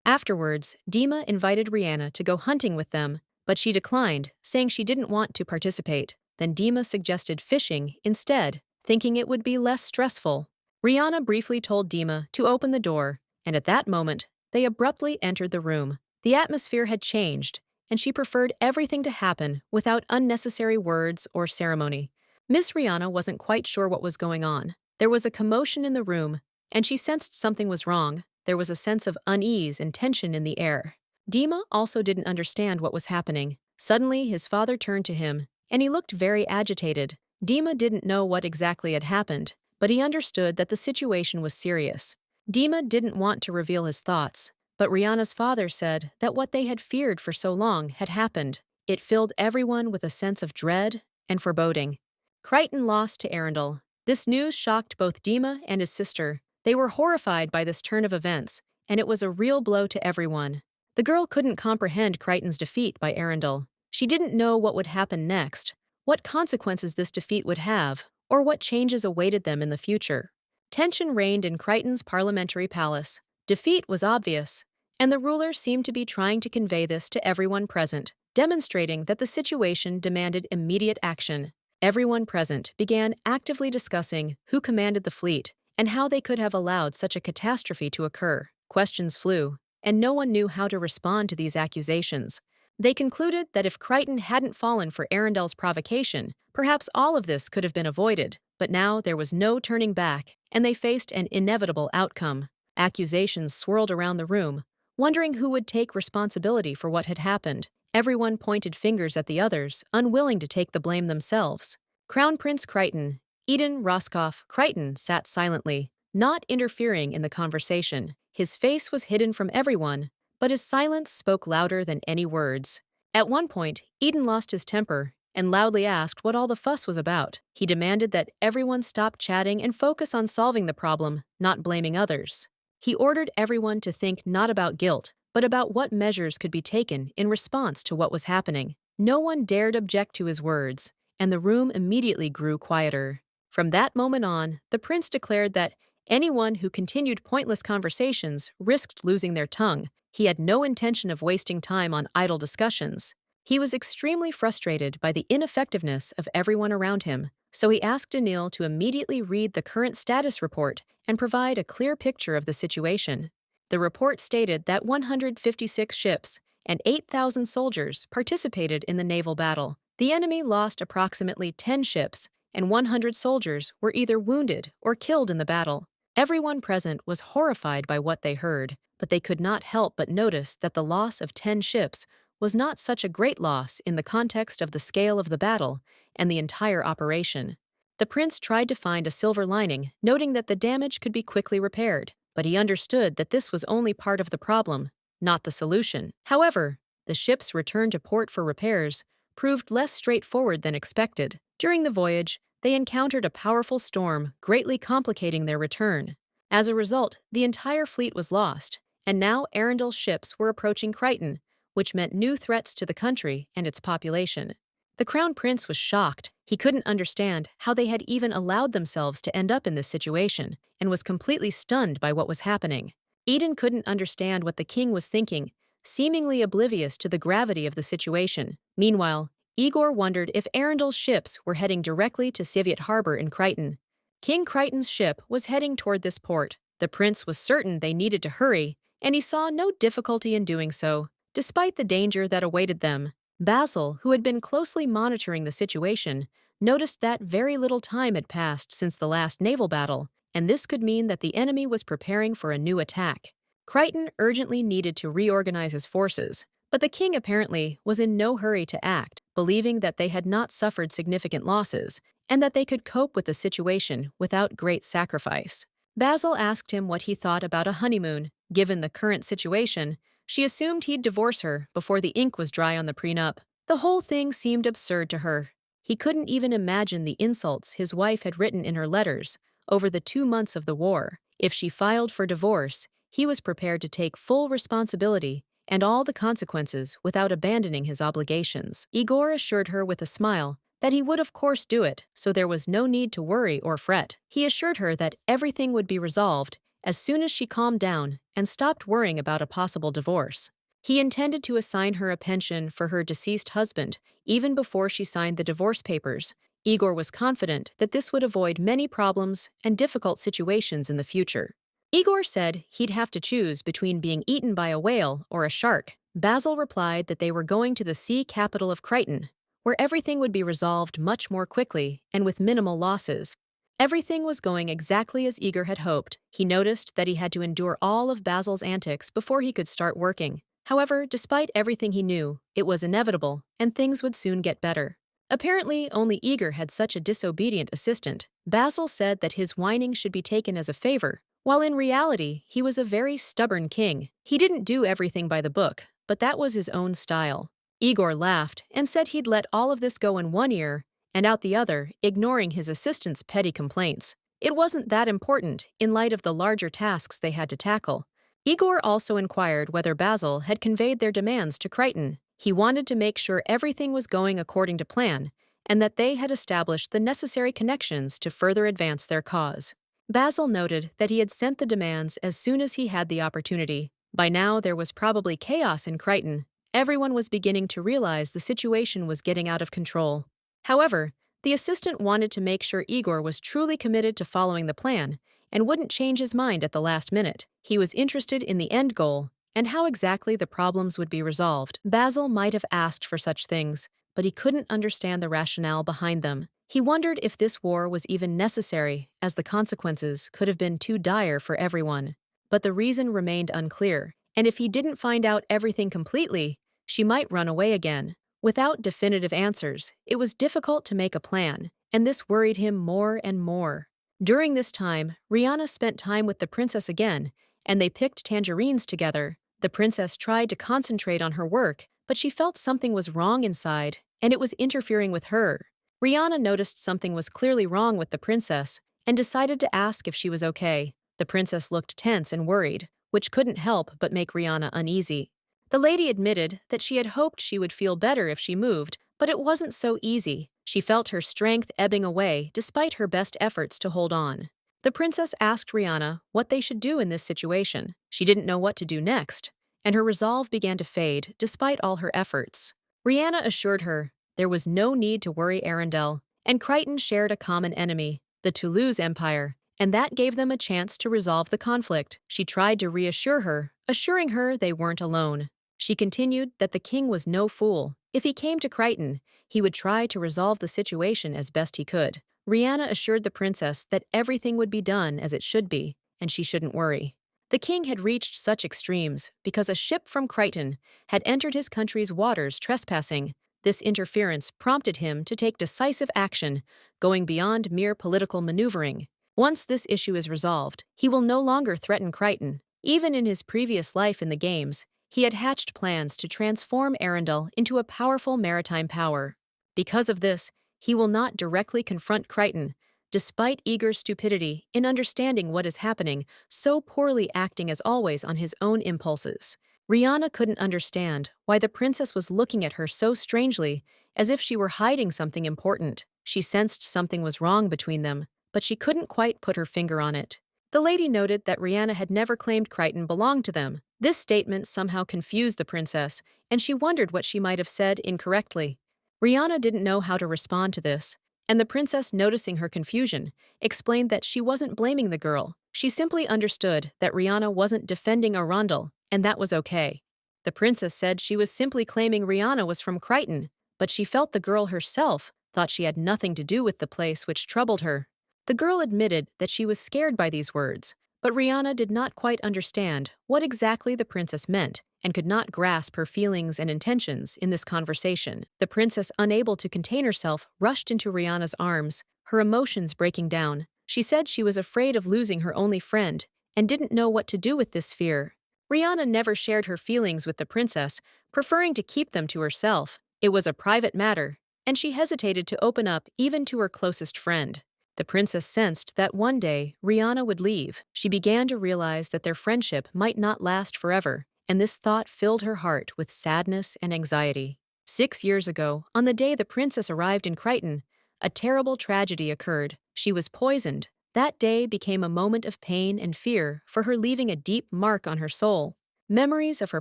Afterwards, Dima invited Rihanna to go hunting with them, but she declined, saying she didn't want to participate. Then Dima suggested fishing instead, thinking it would be less stressful. Rihanna briefly told Dima to open the door, and at that moment, they abruptly entered the room. The atmosphere had changed, and she preferred everything to happen without unnecessary words or ceremony. Miss Rihanna wasn't quite sure what was going on. There was a commotion in the room, and she sensed something was wrong. There was a sense of unease and tension in the air. Dima also didn't understand what was happening. Suddenly, his father turned to him, and he looked very agitated. Dima didn't know what exactly had happened, but he understood that the situation was serious. Dima didn't want to reveal his thoughts, but Rihanna's father said that what they had feared for so long had happened. It filled everyone with a sense of dread and foreboding. Crichton lost to Arundel. This news shocked both Dima and his sister. They were horrified by this turn of events, and it was a real blow to everyone. The girl couldn't comprehend Crichton's defeat by Arundel. She didn't know what would happen next, what consequences this defeat would have, or what changes awaited them in the future. Tension reigned in Crichton's parliamentary palace. Defeat was obvious, and the ruler seemed to be trying to convey this to everyone present, demonstrating that the situation demanded immediate action. Everyone present began actively discussing who commanded the fleet and how they could have allowed such a catastrophe to occur. Questions flew, and no one knew how to respond to these accusations. They concluded that if Crichton hadn't fallen for Arundel's provocation, perhaps all of this could have been avoided, but now there was no turning back, and they faced an inevitable outcome. Accusations swirled around the room, wondering who would take responsibility for what had happened. Everyone pointed fingers at the others, unwilling to take the blame themselves. Crown Prince Crichton, Eden Roscoff Crichton, sat silently, not interfering in the conversation. His face was hidden from everyone, but his silence spoke louder than any words. At one point, Eden lost his temper and loudly asked what all the fuss was about. He demanded that everyone stop chatting and focus on solving the problem, not blaming others. He ordered everyone to think not about guilt, but about what measures could be taken in response to what was happening. No one dared object to his words, and the room immediately grew quieter. From that moment on, the prince declared that anyone who continued pointless conversations risked losing their tongue. He had no intention of wasting time on idle discussions. He was extremely frustrated by the ineffectiveness of everyone around him, so he asked Anil to immediately read the current status report and provide a clear picture of the situation. The report stated that 156 ships and 8,000 soldiers participated in the naval battle. The enemy lost approximately 10 ships, and 100 soldiers were either wounded or killed in the battle. Everyone present was horrified by what they heard, but they could not help but notice that the loss of 10 ships was not such a great loss in the context of the scale of the battle and the entire operation. The prince tried to find a silver lining, noting that the damage could be quickly repaired, but he understood that this was only part of the problem, not the solution. However, the ship's return to port for repairs proved less straightforward than expected. During the voyage, they encountered a powerful storm, greatly complicating their return. As a result, the entire fleet was lost, and now Arendel's ships were approaching Crichton, which meant new threats to the country and its population. The crown prince was shocked. He couldn't understand how they had even allowed themselves to end up in this situation, and was completely stunned by what was happening. Eden couldn't understand what the king was thinking, seemingly oblivious to the gravity of the situation. Meanwhile, Igor wondered if Arendel's ships were heading directly to Soviet Harbor in Crichton. King Crichton's ship was heading toward this port. The prince was certain they needed to hurry, and he saw no difficulty in doing so, despite the danger that awaited them. Basil, who had been closely monitoring the situation, noticed that very little time had passed since the last naval battle, and this could mean that the enemy was preparing for a new attack. Crichton urgently needed to reorganize his forces, but the king apparently was in no hurry to act, believing that they had not suffered significant losses and that they could cope with the situation without great sacrifice. Basil asked him what he thought about a honeymoon. Given the current situation, she assumed he'd divorce her before the ink was dry on the prenup. The whole thing seemed absurd to her. He couldn't even imagine the insults his wife had written in her letters over the 2 months of the war. If she filed for divorce, he was prepared to take full responsibility and all the consequences without abandoning his obligations. Igor assured her with a smile that he would of course do it, so there was no need to worry or fret. He assured her that everything would be resolved as soon as she calmed down and stopped worrying about a possible divorce. He intended to assign her a pension for her deceased husband even before she signed the divorce papers. Igor was confident that this would avoid many problems and difficult situations in the future. Igor said he'd have to choose between being eaten by a whale or a shark. Basil replied that they were going to the sea capital of Crichton, where everything would be resolved much more quickly and with minimal losses. Everything was going exactly as Igor had hoped. He noticed that he had to endure all of Basil's antics before he could start working. However, despite everything he knew, it was inevitable, and things would soon get better. Apparently, only Igor had such a disobedient assistant. Basil said that his whining should be taken as a favor, while in reality, he was a very stubborn king. He didn't do everything by the book, but that was his own style. Igor laughed and said he'd let all of this go in one ear and out the other, ignoring his assistant's petty complaints. It wasn't that important in light of the larger tasks they had to tackle. Igor also inquired whether Basil had conveyed their demands to Crichton. He wanted to make sure everything was going according to plan and that they had established the necessary connections to further advance their cause. Basil noted that he had sent the demands as soon as he had the opportunity. By now, there was probably chaos in Crichton. Everyone was beginning to realize the situation was getting out of control. However, the assistant wanted to make sure Igor was truly committed to following the plan and wouldn't change his mind at the last minute. He was interested in the end goal and how exactly the problems would be resolved. Basil might have asked for such things, but he couldn't understand the rationale behind them. He wondered if this war was even necessary, as the consequences could have been too dire for everyone. But the reason remained unclear, and if he didn't find out everything completely, she might run away again. Without definitive answers, it was difficult to make a plan, and this worried him more and more. During this time, Rihanna spent time with the princess again, and they picked tangerines together. The princess tried to concentrate on her work, but she felt something was wrong inside, and it was interfering with her. Rihanna noticed something was clearly wrong with the princess and decided to ask if she was okay. The princess looked tense and worried, which couldn't help but make Rihanna uneasy. The lady admitted that she had hoped she would feel better if she moved, but it wasn't so easy. She felt her strength ebbing away despite her best efforts to hold on. The princess asked Rihanna what they should do in this situation. She didn't know what to do next, and her resolve began to fade despite all her efforts. Rihanna assured her there was no need to worry. Arundel and Crichton shared a common enemy, the Toulouse Empire, and that gave them a chance to resolve the conflict. She tried to reassure her, assuring her they weren't alone. She continued that the king was no fool. If he came to Crichton, he would try to resolve the situation as best he could. Rihanna assured the princess that everything would be done as it should be, and she shouldn't worry. The king had reached such extremes because a ship from Crichton had entered his country's waters trespassing. This interference prompted him to take decisive action, going beyond mere political maneuvering. Once this issue is resolved, he will no longer threaten Crichton. Even in his previous life in the games, he had hatched plans to transform Arundel into a powerful maritime power. Because of this, he will not directly confront Crichton, despite Igor's stupidity in understanding what is happening, so poorly acting as always on his own impulses. Rihanna couldn't understand why the princess was looking at her so strangely, as if she were hiding something important. She sensed something was wrong between them, but she couldn't quite put her finger on it. The lady noted that Rihanna had never claimed Crichton belonged to them. This statement somehow confused the princess, and she wondered what she might have said incorrectly. Rihanna didn't know how to respond to this, and the princess, noticing her confusion, explained that she wasn't blaming the girl. She simply understood that Rihanna wasn't defending Arundel, and that was okay. The princess said she was simply claiming Rihanna was from Crichton, but she felt the girl herself thought she had nothing to do with the place, which troubled her. The girl admitted that she was scared by these words, but Rihanna did not quite understand what exactly the princess meant and could not grasp her feelings and intentions in this conversation. The princess, unable to contain herself, rushed into Rihanna's arms, her emotions breaking down. She said she was afraid of losing her only friend and didn't know what to do with this fear. Rihanna never shared her feelings with the princess, preferring to keep them to herself. It was a private matter, and she hesitated to open up even to her closest friend. The princess sensed that one day Rihanna would leave. She began to realize that their friendship might not last forever, and this thought filled her heart with sadness and anxiety. 6 years ago, on the day the princess arrived in Crichton, a terrible tragedy occurred. She was poisoned. That day became a moment of pain and fear for her, leaving a deep mark on her soul. Memories of her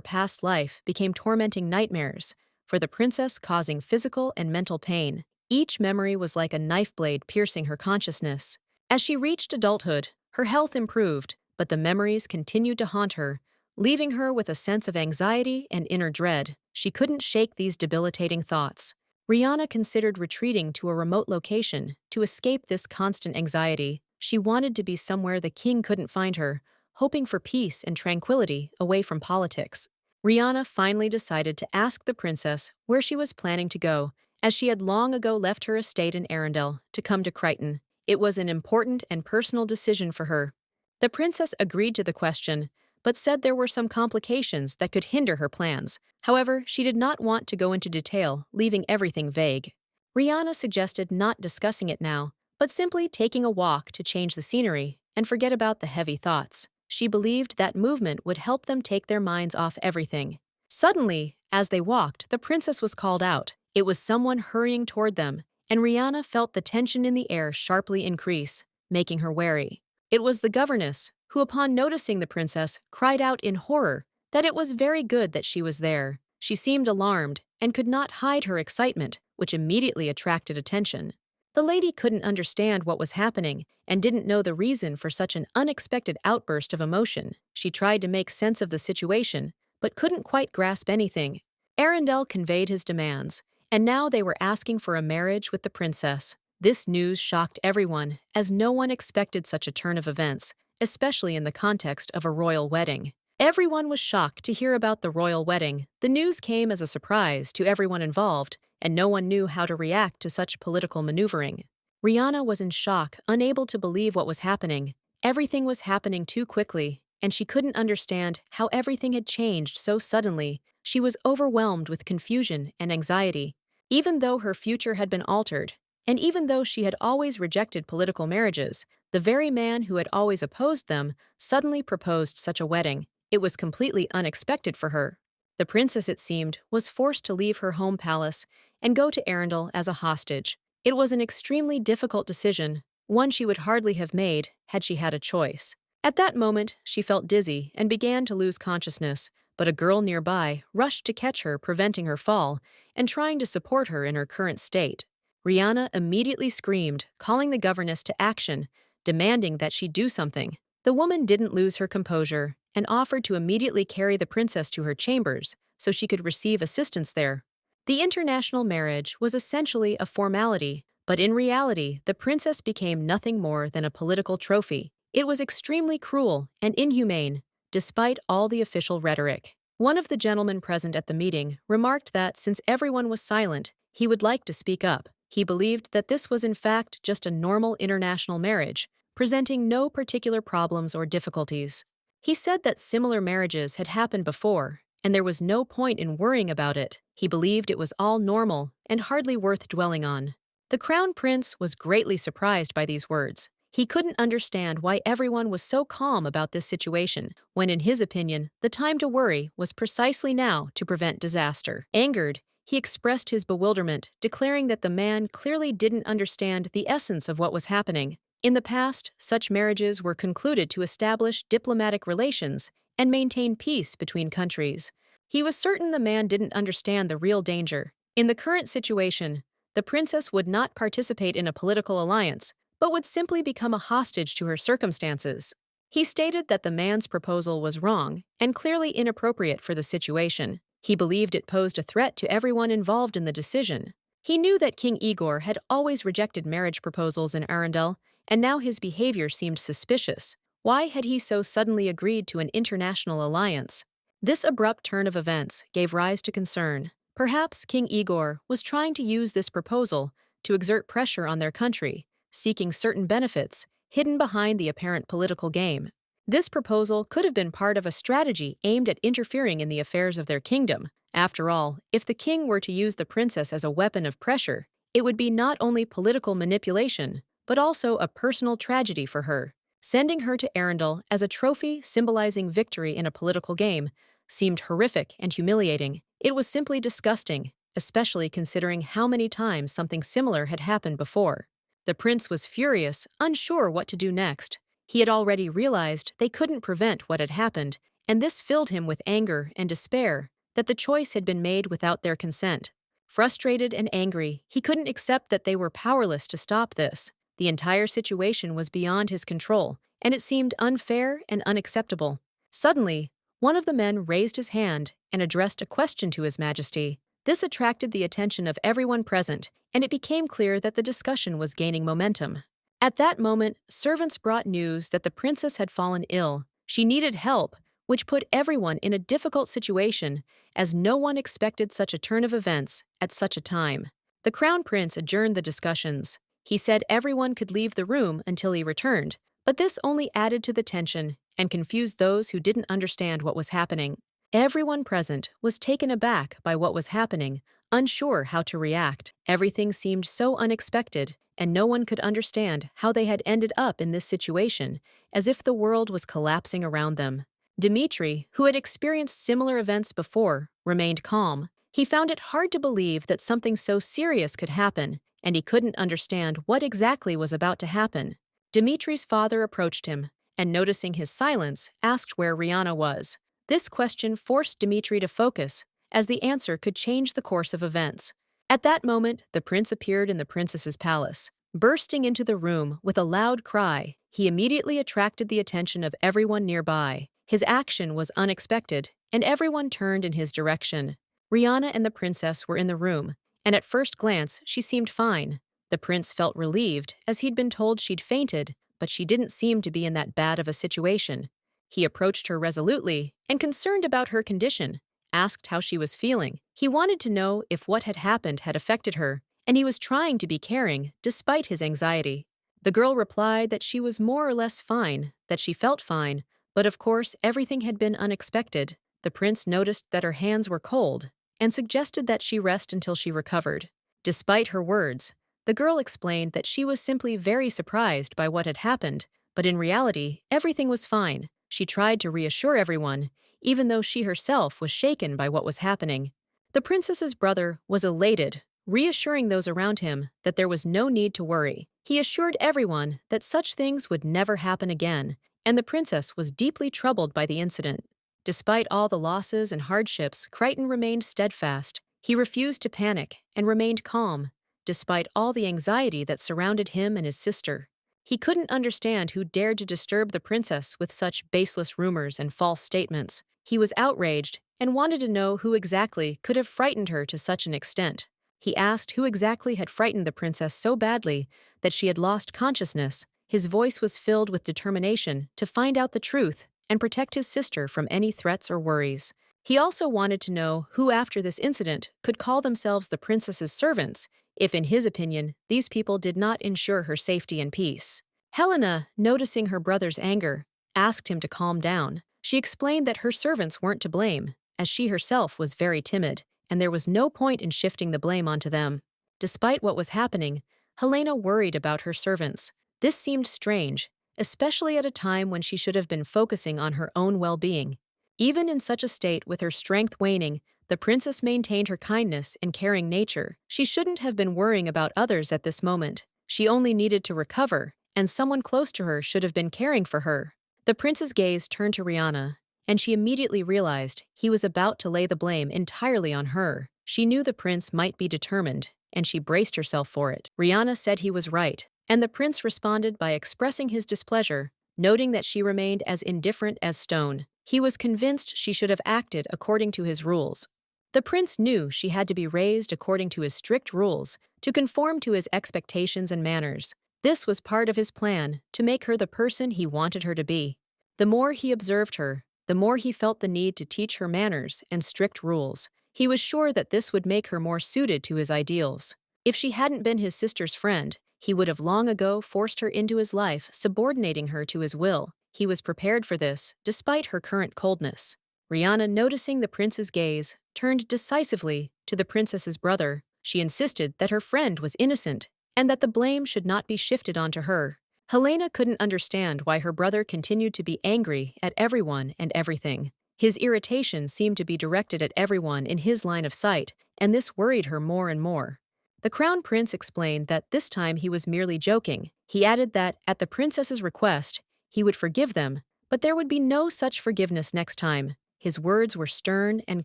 past life became tormenting nightmares for the princess, causing physical and mental pain. Each memory was like a knife blade piercing her consciousness. As she reached adulthood, her health improved, but the memories continued to haunt her, leaving her with a sense of anxiety and inner dread. She couldn't shake these debilitating thoughts. Rihanna considered retreating to a remote location to escape this constant anxiety. She wanted to be somewhere the king couldn't find her, hoping for peace and tranquility away from politics. Rihanna finally decided to ask the princess where she was planning to go, as she had long ago left her estate in Arundel to come to Crichton. It was an important and personal decision for her. The princess agreed to the question, but said there were some complications that could hinder her plans. However, she did not want to go into detail, leaving everything vague. Rihanna suggested not discussing it now, but simply taking a walk to change the scenery and forget about the heavy thoughts. She believed that movement would help them take their minds off everything. Suddenly, as they walked, the princess was called out. It was someone hurrying toward them, and Rihanna felt the tension in the air sharply increase, making her wary. It was the governess, who, upon noticing the princess, cried out in horror that it was very good that she was there. She seemed alarmed and could not hide her excitement, which immediately attracted attention. The lady couldn't understand what was happening and didn't know the reason for such an unexpected outburst of emotion. She tried to make sense of the situation, but couldn't quite grasp anything. Arundel conveyed his demands, and now they were asking for a marriage with the princess. This news shocked everyone, as no one expected such a turn of events, especially in the context of a royal wedding. Everyone was shocked to hear about the royal wedding. The news came as a surprise to everyone involved, and no one knew how to react to such political maneuvering. Rihanna was in shock, unable to believe what was happening. Everything was happening too quickly, and she couldn't understand how everything had changed so suddenly. She was overwhelmed with confusion and anxiety. Even though her future had been altered, and even though she had always rejected political marriages, the very man who had always opposed them suddenly proposed such a wedding. It was completely unexpected for her. The princess, it seemed, was forced to leave her home palace and go to Arundel as a hostage. It was an extremely difficult decision, one she would hardly have made had she had a choice. At that moment, she felt dizzy and began to lose consciousness, but a girl nearby rushed to catch her, preventing her fall and trying to support her in her current state. Rihanna immediately screamed, calling the governess to action, demanding that she do something. The woman didn't lose her composure and offered to immediately carry the princess to her chambers so she could receive assistance there. The international marriage was essentially a formality, but in reality, the princess became nothing more than a political trophy. It was extremely cruel and inhumane, despite all the official rhetoric. One of the gentlemen present at the meeting remarked that since everyone was silent, he would like to speak up. He believed that this was in fact just a normal international marriage, presenting no particular problems or difficulties. He said that similar marriages had happened before, and there was no point in worrying about it. He believed it was all normal and hardly worth dwelling on. The crown prince was greatly surprised by these words. He couldn't understand why everyone was so calm about this situation, when in his opinion, the time to worry was precisely now to prevent disaster. Angered, he expressed his bewilderment, declaring that the man clearly didn't understand the essence of what was happening. In the past, such marriages were concluded to establish diplomatic relations and maintain peace between countries. He was certain the man didn't understand the real danger. In the current situation, the princess would not participate in a political alliance, but would simply become a hostage to her circumstances. He stated that the man's proposal was wrong and clearly inappropriate for the situation. He believed it posed a threat to everyone involved in the decision. He knew that King Igor had always rejected marriage proposals in Arundel, and now his behavior seemed suspicious. Why had he so suddenly agreed to an international alliance? This abrupt turn of events gave rise to concern. Perhaps King Igor was trying to use this proposal to exert pressure on their country, seeking certain benefits hidden behind the apparent political game. This proposal could have been part of a strategy aimed at interfering in the affairs of their kingdom. After all, if the king were to use the princess as a weapon of pressure, it would be not only political manipulation, but also a personal tragedy for her. Sending her to Arundel as a trophy symbolizing victory in a political game seemed horrific and humiliating. It was simply disgusting, especially considering how many times something similar had happened before. The prince was furious, unsure what to do next. He had already realized they couldn't prevent what had happened, and this filled him with anger and despair that the choice had been made without their consent. Frustrated and angry, he couldn't accept that they were powerless to stop this. The entire situation was beyond his control, and it seemed unfair and unacceptable. Suddenly, one of the men raised his hand and addressed a question to His Majesty. This attracted the attention of everyone present, and it became clear that the discussion was gaining momentum. At that moment, servants brought news that the princess had fallen ill. She needed help, which put everyone in a difficult situation, as no one expected such a turn of events at such a time. The crown prince adjourned the discussions. He said everyone could leave the room until he returned, but this only added to the tension and confused those who didn't understand what was happening. Everyone present was taken aback by what was happening, unsure how to react. Everything seemed so unexpected, and no one could understand how they had ended up in this situation, as if the world was collapsing around them. Dmitri, who had experienced similar events before, remained calm. He found it hard to believe that something so serious could happen, and he couldn't understand what exactly was about to happen. Dmitri's father approached him, and noticing his silence, asked where Rihanna was. This question forced Dmitri to focus, as the answer could change the course of events. At that moment, the prince appeared in the princess's palace. Bursting into the room with a loud cry, he immediately attracted the attention of everyone nearby. His action was unexpected, and everyone turned in his direction. Rihanna and the princess were in the room, and at first glance she seemed fine. The prince felt relieved, as he'd been told she'd fainted, but she didn't seem to be in that bad of a situation. He approached her resolutely and, concerned about her condition, asked how she was feeling. He wanted to know if what had happened had affected her, and he was trying to be caring despite his anxiety. The girl replied that she was more or less fine, that she felt fine, but of course everything had been unexpected. The prince noticed that her hands were cold and suggested that she rest until she recovered. Despite her words, the girl explained that she was simply very surprised by what had happened, but in reality, everything was fine. She tried to reassure everyone, even though she herself was shaken by what was happening. The princess's brother was elated, reassuring those around him that there was no need to worry. He assured everyone that such things would never happen again, and the princess was deeply troubled by the incident. Despite all the losses and hardships, Crichton remained steadfast. He refused to panic and remained calm, despite all the anxiety that surrounded him and his sister. He couldn't understand who dared to disturb the princess with such baseless rumors and false statements. He was outraged and wanted to know who exactly could have frightened her to such an extent. He asked who exactly had frightened the princess so badly that she had lost consciousness. His voice was filled with determination to find out the truth and protect his sister from any threats or worries. He also wanted to know who after this incident could call themselves the princess's servants, if in his opinion these people did not ensure her safety and peace. Helena, noticing her brother's anger, asked him to calm down. She explained that her servants weren't to blame, as she herself was very timid, and there was no point in shifting the blame onto them. Despite what was happening, Helena worried about her servants. This seemed strange, especially at a time when she should have been focusing on her own well-being. Even in such a state, with her strength waning, the princess maintained her kindness and caring nature. She shouldn't have been worrying about others at this moment. She only needed to recover, and someone close to her should have been caring for her. The prince's gaze turned to Rihanna, and she immediately realized he was about to lay the blame entirely on her. She knew the prince might be determined, and she braced herself for it. Rihanna said he was right, and the prince responded by expressing his displeasure. noting that she remained as indifferent as stone. He was convinced she should have acted according to his rules. The prince knew she had to be raised according to his strict rules, to conform to his expectations and manners. This was part of his plan to make her the person he wanted her to be. The more he observed her, the more he felt the need to teach her manners and strict rules. He was sure that this would make her more suited to his ideals. If she hadn't been his sister's friend, he would have long ago forced her into his life, subordinating her to his will. He was prepared for this, despite her current coldness. Rihanna, noticing the prince's gaze, turned decisively to the princess's brother. She insisted that her friend was innocent and that the blame should not be shifted onto her. Helena couldn't understand why her brother continued to be angry at everyone and everything. His irritation seemed to be directed at everyone in his line of sight, and this worried her more and more. The crown prince explained that this time he was merely joking. He added that, at the princess's request, he would forgive them, but there would be no such forgiveness next time. His words were stern and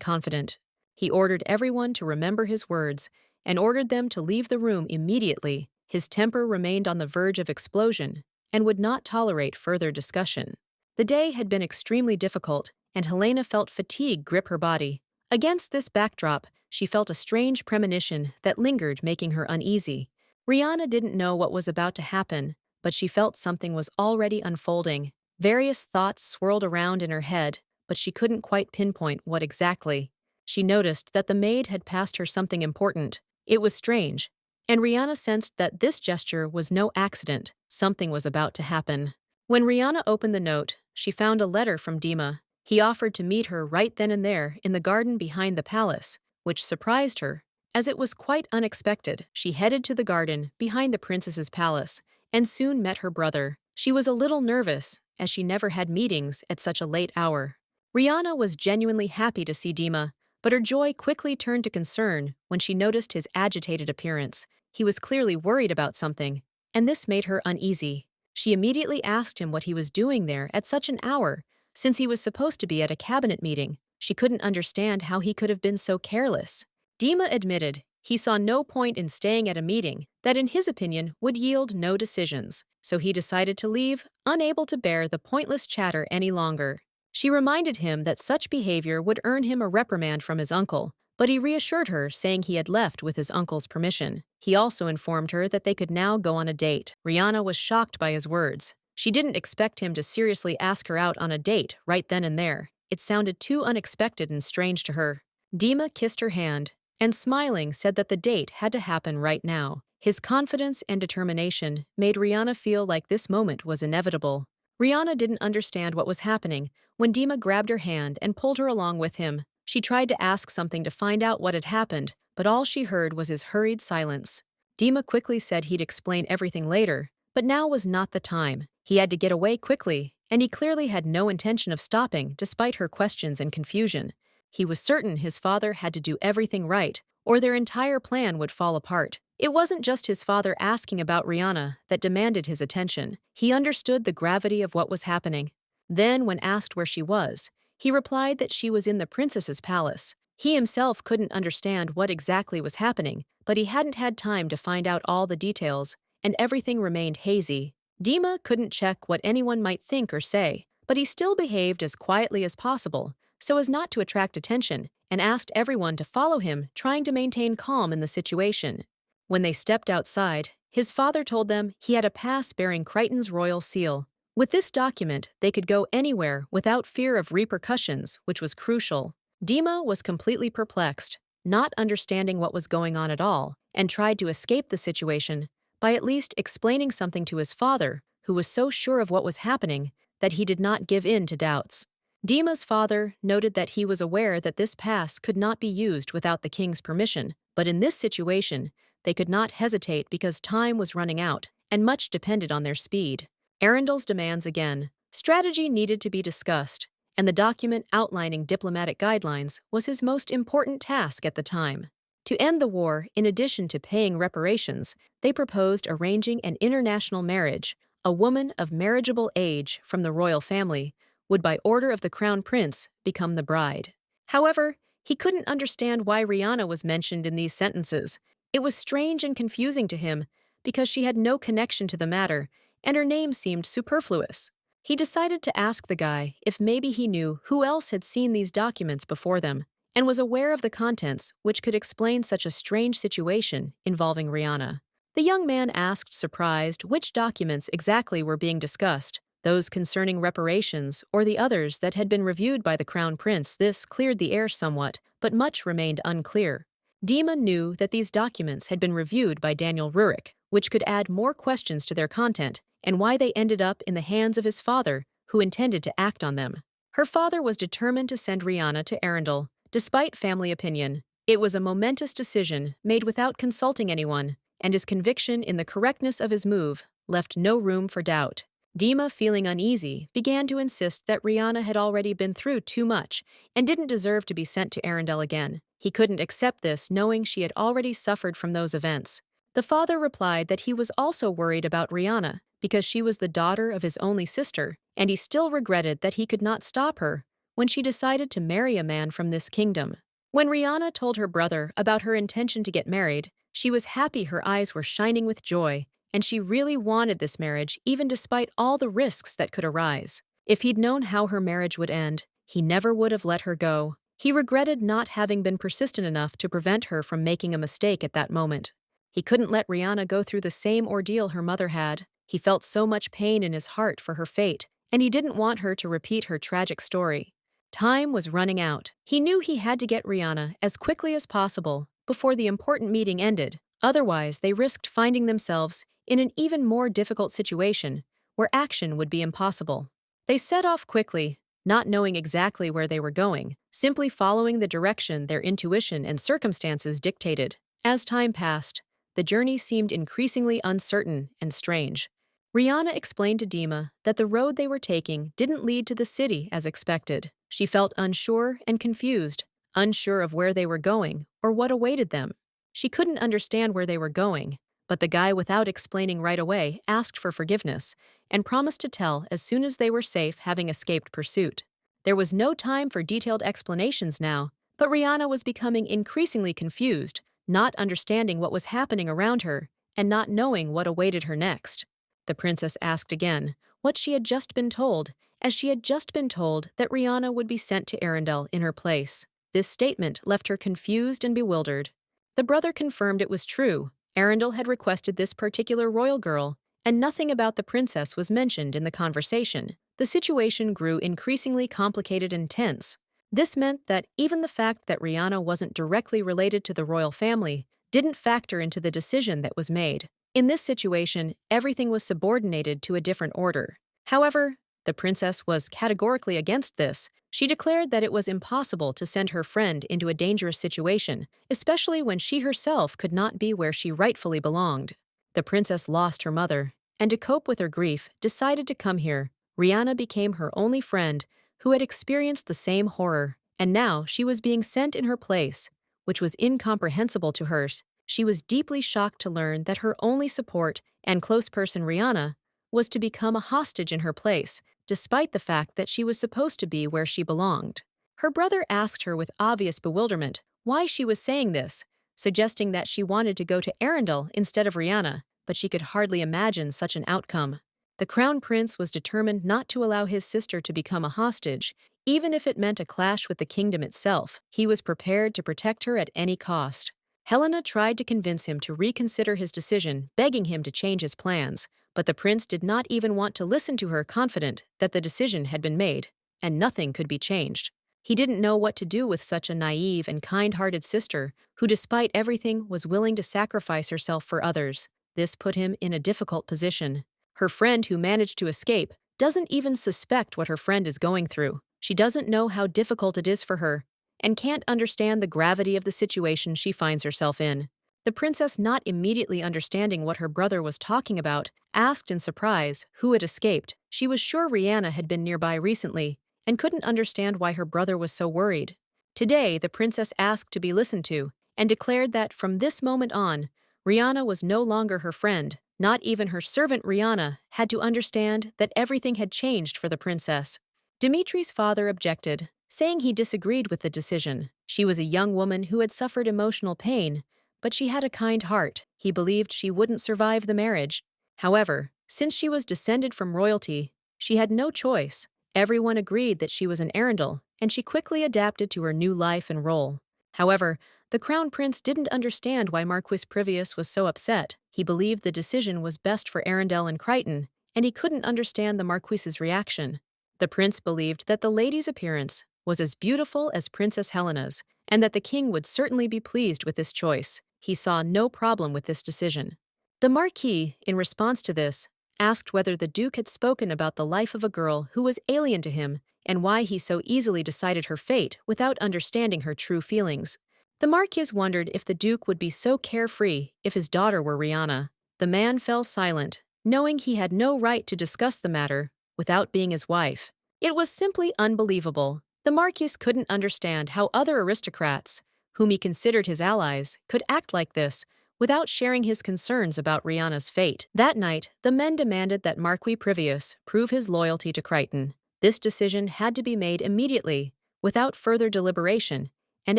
confident. He ordered everyone to remember his words and ordered them to leave the room immediately. His temper remained on the verge of explosion and would not tolerate further discussion. The day had been extremely difficult, and Helena felt fatigue grip her body. Against this backdrop, she felt a strange premonition that lingered, making her uneasy. Rihanna didn't know what was about to happen, but she felt something was already unfolding. Various thoughts swirled around in her head, but she couldn't quite pinpoint what exactly. She noticed that the maid had passed her something important. It was strange, and Rihanna sensed that this gesture was no accident. Something was about to happen. When Rihanna opened the note, she found a letter from Dima. He offered to meet her right then and there in the garden behind the palace, which surprised her, as it was quite unexpected. She headed to the garden behind the princess's palace and soon met her brother. She was a little nervous, as she never had meetings at such a late hour. Rihanna was genuinely happy to see Dima, but her joy quickly turned to concern when she noticed his agitated appearance. He was clearly worried about something, and this made her uneasy. She immediately asked him what he was doing there at such an hour, since he was supposed to be at a cabinet meeting. She couldn't understand how he could have been so careless. Dima admitted he saw no point in staying at a meeting that, in his opinion, would yield no decisions, so he decided to leave, unable to bear the pointless chatter any longer. She reminded him that such behavior would earn him a reprimand from his uncle, but he reassured her, saying he had left with his uncle's permission. He also informed her that they could now go on a date. Rihanna was shocked by his words. She didn't expect him to seriously ask her out on a date right then and there. It sounded too unexpected and strange to her. Dima kissed her hand and, smiling, said that the date had to happen right now. His confidence and determination made Rihanna feel like this moment was inevitable. Rihanna didn't understand what was happening when Dima grabbed her hand and pulled her along with him. She tried to ask something to find out what had happened, but all she heard was his hurried silence. Dima quickly said he'd explain everything later, but now was not the time. He had to get away quickly, and he clearly had no intention of stopping despite her questions and confusion. He was certain his father had to do everything right, or their entire plan would fall apart. It wasn't just his father asking about Rihanna that demanded his attention. He understood the gravity of what was happening. Then, when asked where she was, he replied that she was in the princess's palace. He himself couldn't understand what exactly was happening, but he hadn't had time to find out all the details, and everything remained hazy. Dima couldn't check what anyone might think or say, but he still behaved as quietly as possible, so as not to attract attention, and asked everyone to follow him, trying to maintain calm in the situation. When they stepped outside, his father told them he had a pass bearing Crichton's royal seal. With this document, they could go anywhere without fear of repercussions, which was crucial. Dima was completely perplexed, not understanding what was going on at all, and tried to escape the situation by at least explaining something to his father, who was so sure of what was happening that he did not give in to doubts. Dima's father noted that he was aware that this pass could not be used without the king's permission, but in this situation, they could not hesitate because time was running out, and much depended on their speed. Arundel's demands again. Strategy needed to be discussed, and the document outlining diplomatic guidelines was his most important task at the time. To end the war, in addition to paying reparations, they proposed arranging an international marriage. A woman of marriageable age from the royal family would, by order of the crown prince, become the bride. However, he couldn't understand why Rihanna was mentioned in these sentences. It was strange and confusing to him because she had no connection to the matter, and her name seemed superfluous. He decided to ask the guy if maybe he knew who else had seen these documents before them and was aware of the contents, which could explain such a strange situation involving Rihanna. The young man asked, surprised, which documents exactly were being discussed, those concerning reparations or the others that had been reviewed by the Crown Prince. This cleared the air somewhat, but much remained unclear. Dima knew that these documents had been reviewed by Daniel Rurik, which could add more questions to their content and why they ended up in the hands of his father, who intended to act on them. Her father was determined to send Rihanna to Arundel, despite family opinion. It was a momentous decision made without consulting anyone, and his conviction in the correctness of his move left no room for doubt. Dima, feeling uneasy, began to insist that Rihanna had already been through too much and didn't deserve to be sent to Arundel again. He couldn't accept this, knowing she had already suffered from those events. The father replied that he was also worried about Rihanna because she was the daughter of his only sister, and he still regretted that he could not stop her when she decided to marry a man from this kingdom. When Rihanna told her brother about her intention to get married, she was happy. Her eyes were shining with joy, and she really wanted this marriage even despite all the risks that could arise. If he'd known how her marriage would end, he never would have let her go. He regretted not having been persistent enough to prevent her from making a mistake at that moment. He couldn't let Rihanna go through the same ordeal her mother had. He felt so much pain in his heart for her fate, and he didn't want her to repeat her tragic story. Time was running out. He knew he had to get Rihanna as quickly as possible before the important meeting ended. Otherwise, they risked finding themselves in an even more difficult situation where action would be impossible. They set off quickly, not knowing exactly where they were going, simply following the direction their intuition and circumstances dictated. As time passed, the journey seemed increasingly uncertain and strange. Rihanna explained to Dima that the road they were taking didn't lead to the city as expected. She felt unsure and confused, unsure of where they were going or what awaited them. She couldn't understand where they were going, but the guy, without explaining right away, asked for forgiveness and promised to tell as soon as they were safe, having escaped pursuit. There was no time for detailed explanations now, but Rihanna was becoming increasingly confused, not understanding what was happening around her and not knowing what awaited her next. The princess asked again what she had just been told, as she had just been told that Rihanna would be sent to Arundel in her place. This statement left her confused and bewildered. The brother confirmed it was true. Arundel had requested this particular royal girl, and nothing about the princess was mentioned in the conversation. The situation grew increasingly complicated and tense. This meant that even the fact that Rihanna wasn't directly related to the royal family didn't factor into the decision that was made. In this situation, everything was subordinated to a different order. However, the princess was categorically against this. She declared that it was impossible to send her friend into a dangerous situation, especially when she herself could not be where she rightfully belonged. The princess lost her mother, and to cope with her grief, decided to come here. Rihanna became her only friend who had experienced the same horror, and now she was being sent in her place, which was incomprehensible to her. She was deeply shocked to learn that her only support and close person, Rihanna, was to become a hostage in her place, despite the fact that she was supposed to be where she belonged. Her brother asked her with obvious bewilderment why she was saying this, suggesting that she wanted to go to Arundel instead of Rihanna, but she could hardly imagine such an outcome. The crown prince was determined not to allow his sister to become a hostage, even if it meant a clash with the kingdom itself. He was prepared to protect her at any cost. Helena tried to convince him to reconsider his decision, begging him to change his plans, but the prince did not even want to listen to her, confident that the decision had been made, and nothing could be changed. He didn't know what to do with such a naive and kind-hearted sister, who despite everything was willing to sacrifice herself for others. This put him in a difficult position. Her friend, who managed to escape, doesn't even suspect what her friend is going through. She doesn't know how difficult it is for her, and can't understand the gravity of the situation she finds herself in. The princess, not immediately understanding what her brother was talking about, asked in surprise who had escaped. She was sure Rihanna had been nearby recently, and couldn't understand why her brother was so worried. Today, the princess asked to be listened to, and declared that from this moment on, Rihanna was no longer her friend. Not even her servant Rihanna had to understand that everything had changed for the princess. Dimitri's father objected, saying he disagreed with the decision. She was a young woman who had suffered emotional pain, but she had a kind heart. He believed she wouldn't survive the marriage. However, since she was descended from royalty, She had no choice. Everyone agreed that she was an Arundel, and she quickly adapted to her new life and role. However, the Crown Prince didn't understand why Marquis Previous was so upset. He believed the decision was best for Arundel and Crichton, and he couldn't understand the Marquis's reaction. The prince believed that the lady's appearance was as beautiful as Princess Helena's, and that the king would certainly be pleased with this choice. He saw no problem with this decision. The Marquis, in response to this, asked whether the Duke had spoken about the life of a girl who was alien to him and why he so easily decided her fate without understanding her true feelings. The Marquis wondered if the Duke would be so carefree if his daughter were Rihanna. The man fell silent, knowing he had no right to discuss the matter without being his wife. It was simply unbelievable. The Marquis couldn't understand how other aristocrats, whom he considered his allies, could act like this without sharing his concerns about Rihanna's fate. That night, the men demanded that Marquis Previous prove his loyalty to Crichton. This decision had to be made immediately, without further deliberation, and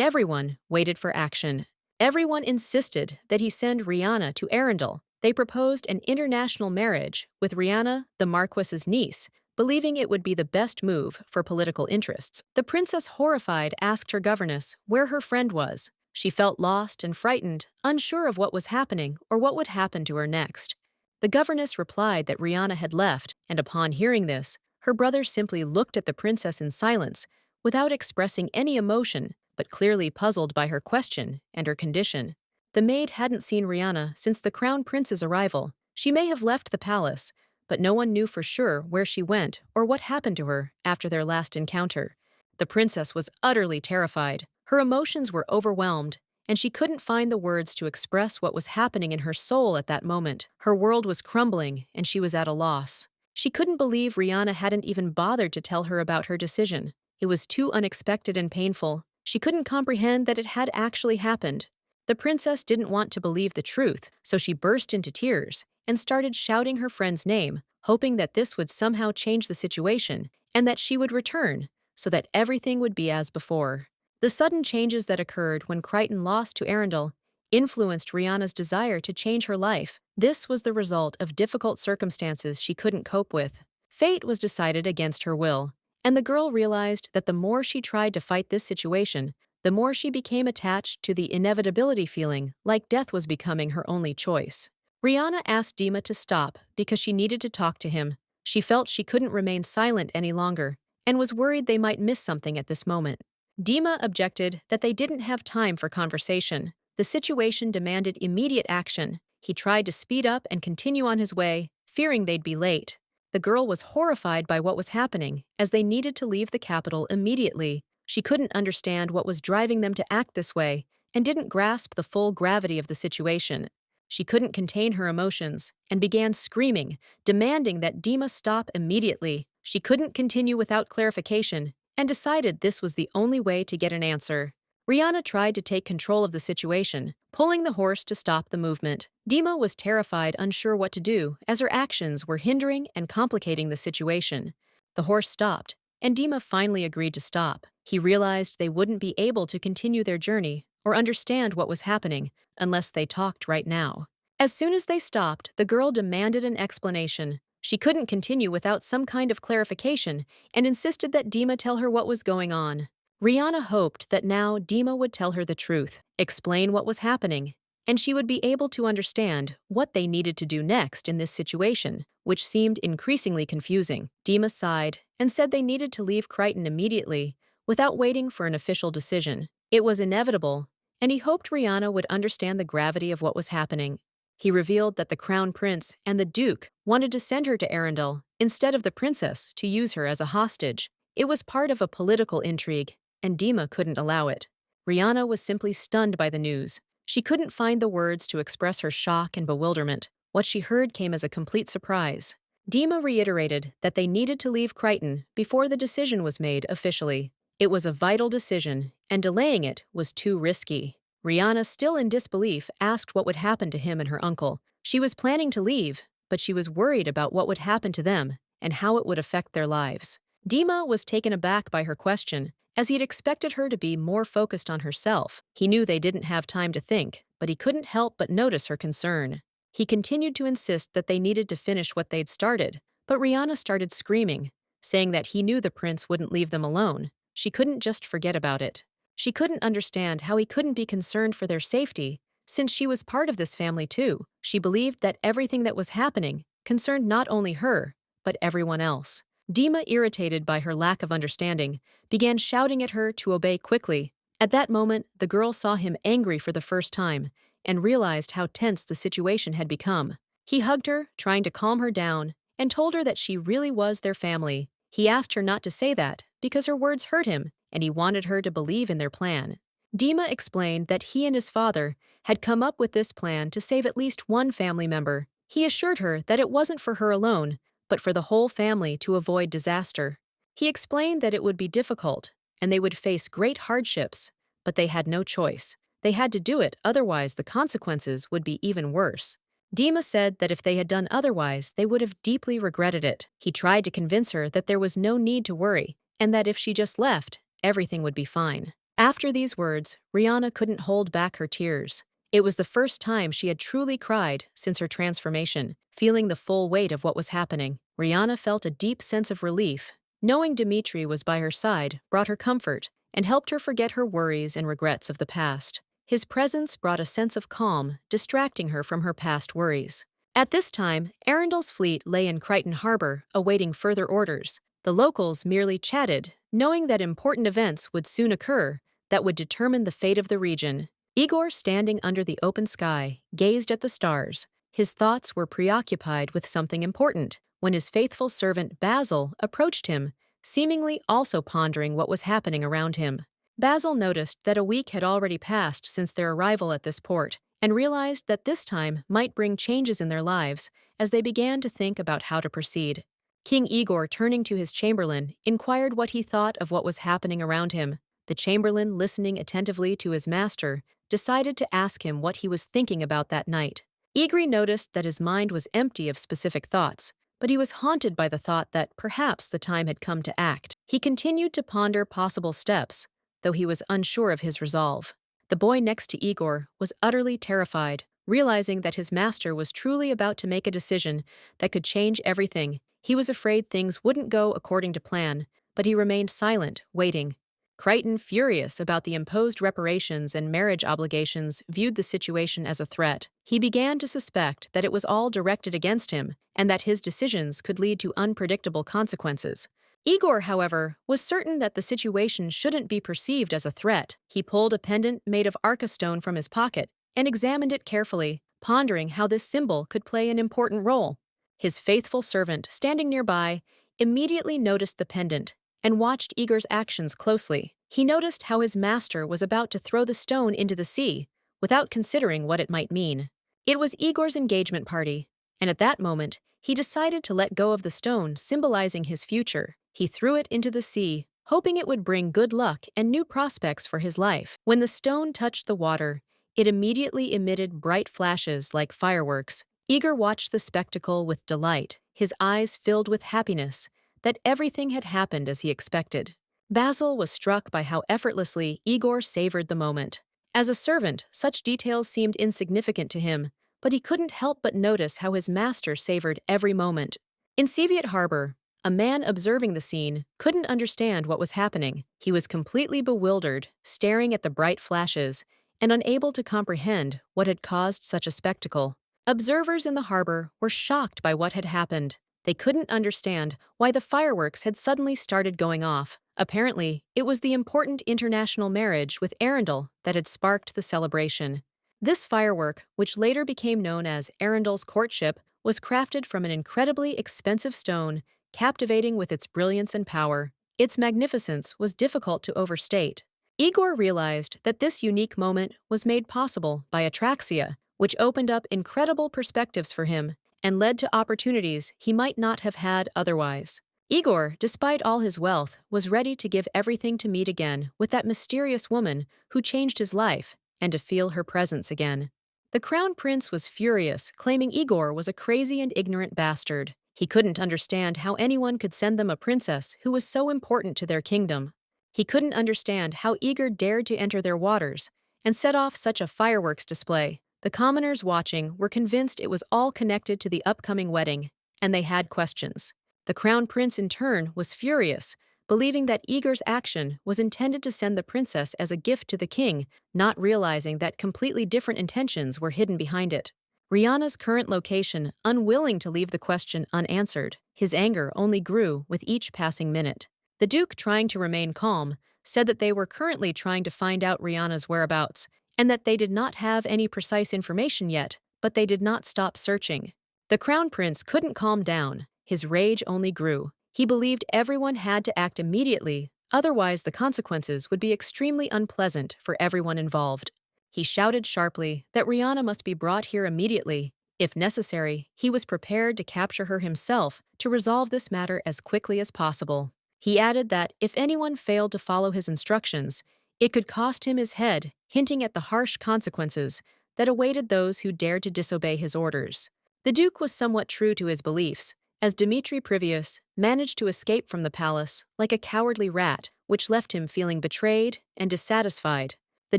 everyone waited for action. Everyone insisted that he send Rihanna to Arundel. They proposed an international marriage with Rihanna, the Marquis's niece, believing it would be the best move for political interests. The princess, horrified, asked her governess where her friend was. She felt lost and frightened, unsure of what was happening or what would happen to her next. The governess replied that Rihanna had left, and upon hearing this, her brother simply looked at the princess in silence, without expressing any emotion, but clearly puzzled by her question and her condition. The maid hadn't seen Rihanna since the crown prince's arrival. She may have left the palace, but no one knew for sure where she went or what happened to her after their last encounter. The princess was utterly terrified. Her emotions were overwhelmed, and she couldn't find the words to express what was happening in her soul at that moment. Her world was crumbling, and she was at a loss. She couldn't believe Rihanna hadn't even bothered to tell her about her decision. It was too unexpected and painful. She couldn't comprehend that it had actually happened. The princess didn't want to believe the truth, so she burst into tears and started shouting her friend's name, hoping that this would somehow change the situation and that she would return, so that everything would be as before. The sudden changes that occurred when Crichton lost to Arundel influenced Rihanna's desire to change her life. This was the result of difficult circumstances she couldn't cope with. Fate was decided against her will, and the girl realized that the more she tried to fight this situation, the more she became attached to the inevitability, feeling like death was becoming her only choice. Rihanna asked Dima to stop because she needed to talk to him. She felt she couldn't remain silent any longer and was worried they might miss something at this moment. Dima objected that they didn't have time for conversation. The situation demanded immediate action. He tried to speed up and continue on his way, fearing they'd be late. The girl was horrified by what was happening, as they needed to leave the capital immediately. She couldn't understand what was driving them to act this way and didn't grasp the full gravity of the situation. She couldn't contain her emotions and began screaming, demanding that Dima stop immediately. She couldn't continue without clarification and decided this was the only way to get an answer. Rihanna tried to take control of the situation, pulling the horse to stop the movement. Dima was terrified, unsure what to do, as her actions were hindering and complicating the situation. The horse stopped, and Dima finally agreed to stop. He realized they wouldn't be able to continue their journey or understand what was happening unless they talked right now. As soon as they stopped, the girl demanded an explanation. She couldn't continue without some kind of clarification and insisted that Dima tell her what was going on. Rihanna hoped that now Dima would tell her the truth, explain what was happening, and she would be able to understand what they needed to do next in this situation, which seemed increasingly confusing. Dima sighed and said they needed to leave Crichton immediately, without waiting for an official decision. It was inevitable, and he hoped Rihanna would understand the gravity of what was happening. He revealed that the crown prince and the duke wanted to send her to Arundel instead of the princess to use her as a hostage. It was part of a political intrigue, and Dima couldn't allow it. Rihanna was simply stunned by the news. She couldn't find the words to express her shock and bewilderment. What she heard came as a complete surprise. Dima reiterated that they needed to leave Crichton before the decision was made officially. It was a vital decision, and delaying it was too risky. Rihanna, still in disbelief, asked what would happen to him and her uncle. She was planning to leave, but she was worried about what would happen to them and how it would affect their lives. Dima was taken aback by her question, as he'd expected her to be more focused on herself. He knew they didn't have time to think, but he couldn't help but notice her concern. He continued to insist that they needed to finish what they'd started, But Rihanna started screaming, saying that he knew the prince wouldn't leave them alone. She couldn't just forget about it. She couldn't understand how he couldn't be concerned for their safety, since she was part of this family too. She believed that everything that was happening concerned not only her, but everyone else. Dima, irritated by her lack of understanding, began shouting at her to obey quickly. At that moment, the girl saw him angry for the first time and realized how tense the situation had become. He hugged her, trying to calm her down, and told her that she really was their family. He asked her not to say that because her words hurt him, and he wanted her to believe in their plan. Dima explained that he and his father had come up with this plan to save at least one family member. He assured her that it wasn't for her alone, but for the whole family to avoid disaster. He explained that it would be difficult, and they would face great hardships, but they had no choice. They had to do it, otherwise the consequences would be even worse. Dima said that if they had done otherwise, they would have deeply regretted it. He tried to convince her that there was no need to worry, and that if she just left, everything would be fine. After these words, Rihanna couldn't hold back her tears. It was the first time she had truly cried since her transformation, feeling the full weight of what was happening. Rihanna felt a deep sense of relief. Knowing Dimitri was by her side brought her comfort and helped her forget her worries and regrets of the past. His presence brought a sense of calm, distracting her from her past worries. At this time, Arundel's fleet lay in Crichton Harbor, awaiting further orders. The locals merely chatted, knowing that important events would soon occur that would determine the fate of the region. Igor, standing under the open sky, gazed at the stars. His thoughts were preoccupied with something important when his faithful servant Basil approached him, seemingly also pondering what was happening around him. Basil noticed that a week had already passed since their arrival at this port, and realized that this time might bring changes in their lives as they began to think about how to proceed. King Igor, turning to his chamberlain, inquired what he thought of what was happening around him. The chamberlain, listening attentively to his master, decided to ask him what he was thinking about that night. Igor noticed that his mind was empty of specific thoughts, but he was haunted by the thought that perhaps the time had come to act. He continued to ponder possible steps, though he was unsure of his resolve. The boy next to Igor was utterly terrified, realizing that his master was truly about to make a decision that could change everything. He was afraid things wouldn't go according to plan, but he remained silent, waiting. Crichton, furious about the imposed reparations and marriage obligations, viewed the situation as a threat. He began to suspect that it was all directed against him and that his decisions could lead to unpredictable consequences. Igor, however, was certain that the situation shouldn't be perceived as a threat. He pulled a pendant made of arca stone from his pocket and examined it carefully, pondering how this symbol could play an important role. His faithful servant, standing nearby, immediately noticed the pendant and watched Igor's actions closely. He noticed how his master was about to throw the stone into the sea, without considering what it might mean. It was Igor's engagement party, and at that moment, he decided to let go of the stone, symbolizing his future. He threw it into the sea, hoping it would bring good luck and new prospects for his life. When the stone touched the water, it immediately emitted bright flashes like fireworks. Igor watched the spectacle with delight, his eyes filled with happiness that everything had happened as he expected. Basil was struck by how effortlessly Igor savored the moment. As a servant, such details seemed insignificant to him, but he couldn't help but notice how his master savored every moment. In Seviet Harbor, a man observing the scene couldn't understand what was happening. He was completely bewildered, staring at the bright flashes, and unable to comprehend what had caused such a spectacle. Observers in the harbor were shocked by what had happened. They couldn't understand why the fireworks had suddenly started going off. Apparently, it was the important international marriage with Arundel that had sparked the celebration. This firework, which later became known as Arundel's courtship, was crafted from an incredibly expensive stone, captivating with its brilliance and power. Its magnificence was difficult to overstate. Igor realized that this unique moment was made possible by Atraxia, which opened up incredible perspectives for him and led to opportunities he might not have had otherwise. Igor, despite all his wealth, was ready to give everything to meet again with that mysterious woman who changed his life and to feel her presence again. The crown prince was furious, claiming Igor was a crazy and ignorant bastard. He couldn't understand how anyone could send them a princess who was so important to their kingdom. He couldn't understand how Igor dared to enter their waters and set off such a fireworks display. The commoners watching were convinced it was all connected to the upcoming wedding, and they had questions. The crown prince, in turn, was furious, believing that Igor's action was intended to send the princess as a gift to the king, not realizing that completely different intentions were hidden behind it. Rihanna's current location, unwilling to leave the question unanswered, his anger only grew with each passing minute. The Duke, trying to remain calm, said that they were currently trying to find out Rihanna's whereabouts, and that they did not have any precise information yet, but they did not stop searching. The crown prince couldn't calm down. His rage only grew. He believed everyone had to act immediately, otherwise the consequences would be extremely unpleasant for everyone involved. He shouted sharply that Rihanna must be brought here immediately. If necessary, he was prepared to capture her himself to resolve this matter as quickly as possible. He added that if anyone failed to follow his instructions, it could cost him his head, hinting at the harsh consequences that awaited those who dared to disobey his orders. The Duke was somewhat true to his beliefs, as Dmitri Previous managed to escape from the palace like a cowardly rat, which left him feeling betrayed and dissatisfied. The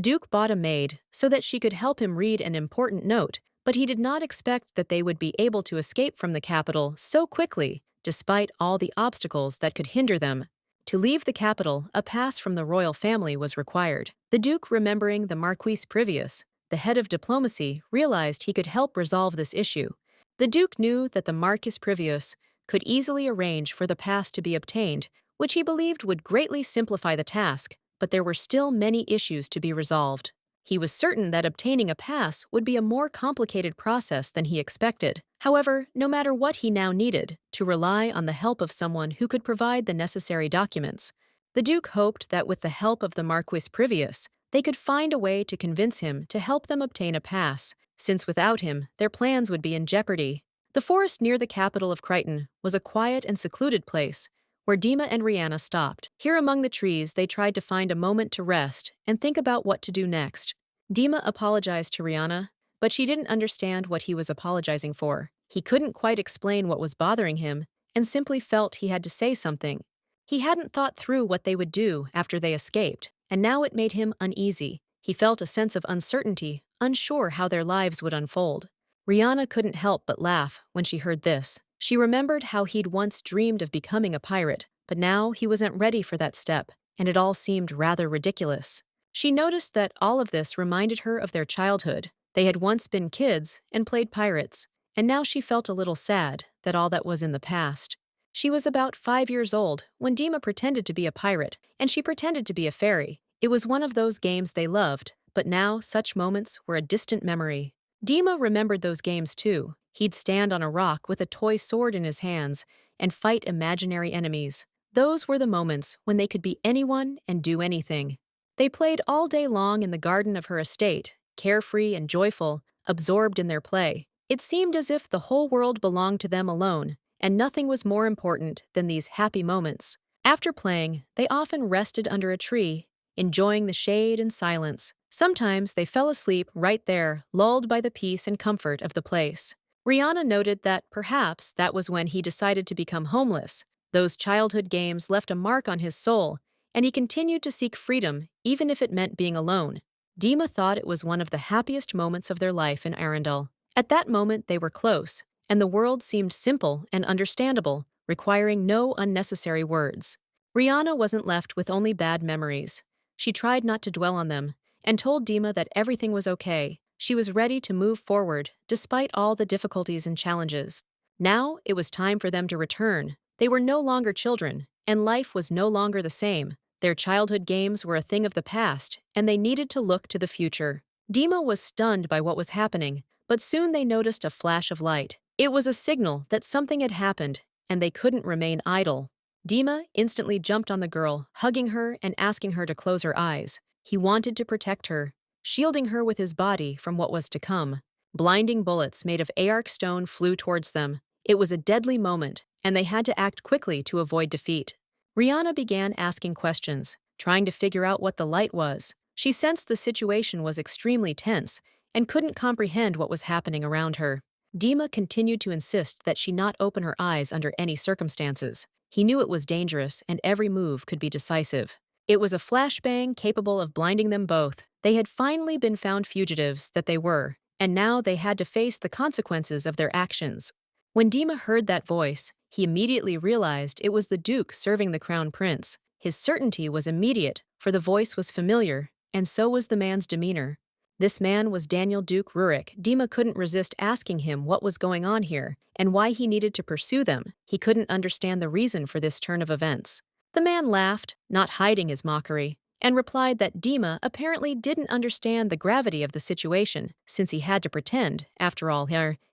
Duke bought a maid so that she could help him read an important note, but he did not expect that they would be able to escape from the capital so quickly, despite all the obstacles that could hinder them. To leave the capital, a pass from the royal family was required. The Duke, remembering the Marquis Previous, the head of diplomacy, realized he could help resolve this issue. The Duke knew that the Marquis Previous could easily arrange for the pass to be obtained, which he believed would greatly simplify the task, but there were still many issues to be resolved. He was certain that obtaining a pass would be a more complicated process than he expected. However, no matter what he now needed, to rely on the help of someone who could provide the necessary documents. The Duke hoped that with the help of the Marquis Previous, they could find a way to convince him to help them obtain a pass, since without him, their plans would be in jeopardy. The forest near the capital of Crichton was a quiet and secluded place, where Dima and Rihanna stopped. Here among the trees, they tried to find a moment to rest and think about what to do next. Dima apologized to Rihanna, but she didn't understand what he was apologizing for. He couldn't quite explain what was bothering him and simply felt he had to say something. He hadn't thought through what they would do after they escaped, and now it made him uneasy. He felt a sense of uncertainty, unsure how their lives would unfold. Rihanna couldn't help but laugh when she heard this. She remembered how he'd once dreamed of becoming a pirate, but now he wasn't ready for that step, and it all seemed rather ridiculous. She noticed that all of this reminded her of their childhood. They had once been kids and played pirates, and now she felt a little sad that all that was in the past. She was about 5 years old when Dima pretended to be a pirate, and she pretended to be a fairy. It was one of those games they loved, but now such moments were a distant memory. Dima remembered those games too. He'd stand on a rock with a toy sword in his hands and fight imaginary enemies. Those were the moments when they could be anyone and do anything. They played all day long in the garden of her estate, carefree and joyful, absorbed in their play. It seemed as if the whole world belonged to them alone, and nothing was more important than these happy moments. After playing, they often rested under a tree, enjoying the shade and silence. Sometimes they fell asleep right there, lulled by the peace and comfort of the place. Rihanna noted that perhaps that was when he decided to become homeless. Those childhood games left a mark on his soul, and he continued to seek freedom, even if it meant being alone. Dima thought it was one of the happiest moments of their life in Arundel. At that moment, they were close, and the world seemed simple and understandable, requiring no unnecessary words. Rihanna wasn't left with only bad memories. She tried not to dwell on them, and told Dima that everything was okay. She was ready to move forward, despite all the difficulties and challenges. Now, it was time for them to return. They were no longer children, and life was no longer the same. Their childhood games were a thing of the past, and they needed to look to the future. Dima was stunned by what was happening, but soon they noticed a flash of light. It was a signal that something had happened, and they couldn't remain idle. Dima instantly jumped on the girl, hugging her and asking her to close her eyes. He wanted to protect her, shielding her with his body from what was to come. Blinding bullets made of Aark stone flew towards them. It was a deadly moment, and they had to act quickly to avoid defeat. Rihanna began asking questions, trying to figure out what the light was. She sensed the situation was extremely tense and couldn't comprehend what was happening around her. Dima continued to insist that she not open her eyes under any circumstances. He knew it was dangerous and every move could be decisive. It was a flashbang capable of blinding them both. They had finally been found fugitives that they were, and now they had to face the consequences of their actions. When Dima heard that voice, He immediately realized it was the Duke serving the crown prince. His certainty was immediate, for the voice was familiar, and so was the man's demeanor. This man was Daniel Duke Rurik. Dima couldn't resist asking him what was going on here, and why he needed to pursue them. He couldn't understand the reason for this turn of events. The man laughed, not hiding his mockery, and replied that Dima apparently didn't understand the gravity of the situation, since he had to pretend, after all,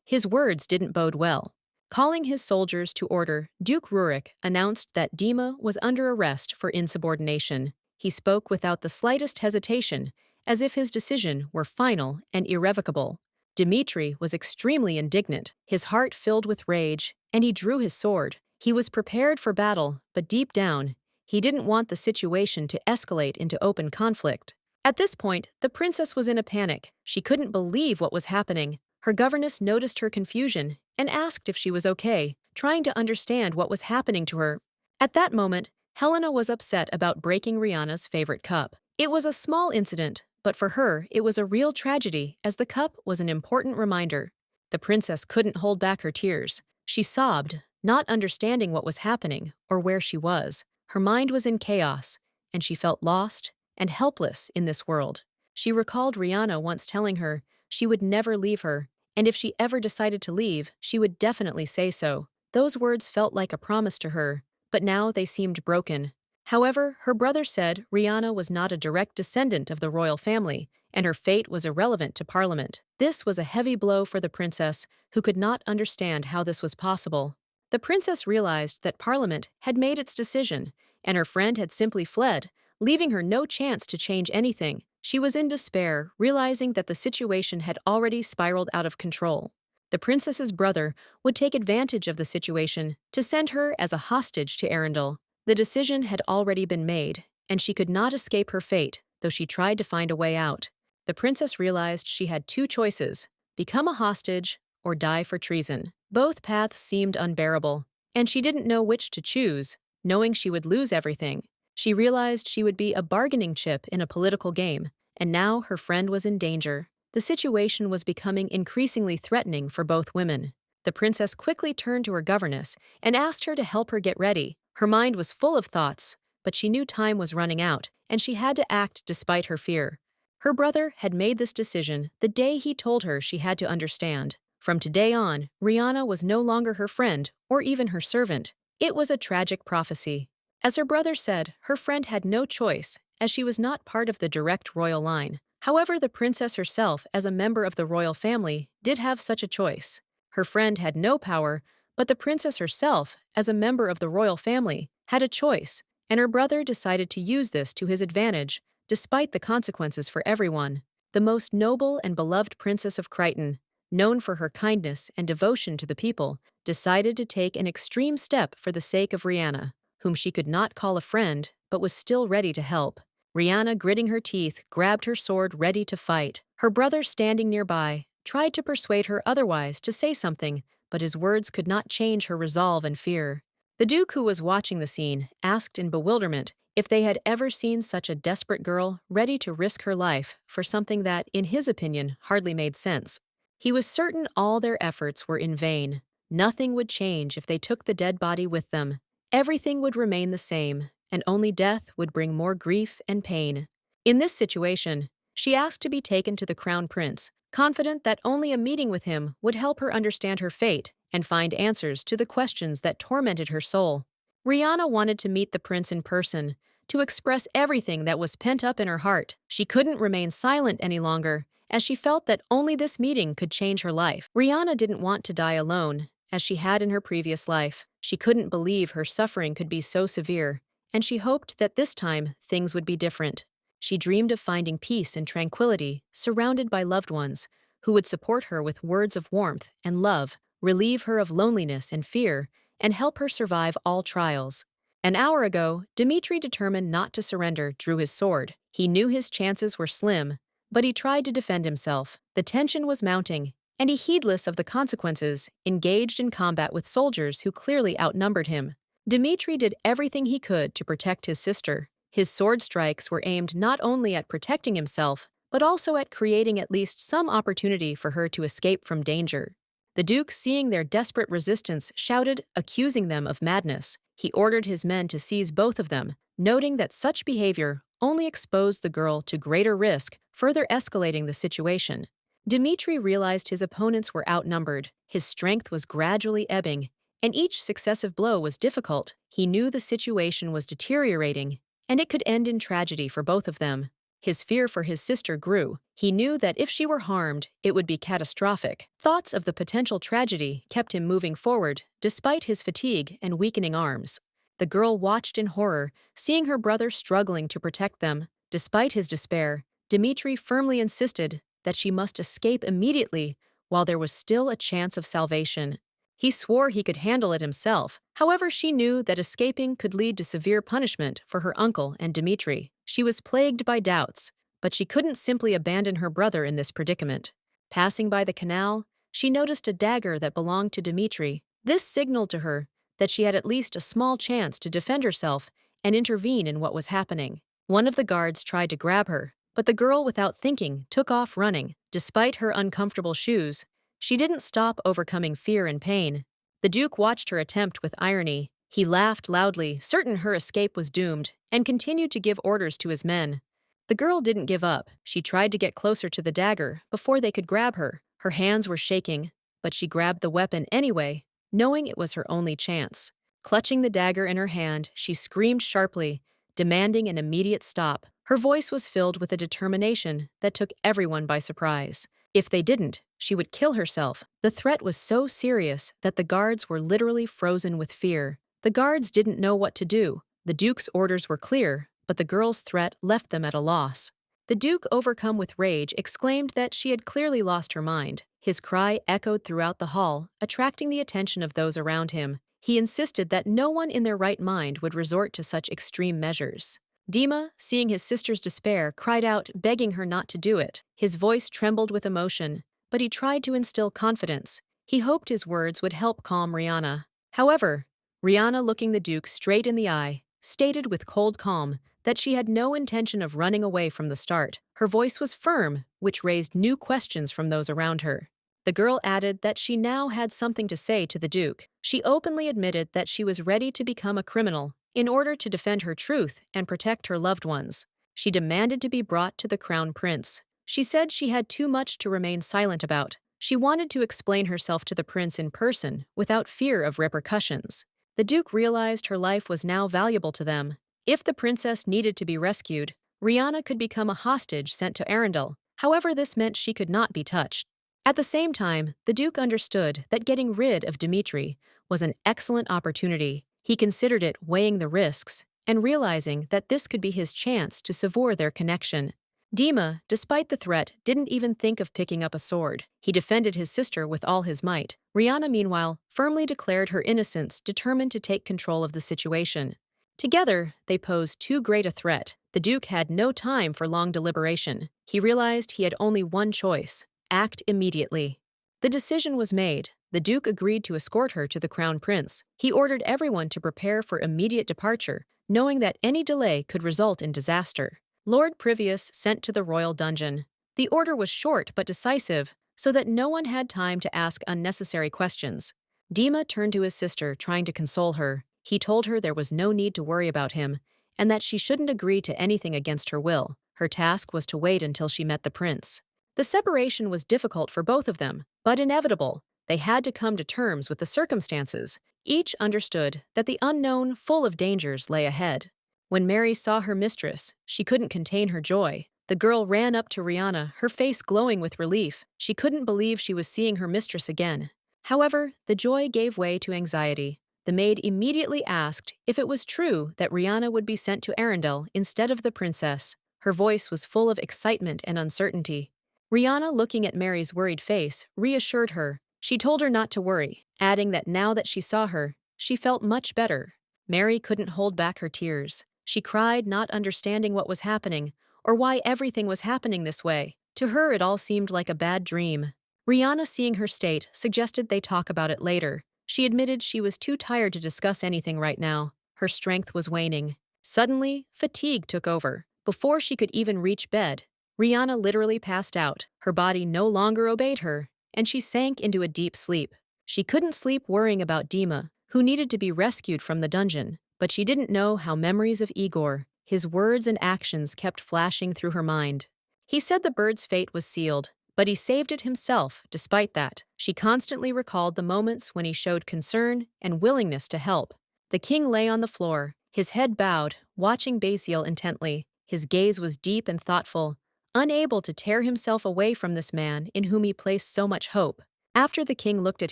his words didn't bode well. Calling his soldiers to order, Duke Rurik announced that Dima was under arrest for insubordination. He spoke without the slightest hesitation, as if his decision were final and irrevocable. Dmitri was extremely indignant, his heart filled with rage, and he drew his sword. He was prepared for battle, but deep down, he didn't want the situation to escalate into open conflict. At this point, the princess was in a panic. She couldn't believe what was happening. Her governess noticed her confusion and asked if she was okay, trying to understand what was happening to her. At that moment, Helena was upset about breaking Rihanna's favorite cup. It was a small incident, but for her, it was a real tragedy, as the cup was an important reminder. The princess couldn't hold back her tears. She sobbed, not understanding what was happening or where she was. Her mind was in chaos, and she felt lost and helpless in this world. She recalled Rihanna once telling her she would never leave her, and if she ever decided to leave, she would definitely say so. Those words felt like a promise to her, but now they seemed broken. However, her brother said Rihanna was not a direct descendant of the royal family, and her fate was irrelevant to Parliament. This was a heavy blow for the princess, who could not understand how this was possible. The princess realized that Parliament had made its decision, and her friend had simply fled, leaving her no chance to change anything. She was in despair, realizing that the situation had already spiraled out of control. The princess's brother would take advantage of the situation to send her as a hostage to Arundel. The decision had already been made, and she could not escape her fate, though she tried to find a way out. The princess realized she had two choices: become a hostage or die for treason. Both paths seemed unbearable, and she didn't know which to choose, knowing she would lose everything. She realized she would be a bargaining chip in a political game, and now her friend was in danger. The situation was becoming increasingly threatening for both women. The princess quickly turned to her governess and asked her to help her get ready. Her mind was full of thoughts, but she knew time was running out, and she had to act despite her fear. Her brother had made this decision the day he told her she had to understand. From today on, Rihanna was no longer her friend or even her servant. It was a tragic prophecy. As her brother said, her friend had no choice, as she was not part of the direct royal line. However, the princess herself, as a member of the royal family, did have such a choice. Her friend had no power, but the princess herself, as a member of the royal family, had a choice, and her brother decided to use this to his advantage, despite the consequences for everyone. The most noble and beloved princess of Crichton, known for her kindness and devotion to the people, decided to take an extreme step for the sake of Rihanna, whom she could not call a friend, but was still ready to help. Rihanna, gritting her teeth, grabbed her sword ready to fight. Her brother, standing nearby, tried to persuade her otherwise to say something, but his words could not change her resolve and fear. The Duke, who was watching the scene, asked in bewilderment if they had ever seen such a desperate girl ready to risk her life for something that, in his opinion, hardly made sense. He was certain all their efforts were in vain. Nothing would change if they took the dead body with them. Everything would remain the same, and only death would bring more grief and pain. In this situation, she asked to be taken to the crown prince, confident that only a meeting with him would help her understand her fate and find answers to the questions that tormented her soul. Rihanna wanted to meet the prince in person, to express everything that was pent up in her heart. She couldn't remain silent any longer, as she felt that only this meeting could change her life. Rihanna didn't want to die alone, as she had in her previous life. She couldn't believe her suffering could be so severe, and she hoped that this time things would be different. She dreamed of finding peace and tranquility, surrounded by loved ones, who would support her with words of warmth and love, relieve her of loneliness and fear, and help her survive all trials. An hour ago, Dmitri, determined not to surrender, drew his sword. He knew his chances were slim, but he tried to defend himself. The tension was mounting, and he, heedless of the consequences, engaged in combat with soldiers who clearly outnumbered him. Dmitri did everything he could to protect his sister. His sword strikes were aimed not only at protecting himself, but also at creating at least some opportunity for her to escape from danger. The Duke, seeing their desperate resistance, shouted, accusing them of madness. He ordered his men to seize both of them, noting that such behavior only exposed the girl to greater risk, further escalating the situation. Dmitri realized his opponents were outnumbered, his strength was gradually ebbing, and each successive blow was difficult. He knew the situation was deteriorating, and it could end in tragedy for both of them. His fear for his sister grew. He knew that if she were harmed, it would be catastrophic. Thoughts of the potential tragedy kept him moving forward, despite his fatigue and weakening arms. The girl watched in horror, seeing her brother struggling to protect them. Despite his despair, Dmitri firmly insisted that she must escape immediately while there was still a chance of salvation. He swore he could handle it himself. However, she knew that escaping could lead to severe punishment for her uncle and Dmitri. She was plagued by doubts, but she couldn't simply abandon her brother in this predicament. Passing by the canal, she noticed a dagger that belonged to Dmitri. This signaled to her that she had at least a small chance to defend herself and intervene in what was happening. One of the guards tried to grab her, but the girl, without thinking, took off running. Despite her uncomfortable shoes, she didn't stop overcoming fear and pain. The Duke watched her attempt with irony. He laughed loudly, certain her escape was doomed, and continued to give orders to his men. The girl didn't give up. She tried to get closer to the dagger before they could grab her. Her hands were shaking, but she grabbed the weapon anyway, knowing it was her only chance. Clutching the dagger in her hand, she screamed sharply, demanding an immediate stop. Her voice was filled with a determination that took everyone by surprise. If they didn't, she would kill herself. The threat was so serious that the guards were literally frozen with fear. The guards didn't know what to do. The Duke's orders were clear, but the girl's threat left them at a loss. The Duke, overcome with rage, exclaimed that she had clearly lost her mind. His cry echoed throughout the hall, attracting the attention of those around him. He insisted that no one in their right mind would resort to such extreme measures. Dima, seeing his sister's despair, cried out, begging her not to do it. His voice trembled with emotion, but he tried to instill confidence. He hoped his words would help calm Rihanna. However, Rihanna, looking the Duke straight in the eye, stated with cold calm that she had no intention of running away from the start. Her voice was firm, which raised new questions from those around her. The girl added that she now had something to say to the Duke. She openly admitted that she was ready to become a criminal in order to defend her truth and protect her loved ones. She demanded to be brought to the crown prince. She said she had too much to remain silent about. She wanted to explain herself to the prince in person, without fear of repercussions. The Duke realized her life was now valuable to them. If the princess needed to be rescued, Rihanna could become a hostage sent to Arundel. However, this meant she could not be touched. At the same time, the Duke understood that getting rid of Dmitri was an excellent opportunity. He considered it, weighing the risks, and realizing that this could be his chance to sever their connection. Dima, despite the threat, didn't even think of picking up a sword. He defended his sister with all his might. Rihanna, meanwhile, firmly declared her innocence, determined to take control of the situation. Together, they posed too great a threat. The Duke had no time for long deliberation. He realized he had only one choice: act immediately. The decision was made. The Duke agreed to escort her to the crown prince. He ordered everyone to prepare for immediate departure, knowing that any delay could result in disaster. Lord Previous sent to the royal dungeon. The order was short but decisive, so that no one had time to ask unnecessary questions. Dima turned to his sister, trying to console her. He told her there was no need to worry about him, and that she shouldn't agree to anything against her will. Her task was to wait until she met the prince. The separation was difficult for both of them, but inevitable. They had to come to terms with the circumstances. Each understood that the unknown, full of dangers, lay ahead. When Mary saw her mistress, she couldn't contain her joy. The girl ran up to Rihanna, her face glowing with relief. She couldn't believe she was seeing her mistress again. However, the joy gave way to anxiety. The maid immediately asked if it was true that Rihanna would be sent to Arundel instead of the princess. Her voice was full of excitement and uncertainty. Rihanna, looking at Mary's worried face, reassured her. She told her not to worry, adding that now that she saw her, she felt much better. Mary couldn't hold back her tears. She cried, not understanding what was happening, or why everything was happening this way. To her, it all seemed like a bad dream. Rihanna, seeing her state, suggested they talk about it later. She admitted she was too tired to discuss anything right now. Her strength was waning. Suddenly, fatigue took over. Before she could even reach bed, Rihanna literally passed out. Her body no longer obeyed her, and she sank into a deep sleep. She couldn't sleep worrying about Dima, who needed to be rescued from the dungeon, but she didn't know how memories of Igor, his words and actions kept flashing through her mind. He said the bird's fate was sealed, but he saved it himself. Despite that, she constantly recalled the moments when he showed concern and willingness to help. The king lay on the floor, his head bowed, watching Basil intently. His gaze was deep and thoughtful, unable to tear himself away from this man in whom he placed so much hope. After the king looked at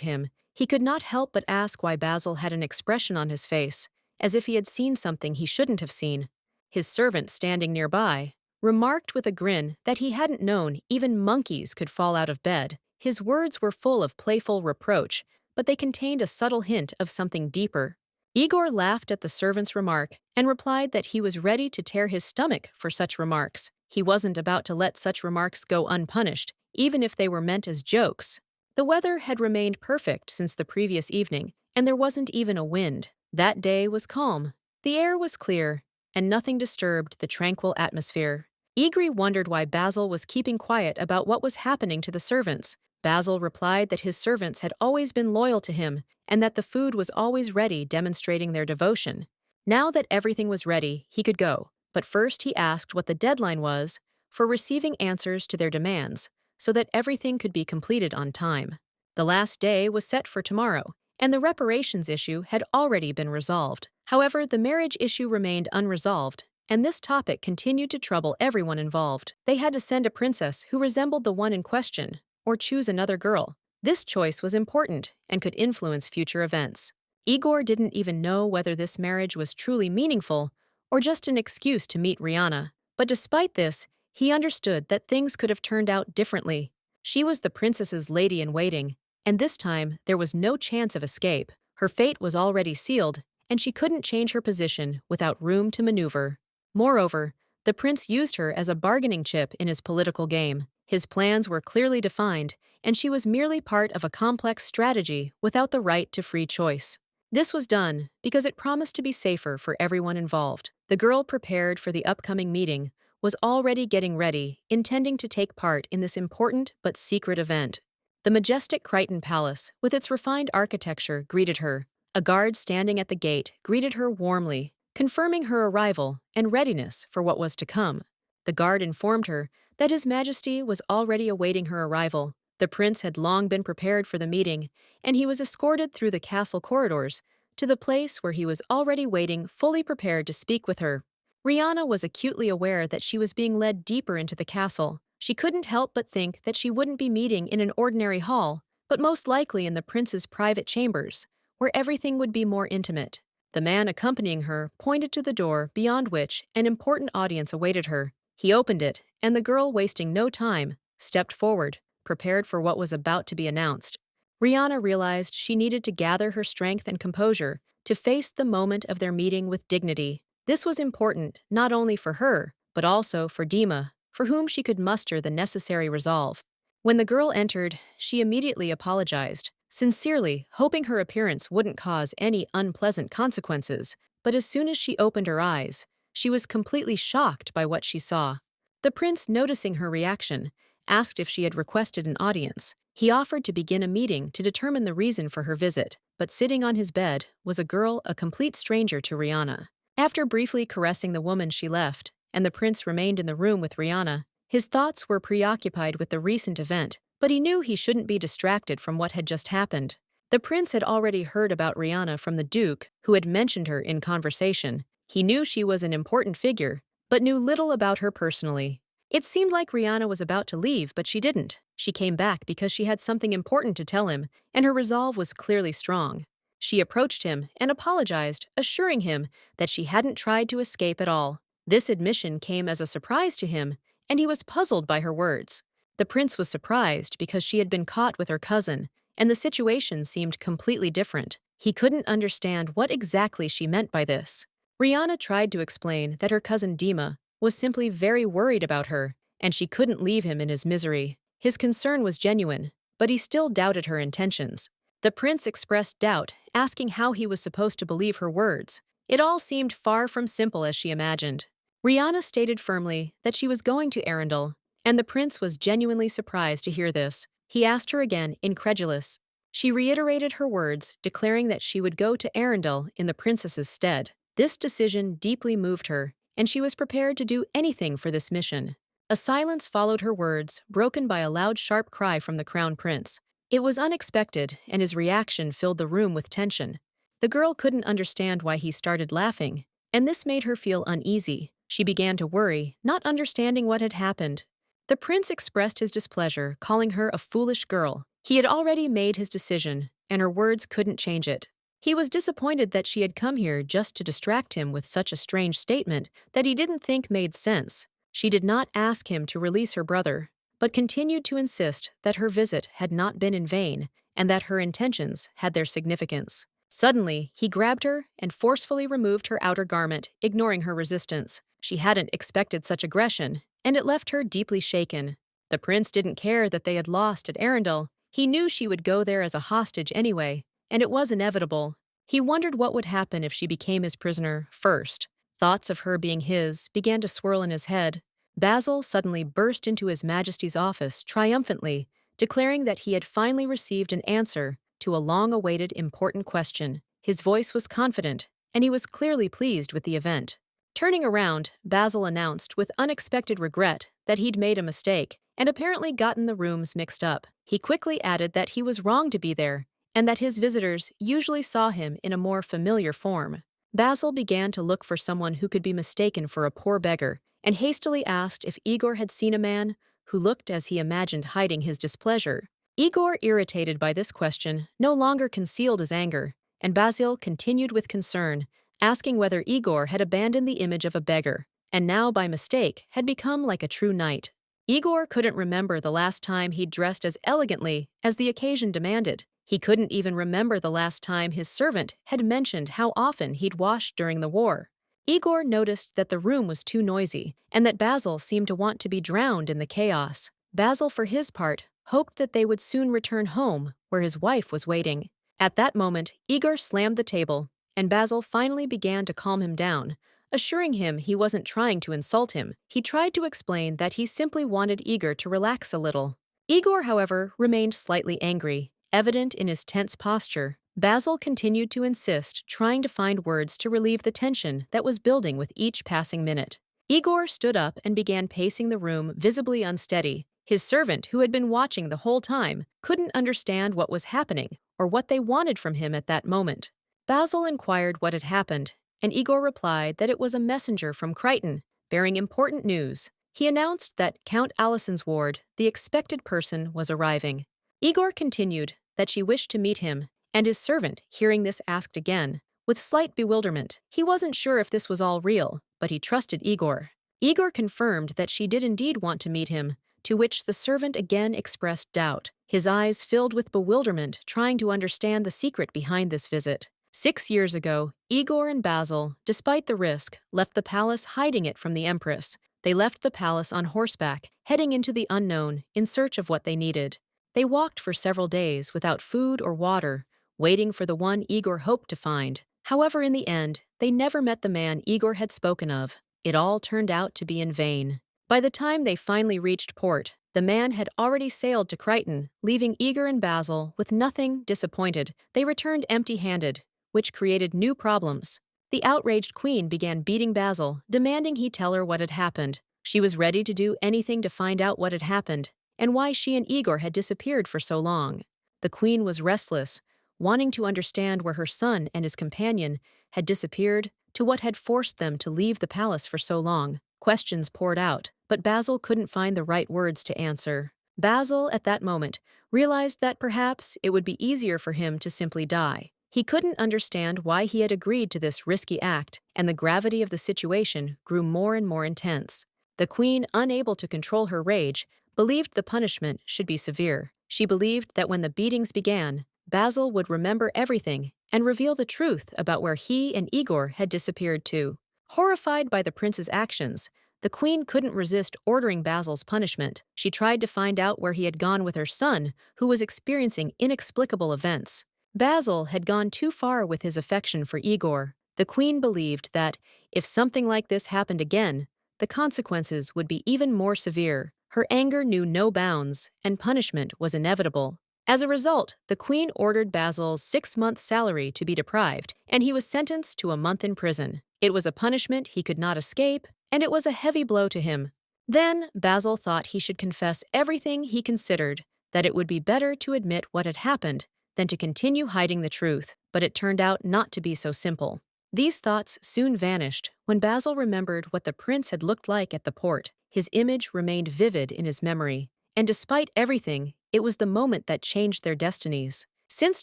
him, he could not help but ask why Basil had an expression on his face, as if he had seen something he shouldn't have seen. His servant, standing nearby, remarked with a grin that he hadn't known even monkeys could fall out of bed. His words were full of playful reproach, but they contained a subtle hint of something deeper. Igor laughed at the servant's remark and replied that he was ready to tear his stomach for such remarks. He wasn't about to let such remarks go unpunished, even if they were meant as jokes. The weather had remained perfect since the previous evening, and there wasn't even a wind. That day was calm. The air was clear, and nothing disturbed the tranquil atmosphere. Igor wondered why Basil was keeping quiet about what was happening to the servants. Basil replied that his servants had always been loyal to him and that the food was always ready, demonstrating their devotion. Now that everything was ready, he could go, but first he asked what the deadline was for receiving answers to their demands, so that everything could be completed on time. The last day was set for tomorrow, and the reparations issue had already been resolved. However, the marriage issue remained unresolved, and this topic continued to trouble everyone involved. They had to send a princess who resembled the one in question, or choose another girl. This choice was important and could influence future events. Igor didn't even know whether this marriage was truly meaningful or just an excuse to meet Rihanna. But despite this, he understood that things could have turned out differently. She was the princess's lady-in-waiting, and this time there was no chance of escape. Her fate was already sealed, and she couldn't change her position without room to maneuver. Moreover, the prince used her as a bargaining chip in his political game. His plans were clearly defined, and she was merely part of a complex strategy without the right to free choice. This was done because it promised to be safer for everyone involved. The girl, prepared for the upcoming meeting, was already getting ready, intending to take part in this important but secret event. The majestic Crichton Palace, with its refined architecture, greeted her. A guard standing at the gate greeted her warmly, confirming her arrival and readiness for what was to come. The guard informed her that His Majesty was already awaiting her arrival. The prince had long been prepared for the meeting, and he was escorted through the castle corridors to the place where he was already waiting, fully prepared to speak with her. Rihanna was acutely aware that she was being led deeper into the castle. She couldn't help but think that she wouldn't be meeting in an ordinary hall, but most likely in the prince's private chambers, where everything would be more intimate. The man accompanying her pointed to the door beyond which an important audience awaited her. He opened it, and the girl, wasting no time, stepped forward, prepared for what was about to be announced. Rihanna realized she needed to gather her strength and composure to face the moment of their meeting with dignity. This was important not only for her, but also for Dima, for whom she could muster the necessary resolve. When the girl entered, she immediately apologized, sincerely hoping her appearance wouldn't cause any unpleasant consequences. But as soon as she opened her eyes, she was completely shocked by what she saw. The prince, noticing her reaction, asked if she had requested an audience. He offered to begin a meeting to determine the reason for her visit, but sitting on his bed was a girl, a complete stranger to Rihanna. After briefly caressing the woman, she left, and the prince remained in the room with Rihanna. His thoughts were preoccupied with the recent event, but he knew he shouldn't be distracted from what had just happened. The prince had already heard about Rihanna from the duke, who had mentioned her in conversation. He knew she was an important figure, but knew little about her personally. It seemed like Rihanna was about to leave, but she didn't. She came back because she had something important to tell him, and her resolve was clearly strong. She approached him and apologized, assuring him that she hadn't tried to escape at all. This admission came as a surprise to him, and he was puzzled by her words. The prince was surprised because she had been caught with her cousin, and the situation seemed completely different. He couldn't understand what exactly she meant by this. Rihanna tried to explain that her cousin Dima was simply very worried about her, and she couldn't leave him in his misery. His concern was genuine, but he still doubted her intentions. The prince expressed doubt, asking how he was supposed to believe her words. It all seemed far from simple as she imagined. Rihanna stated firmly that she was going to Arundel, and the prince was genuinely surprised to hear this. He asked her again, incredulous. She reiterated her words, declaring that she would go to Arundel in the princess's stead. This decision deeply moved her, and she was prepared to do anything for this mission. A silence followed her words, broken by a loud, sharp cry from the crown prince. It was unexpected, and his reaction filled the room with tension. The girl couldn't understand why he started laughing, and this made her feel uneasy. She began to worry, not understanding what had happened. The prince expressed his displeasure, calling her a foolish girl. He had already made his decision, and her words couldn't change it. He was disappointed that she had come here just to distract him with such a strange statement that he didn't think made sense. She did not ask him to release her brother, but continued to insist that her visit had not been in vain and that her intentions had their significance. Suddenly, he grabbed her and forcefully removed her outer garment, ignoring her resistance. She hadn't expected such aggression, and it left her deeply shaken. The prince didn't care that they had lost at Arundel. He knew she would go there as a hostage anyway, and it was inevitable. He wondered what would happen if she became his prisoner first. Thoughts of her being his began to swirl in his head. Basil suddenly burst into His Majesty's office triumphantly, declaring that he had finally received an answer to a long-awaited important question. His voice was confident, and he was clearly pleased with the event. Turning around, Basil announced with unexpected regret that he'd made a mistake and apparently gotten the rooms mixed up. He quickly added that he was wrong to be there and that his visitors usually saw him in a more familiar form. Basil began to look for someone who could be mistaken for a poor beggar and hastily asked if Igor had seen a man who looked as he imagined hiding his displeasure. Igor, irritated by this question, no longer concealed his anger, and Basil continued with concern, asking whether Igor had abandoned the image of a beggar, and now, by mistake, had become like a true knight. Igor couldn't remember the last time he'd dressed as elegantly as the occasion demanded. He couldn't even remember the last time his servant had mentioned how often he'd washed during the war. Igor noticed that the room was too noisy, and that Basil seemed to want to be drowned in the chaos. Basil, for his part, hoped that they would soon return home, where his wife was waiting. At that moment, Igor slammed the table, and Basil finally began to calm him down, assuring him he wasn't trying to insult him. He tried to explain that he simply wanted Igor to relax a little. Igor, however, remained slightly angry, evident in his tense posture. Basil continued to insist, trying to find words to relieve the tension that was building with each passing minute. Igor stood up and began pacing the room, visibly unsteady. His servant, who had been watching the whole time, couldn't understand what was happening or what they wanted from him at that moment. Basil inquired what had happened, and Igor replied that it was a messenger from Crichton, bearing important news. He announced that Count Alison's ward, the expected person, was arriving. Igor continued that she wished to meet him, and his servant, hearing this, asked again, with slight bewilderment. He wasn't sure if this was all real, but he trusted Igor. Igor confirmed that she did indeed want to meet him, to which the servant again expressed doubt. His eyes filled with bewilderment, trying to understand the secret behind this visit. 6 years ago, Igor and Basil, despite the risk, left the palace hiding it from the Empress. They left the palace on horseback, heading into the unknown, in search of what they needed. They walked for several days without food or water, waiting for the one Igor hoped to find. However, in the end, they never met the man Igor had spoken of. It all turned out to be in vain. By the time they finally reached port, the man had already sailed to Crichton, leaving Igor and Basil with nothing. Disappointed, they returned empty-handed, which created new problems. The outraged queen began beating Basil, demanding he tell her what had happened. She was ready to do anything to find out what had happened, and why she and Igor had disappeared for so long. The queen was restless, wanting to understand where her son and his companion had disappeared, to what had forced them to leave the palace for so long. Questions poured out, but Basil couldn't find the right words to answer. Basil, at that moment, realized that perhaps it would be easier for him to simply die. He couldn't understand why he had agreed to this risky act, and the gravity of the situation grew more and more intense. The queen, unable to control her rage, believed the punishment should be severe. She believed that when the beatings began, Basil would remember everything and reveal the truth about where he and Igor had disappeared to. Horrified by the prince's actions, the queen couldn't resist ordering Basil's punishment. She tried to find out where he had gone with her son, who was experiencing inexplicable events. Basil had gone too far with his affection for Igor. The queen believed that, if something like this happened again, the consequences would be even more severe. Her anger knew no bounds, and punishment was inevitable. As a result, the queen ordered Basil's 6-month salary to be deprived, and he was sentenced to a month in prison. It was a punishment he could not escape, and it was a heavy blow to him. Then Basil thought he should confess everything he considered, that it would be better to admit what had happened than to continue hiding the truth, but it turned out not to be so simple. These thoughts soon vanished when Basil remembered what the prince had looked like at the port. His image remained vivid in his memory, and despite everything, it was the moment that changed their destinies. Since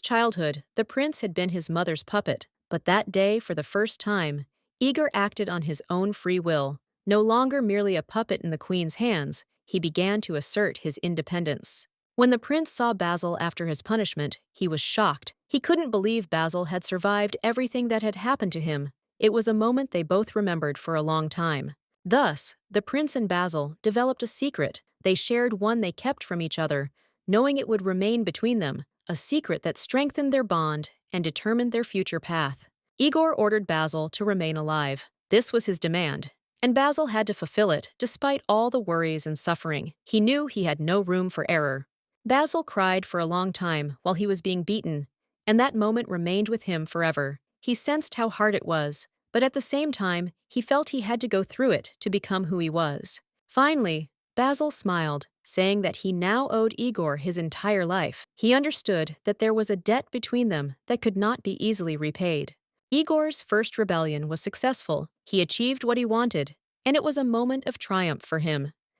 childhood, the prince had been his mother's puppet, but that day, for the first time, Igor acted on his own free will. No longer merely a puppet in the queen's hands, he began to assert his independence. When the prince saw Basil after his punishment, he was shocked. He couldn't believe Basil had survived everything that had happened to him. It was a moment they both remembered for a long time. Thus, the prince and Basil developed a secret. They shared one they kept from each other, knowing it would remain between them, a secret that strengthened their bond and determined their future path. Igor ordered Basil to remain alive. This was his demand, and Basil had to fulfill it despite all the worries and suffering. He knew he had no room for error. Basil cried for a long time while he was being beaten, and that moment remained with him forever. He sensed how hard it was, but at the same time, he felt he had to go through it to become who he was. Finally, Basil smiled, saying that he now owed Igor his entire life. He understood that there was a debt between them that could not be easily repaid. Igor's first rebellion was successful. He achieved what he wanted, and it was a moment of triumph for him.